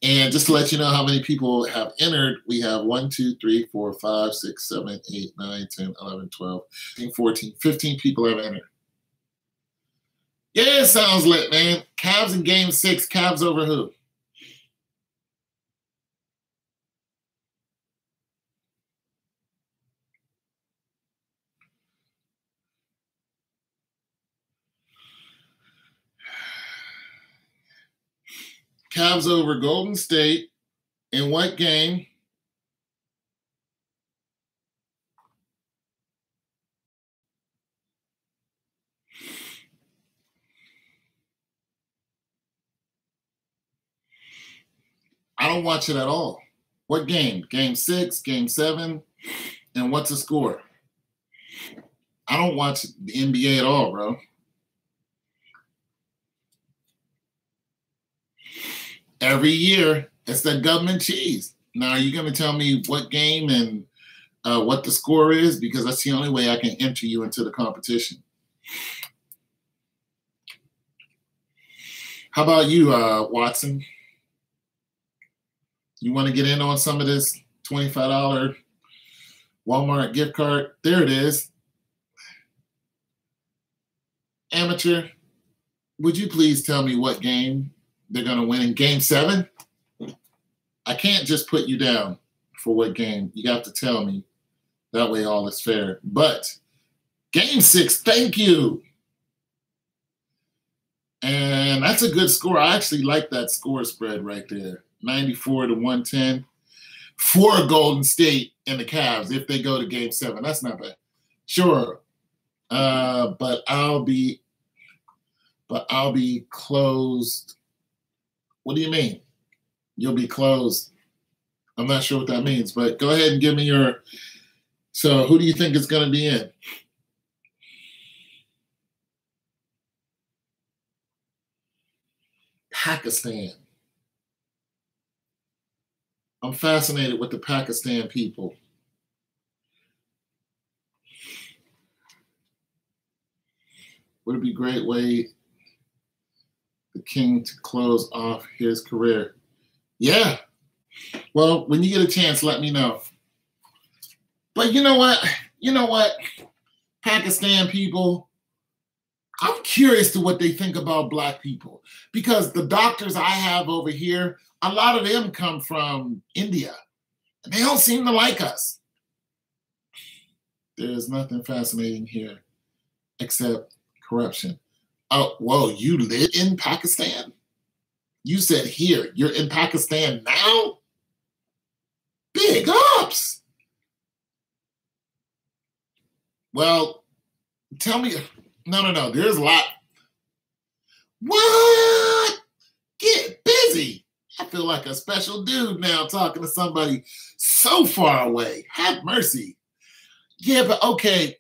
And just to let you know how many people have entered, we have 1, 2, 3, 4, 5, 6, 7, 8, 9, 10, 11, 12, 13, 14, 15 people have entered. Yeah, it sounds lit, man. Cavs in game 6. Cavs over who? Cavs over Golden State. In what game? I don't watch it at all. What game? Game 6, game 7, and what's the score? I don't watch the NBA at all, bro. Every year, it's that government cheese. Now, are you going to tell me what game and what the score is? Because that's the only way I can enter you into the competition. How about you, Watson? You want to get in on some of this $25 Walmart gift card? There it is. Amateur, would you please tell me what game they're going to win in game 7? I can't just put you down for what game. You got to tell me. That way all is fair. But game 6, thank you. And that's a good score. I actually like that score spread right there. 94 to 110 for Golden State and the Cavs if they go to game 7. That's not bad. Sure. But I'll be closed. What do you mean? You'll be closed. I'm not sure what that means, but go ahead and give me your. So who do you think is going to be in? Pakistan. I'm fascinated with the Pakistan people. Would it be a great way the king to close off his career? Yeah. Well, when you get a chance, let me know. But you know what? Pakistan people, I'm curious to what they think about Black people, because the doctors I have over here, a lot of them come from India, and they don't seem to like us. There's nothing fascinating here except corruption. Oh, whoa, you live in Pakistan? You said here. You're in Pakistan now? Big ups. Well, tell me. No. There's a lot. What? Get busy. I feel like a special dude now talking to somebody so far away. Have mercy. Yeah, but okay.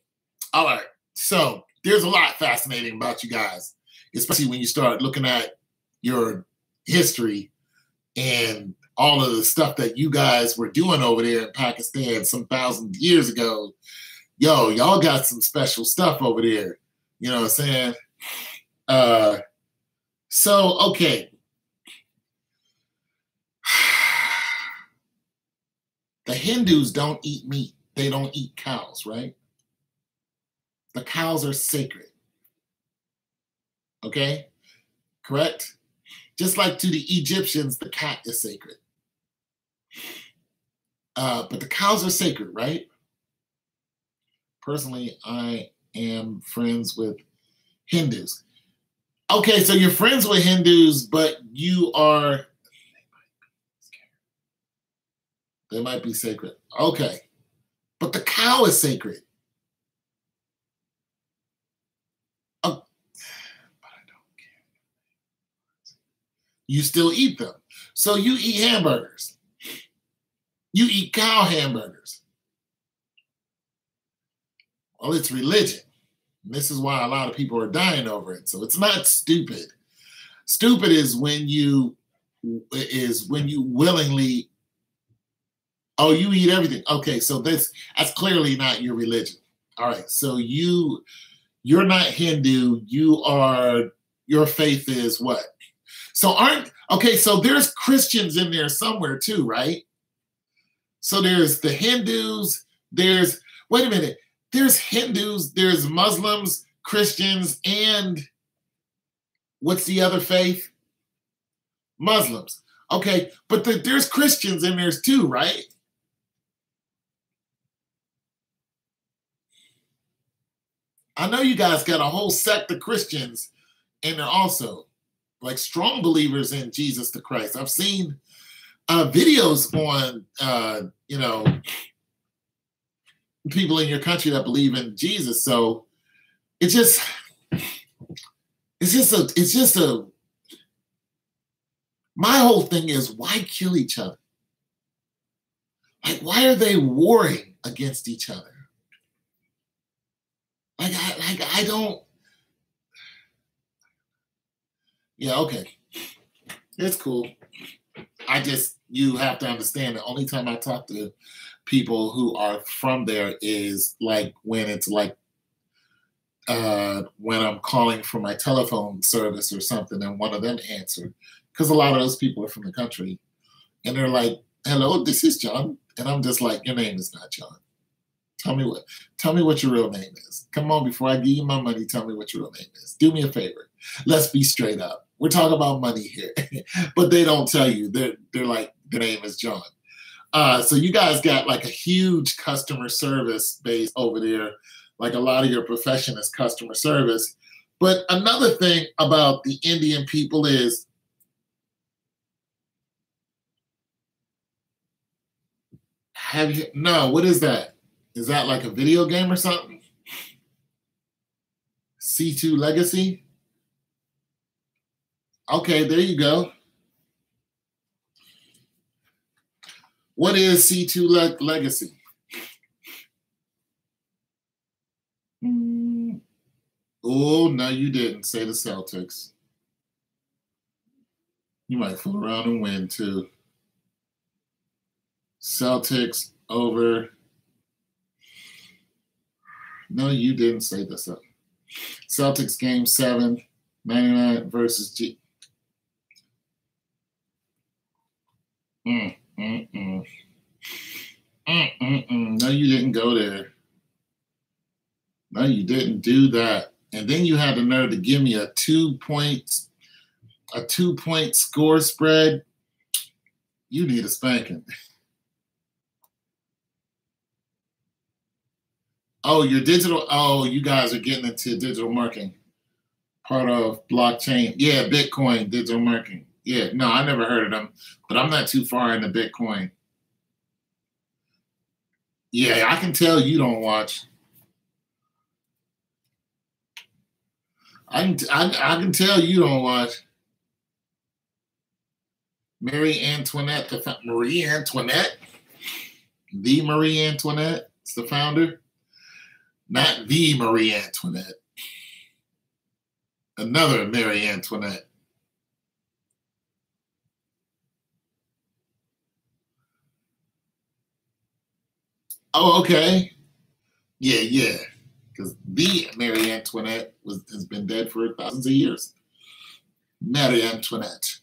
All right. So there's a lot fascinating about you guys, especially when you start looking at your history and all of the stuff that you guys were doing over there in Pakistan some 1,000 years ago. Yo, y'all got some special stuff over there. You know what I'm saying? So, okay. The Hindus don't eat meat. They don't eat cows, right? The cows are sacred. Okay? Correct? Just like to the Egyptians, the cat is sacred. But the cows are sacred, right? Personally, I am friends with Hindus. Okay, so you're friends with Hindus, but you are. They might be sacred. Okay. But the cow is sacred. Oh, but I don't care. You still eat them. So you eat hamburgers. You eat cow hamburgers. Well, it's religion. And this is why a lot of people are dying over it. So it's not stupid. Stupid is when you willingly. Oh, you eat everything. Okay, so that's clearly not your religion. All right, so you're not Hindu. Your faith is what? So so there's Christians in there somewhere too, right? So there's the Hindus. Wait a minute. There's Hindus, there's Muslims, Christians, and what's the other faith? Muslims. Okay, but there's Christians in there too, right? I know you guys got a whole sect of Christians in there also, like strong believers in Jesus the Christ. I've seen videos on, people in your country that believe in Jesus. So it's just my whole thing is, why kill each other? Like, why are they warring against each other? I don't. Yeah, okay. It's cool. You have to understand the only time I talk to people who are from there is like when it's like when I'm calling for my telephone service or something and one of them answered, because a lot of those people are from the country and they're like, hello, this is John. And I'm just like, your name is not John. Tell me what your real name is. Come on, before I give you my money, tell me what your real name is. Do me a favor. Let's be straight up. We're talking about money here. But they don't tell you. They're like, their name is John. So you guys got like a huge customer service base over there. Like a lot of your profession is customer service. But another thing about the Indian people is what is that? Is that like a video game or something? C2 Legacy? Okay, there you go. What is C2 Legacy? Oh, no, you didn't say the Celtics. You might fool around and win, too. Celtics over. No, you didn't say the Celtics. Celtics game 7, 99 versus G. No, you didn't go there. No, you didn't do that. And then you had the nerve to give me a 2-point score spread. You need a spanking. Oh, your digital. Oh, you guys are getting into digital marketing. Part of blockchain. Yeah, Bitcoin, digital marketing. Yeah, no, I never heard of them, but I'm not too far into Bitcoin. Yeah, I can tell you don't watch. I can tell you don't watch. Marie Antoinette, Marie Antoinette, the Marie Antoinette is the founder, not the Marie Antoinette, another Marie Antoinette. Oh, okay. Yeah. Because the Marie Antoinette has been dead for thousands of years. Marie Antoinette.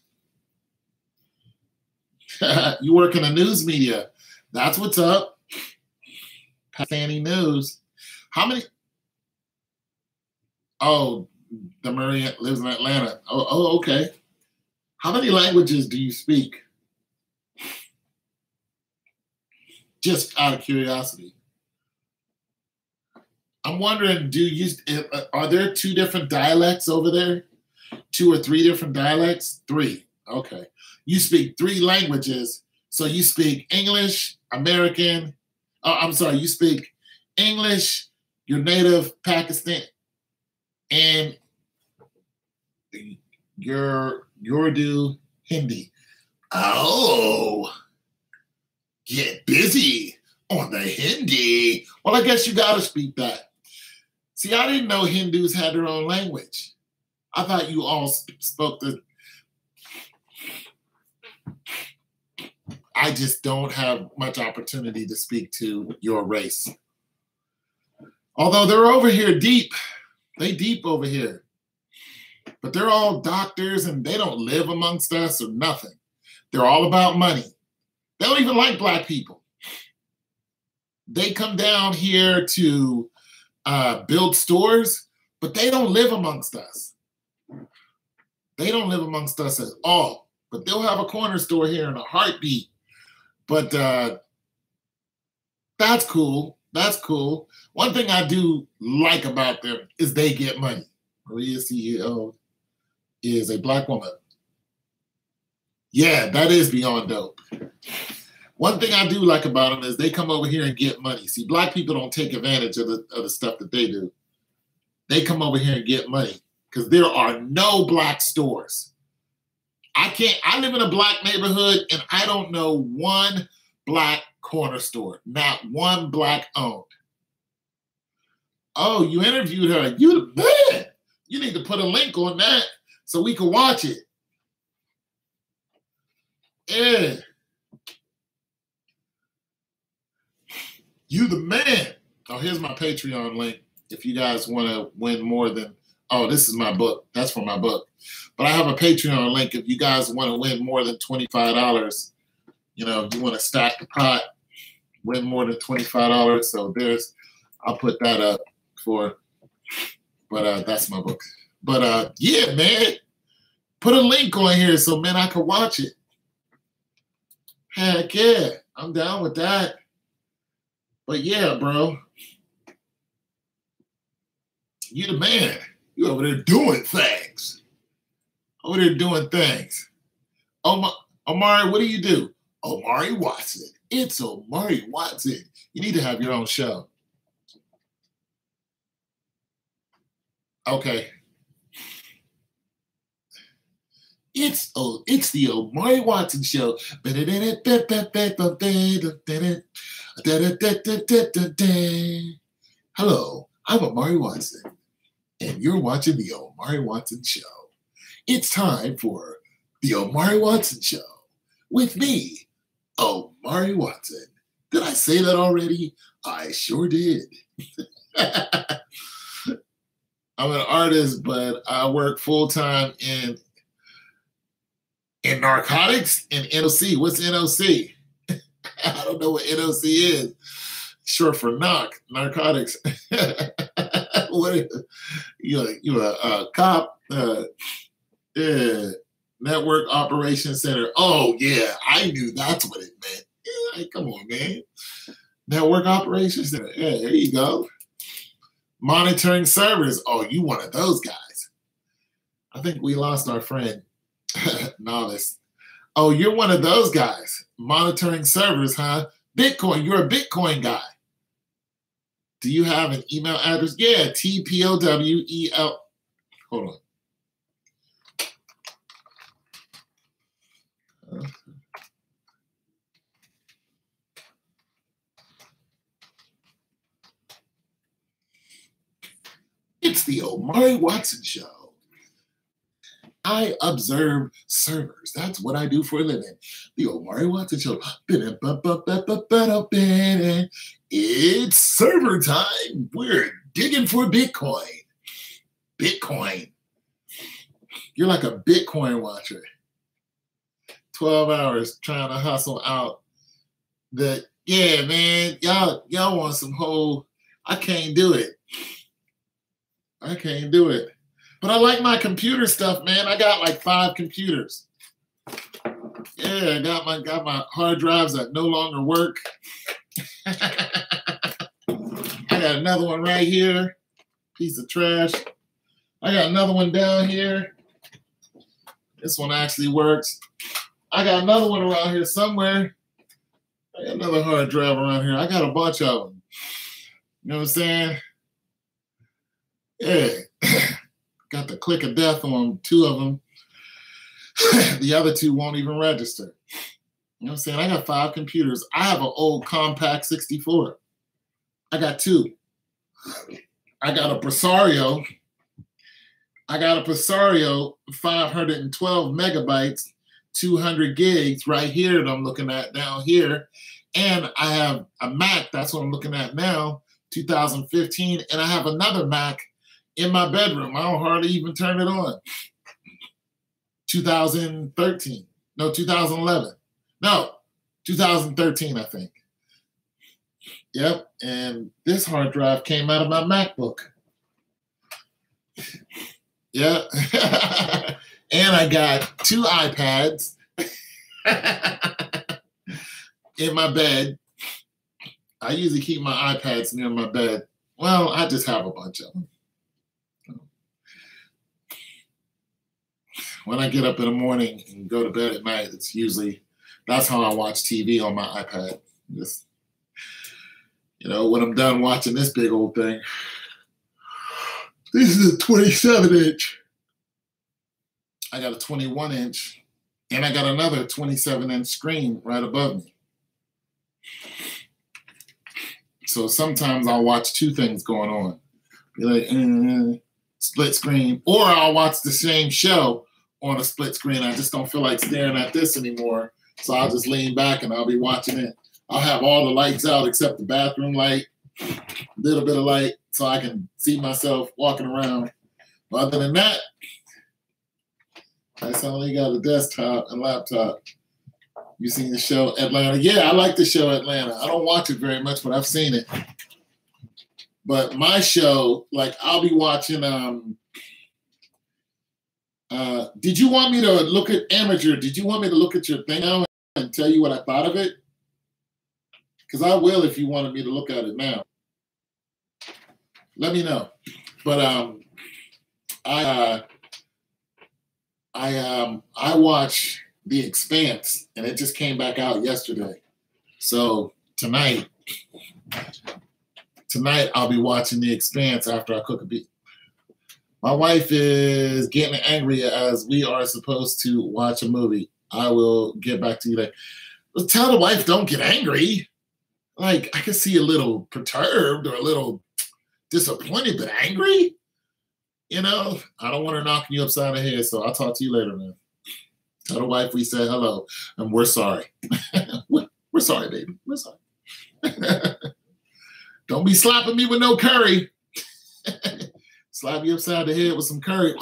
You work in the news media. That's what's up. Pakistani news. How many? Oh, the Marie lives in Atlanta. Oh, okay. How many languages do you speak? Just out of curiosity. I'm wondering, are there 2 different dialects over there? 2 or 3 different dialects? 3. Okay. You speak 3 languages. So you speak English, American. Oh, I'm sorry. You speak English, your native Pakistan, and your Urdu, Hindi. Oh, get busy on the Hindi. Well, I guess you got to speak that. See, I didn't know Hindus had their own language. I thought you all spoke the. I just don't have much opportunity to speak to your race. Although they're over here deep. They deep over here. But they're all doctors and they don't live amongst us or nothing. They're all about money. They don't even like black people. They come down here to build stores, but they don't live amongst us. They don't live amongst us at all. But they'll have a corner store here in a heartbeat. But that's cool. That's cool. One thing I do like about them is they get money. Maria CEO is a black woman. Yeah, that is beyond dope. One thing I do like about them is they come over here and get money. See, black people don't take advantage of the stuff that they do. They come over here and get money because there are no black stores. I live in a black neighborhood and I don't know one black corner store, not one black owned. Oh, you interviewed her. You the man. You need to put a link on that so we can watch it. Yeah. You the man. Oh, here's my Patreon link. If you guys want to win more than, oh, this is my book. That's for my book. But I have a Patreon link if you guys want to win more than $25. You know, if you want to stack the pot, win more than $25. So I'll put that up for, but that's my book. But yeah, man, put a link on here so, man, I can watch it. Heck yeah, I'm down with that. But yeah, bro, you the man. You over there doing things. Over there doing things. Omari, what do you do? Omari Watson. It's Omari Watson. You need to have your own show. Okay. It's the Omari Watson Show. Hello, I'm Omari Watson, and you're watching the Omari Watson Show. It's time for the Omari Watson Show with me, Omari Watson. Did I say that already? I sure did. I'm an artist, but I work full-time in narcotics and NOC. What's NOC? I don't know what NOC is. Short for narcotics. What? You a cop? Yeah, Network Operations Center. Oh yeah, I knew that's what it meant. Yeah, come on, man. Network Operations Center. Yeah, there you go. Monitoring servers. Oh, you one of those guys. I think we lost our friend. Novice. Oh, you're one of those guys. Monitoring servers, huh? Bitcoin. You're a Bitcoin guy. Do you have an email address? Yeah, TPOWEL. Hold on. It's the Omari Watson Show. I observe servers. That's what I do for a living. The Omari Watson Show. It's server time. We're digging for Bitcoin. Bitcoin. You're like a Bitcoin watcher. 12 hours trying to hustle out that, yeah, man, y'all want some whole, I can't do it. I can't do it. But I like my computer stuff, man. I got like 5 computers. Yeah, I got my hard drives that no longer work. I got another one right here. Piece of trash. I got another one down here. This one actually works. I got another one around here somewhere. I got another hard drive around here. I got a bunch of them. You know what I'm saying? Yeah. Got the click of death on 2 of them. The other 2 won't even register. You know what I'm saying? I got 5 computers. I have an old compact 64. I got 2. I got a Presario. 512 megabytes, 200 gigs right here that I'm looking at down here. And I have a Mac, that's what I'm looking at now, 2015. And I have another Mac in my bedroom. I don't hardly even turn it on. 2013. No, 2011. No, 2013, I think. Yep. And this hard drive came out of my MacBook. Yeah. And I got 2 iPads in my bed. I usually keep my iPads near my bed. Well, I just have a bunch of them. When I get up in the morning and go to bed at night, that's how I watch TV on my iPad. Just, when I'm done watching this big old thing. This is a 27-inch. I got a 21-inch, and I got another 27-inch screen right above me. So sometimes I'll watch 2 things going on. Be like, split screen, or I'll watch the same show on a split screen. I just don't feel like staring at this anymore. So I'll just lean back and I'll be watching it. I'll have all the lights out except the bathroom light, a little bit of light so I can see myself walking around. But other than that, I only got a desktop and laptop. You seen the show Atlanta? Yeah, I like the show Atlanta. I don't watch it very much, but I've seen it. But my show, like I'll be watching, did you want me to look at Amateur? Did you want me to look at your thing now and tell you what I thought of it? Because I will if you wanted me to look at it now. Let me know. But I watched The Expanse, and it just came back out yesterday. So tonight I'll be watching The Expanse after I cook a beef. My wife is getting angry as we are supposed to watch a movie. I will get back to you later. Tell the wife don't get angry. Like, I can see a little perturbed or a little disappointed, but angry. You know, I don't want her knocking you upside the head, so I'll talk to you later, man. Tell the wife we said hello, and we're sorry. We're sorry, baby. We're sorry. Don't be slapping me with no curry. Slap you upside the head with some curry.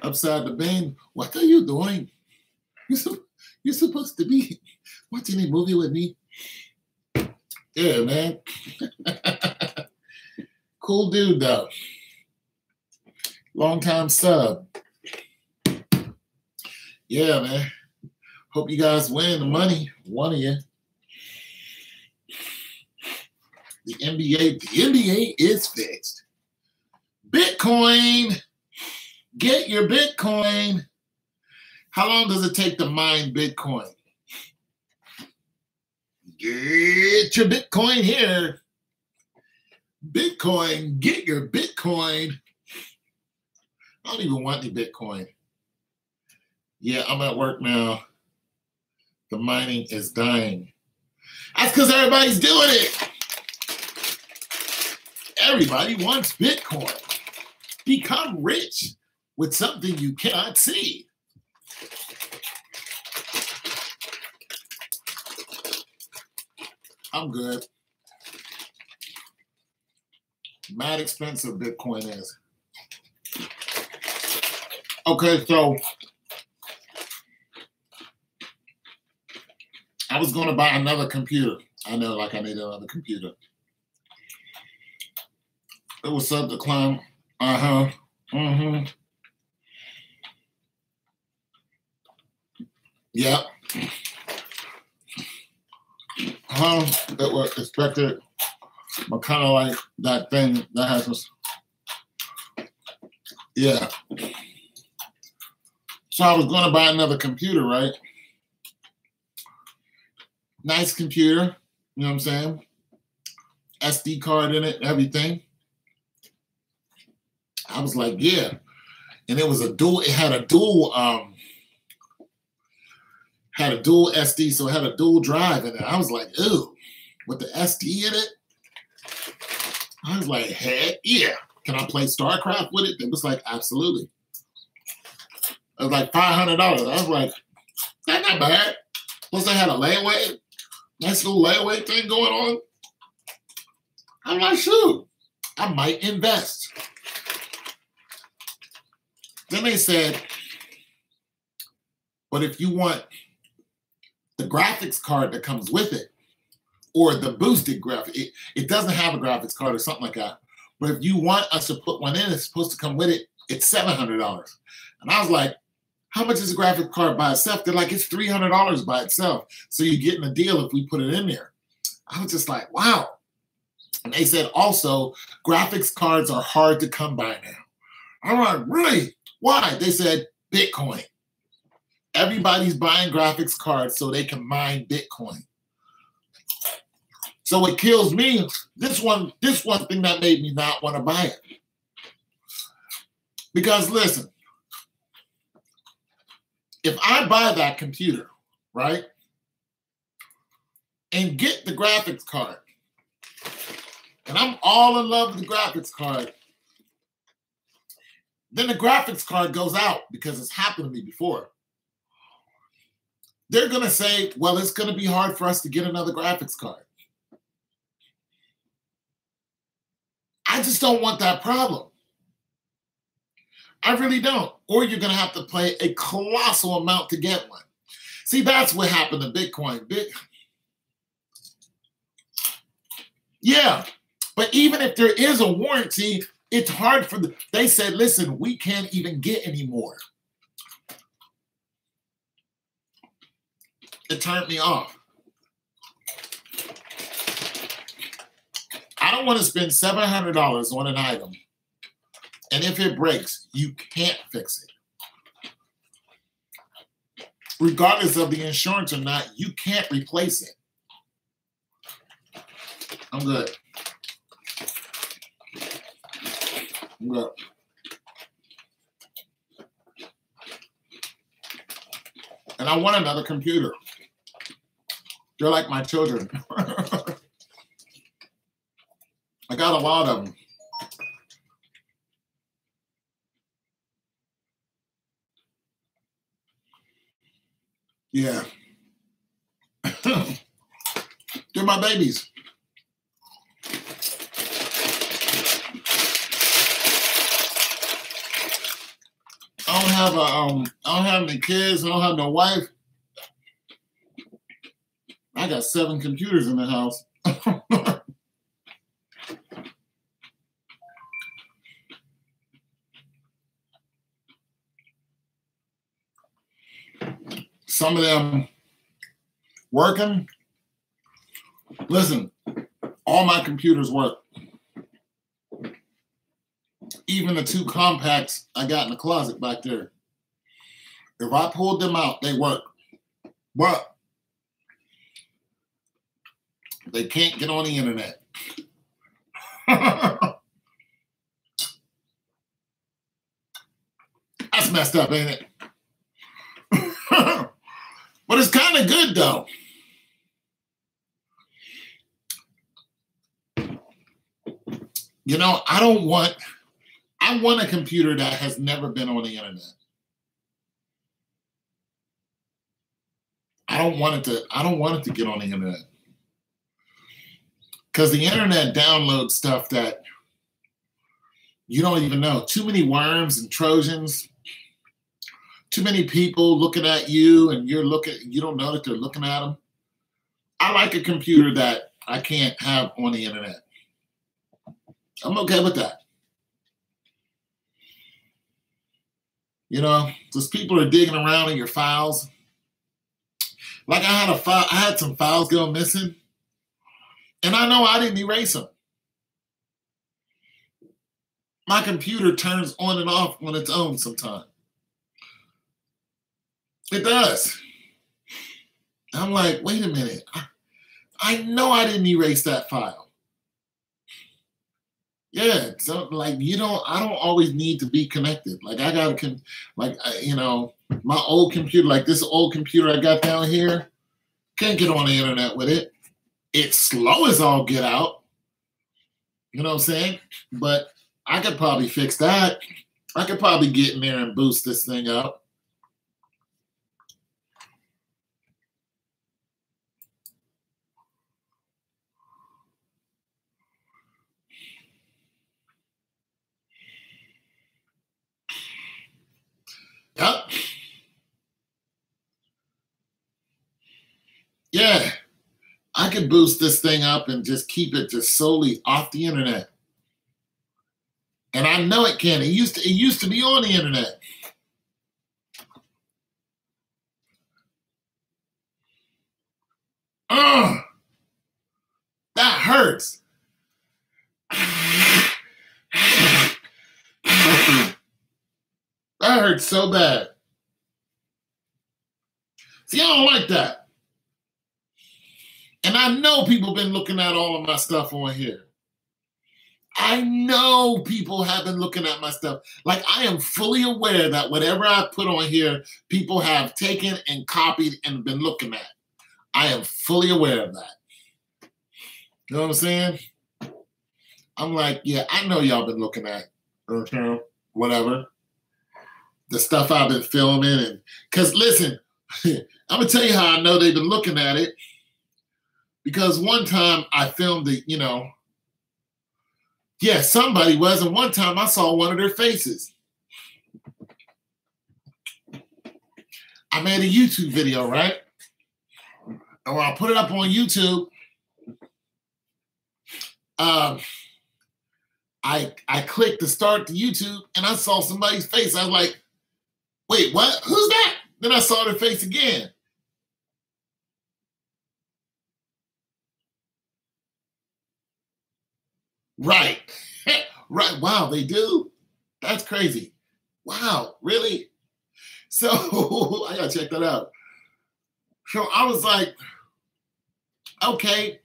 Upside the bend. What are you doing? You're supposed to be watching a movie with me. Yeah, man. Cool dude, though. Long time sub. Yeah, man. Hope you guys win the money. One of you. The NBA is fixed. Bitcoin. Get your Bitcoin. How long does it take to mine Bitcoin? Get your Bitcoin here. Bitcoin, get your Bitcoin. I don't even want any Bitcoin. Yeah, I'm at work now. The mining is dying. That's because everybody's doing it. Everybody wants Bitcoin. Become rich with something you cannot see. I'm good. Mad expensive Bitcoin is. Okay, so I was going to buy another computer. I know, like I need another computer. It was sub decline. Yep. That was expected, but kind of like that thing that happens. Yeah. So I was going to buy another computer, right? Nice computer, you know what I'm saying? SD card in it, everything. I was like, yeah. And it was it had a dual SD, so it had a dual drive in it. I was like, ooh, with the SD in it? I was like, heck yeah. Can I play StarCraft with it? It was like, absolutely. It was like $500. I was like, that's not bad. Plus I had a layaway. Nice little layaway thing going on. I'm like, shoot, I might invest. Then they said, but if you want the graphics card that comes with it, or the boosted graphic, it doesn't have a graphics card or something like that. But if you want us to put one in, it's supposed to come with it, it's $700. And I was like, how much is a graphics card by itself? They're like, it's $300 by itself. So you're getting a deal if we put it in there. I was just like, wow. And they said also, graphics cards are hard to come by now. I'm like, really? Why? They said, Bitcoin. Everybody's buying graphics cards so they can mine Bitcoin. So it kills me. This one thing that made me not want to buy it. Because listen, if I buy that computer, right, and get the graphics card, and I'm all in love with the graphics card, then the graphics card goes out because it's happened to me before. They're going to say, well, it's going to be hard for us to get another graphics card. I just don't want that problem. I really don't. Or you're going to have to pay a colossal amount to get one. See, that's what happened to Bitcoin. Yeah, but even if there is a warranty, it's hard for they said, listen, we can't even get any more. It turned me off. I don't want to spend $700 on an item, and if it breaks, you can't fix it. Regardless of the insurance or not, you can't replace it. I'm good. I'm good. And I want another computer. They're like my children. I got a lot of them. Yeah. They're my babies. I don't have any kids. I don't have no wife. I got 7 computers in the house. Some of them working. Listen, all my computers work. Even the 2 compacts I got in the closet back there. If I pulled them out, they work. But they can't get on the internet. That's messed up, ain't it? But it's kind of good, though. You know, I want a computer that has never been on the internet. I don't want it to get on the internet. Because the internet downloads stuff that you don't even know. Too many worms and Trojans. Too many people looking at you, and you don't know that they're looking at them. I like a computer that I can't have on the internet. I'm okay with that. You know, because people are digging around in your files. Like I had some files go missing, and I know I didn't erase them. My computer turns on and off on its own sometimes. It does. I'm like, wait a minute. I know I didn't erase that file. Yeah, so like I don't always need to be connected. Like I got my old computer, like this old computer I got down here, can't get on the internet with it. It's slow as all get out. You know what I'm saying? But I could probably fix that. I could probably get in there and boost this thing up. Yep. Yeah. I could boost this thing up and just keep it just solely off the internet. And I know it can. It used to be on the internet. Ugh. That hurts. That hurts so bad. See, I don't like that. And I know people been looking at all of my stuff on here. I know people have been looking at my stuff. Like, I am fully aware that whatever I put on here, people have taken and copied and been looking at. I am fully aware of that. You know what I'm saying? I'm like, yeah, I know y'all been looking at whatever. The stuff I've been filming. And because, listen, I'm going to tell you how I know they've been looking at it. Because one time I filmed it, yeah, somebody was. And one time I saw one of their faces. I made a YouTube video, right? And when I put it up on YouTube, I clicked to start the YouTube and I saw somebody's face. I was like, wait, what? Who's that? Then I saw their face again. Right. Right. Wow, they do? That's crazy. Wow, really? So I gotta check that out. So I was like, okay,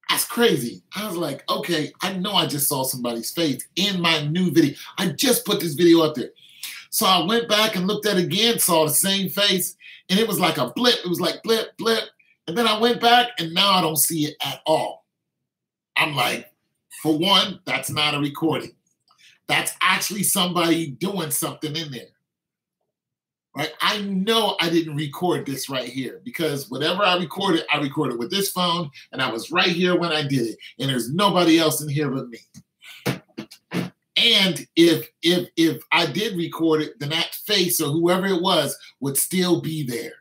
that's crazy. I was like, okay, I know I just saw somebody's face in my new video. I just put this video up there. So I went back and looked at it again, saw the same face, and it was like a blip. It was like blip, blip. And then I went back, and now I don't see it at all. I'm like, for one, that's not a recording. That's actually somebody doing something in there. Right? I know I didn't record this right here because whatever I recorded with this phone, and I was right here when I did it. And there's nobody else in here but me. And if I did record it, then that face or whoever it was would still be there.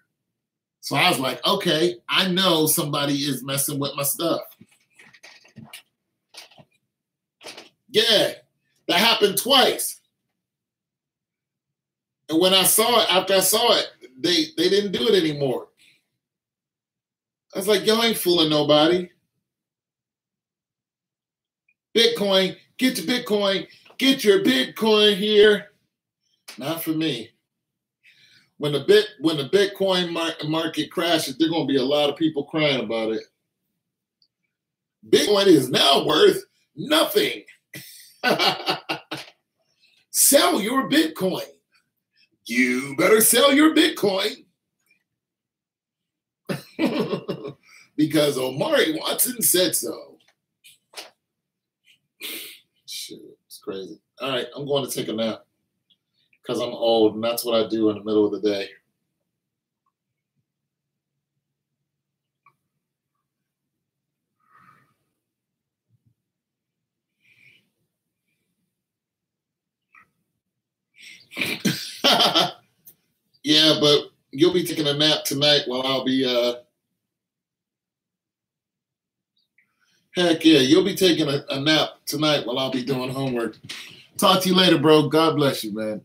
So I was like, okay, I know somebody is messing with my stuff. Yeah, that happened twice. And when I saw it, after I saw it, they didn't do it anymore. I was like, y'all ain't fooling nobody. Bitcoin, get your Bitcoin, get your Bitcoin here. Not for me. When the Bitcoin market crashes, there's gonna be a lot of people crying about it. Bitcoin is now worth nothing. Sell your Bitcoin. You better sell your Bitcoin. Because Omari Watson said so. Shit, it's crazy. All right, I'm going to take a nap because I'm old, and that's what I do in the middle of the day. Yeah, but you'll be taking a nap tonight while I'll be heck yeah, you'll be taking a nap tonight while I'll be doing homework. Talk to you later, bro. God bless you, man.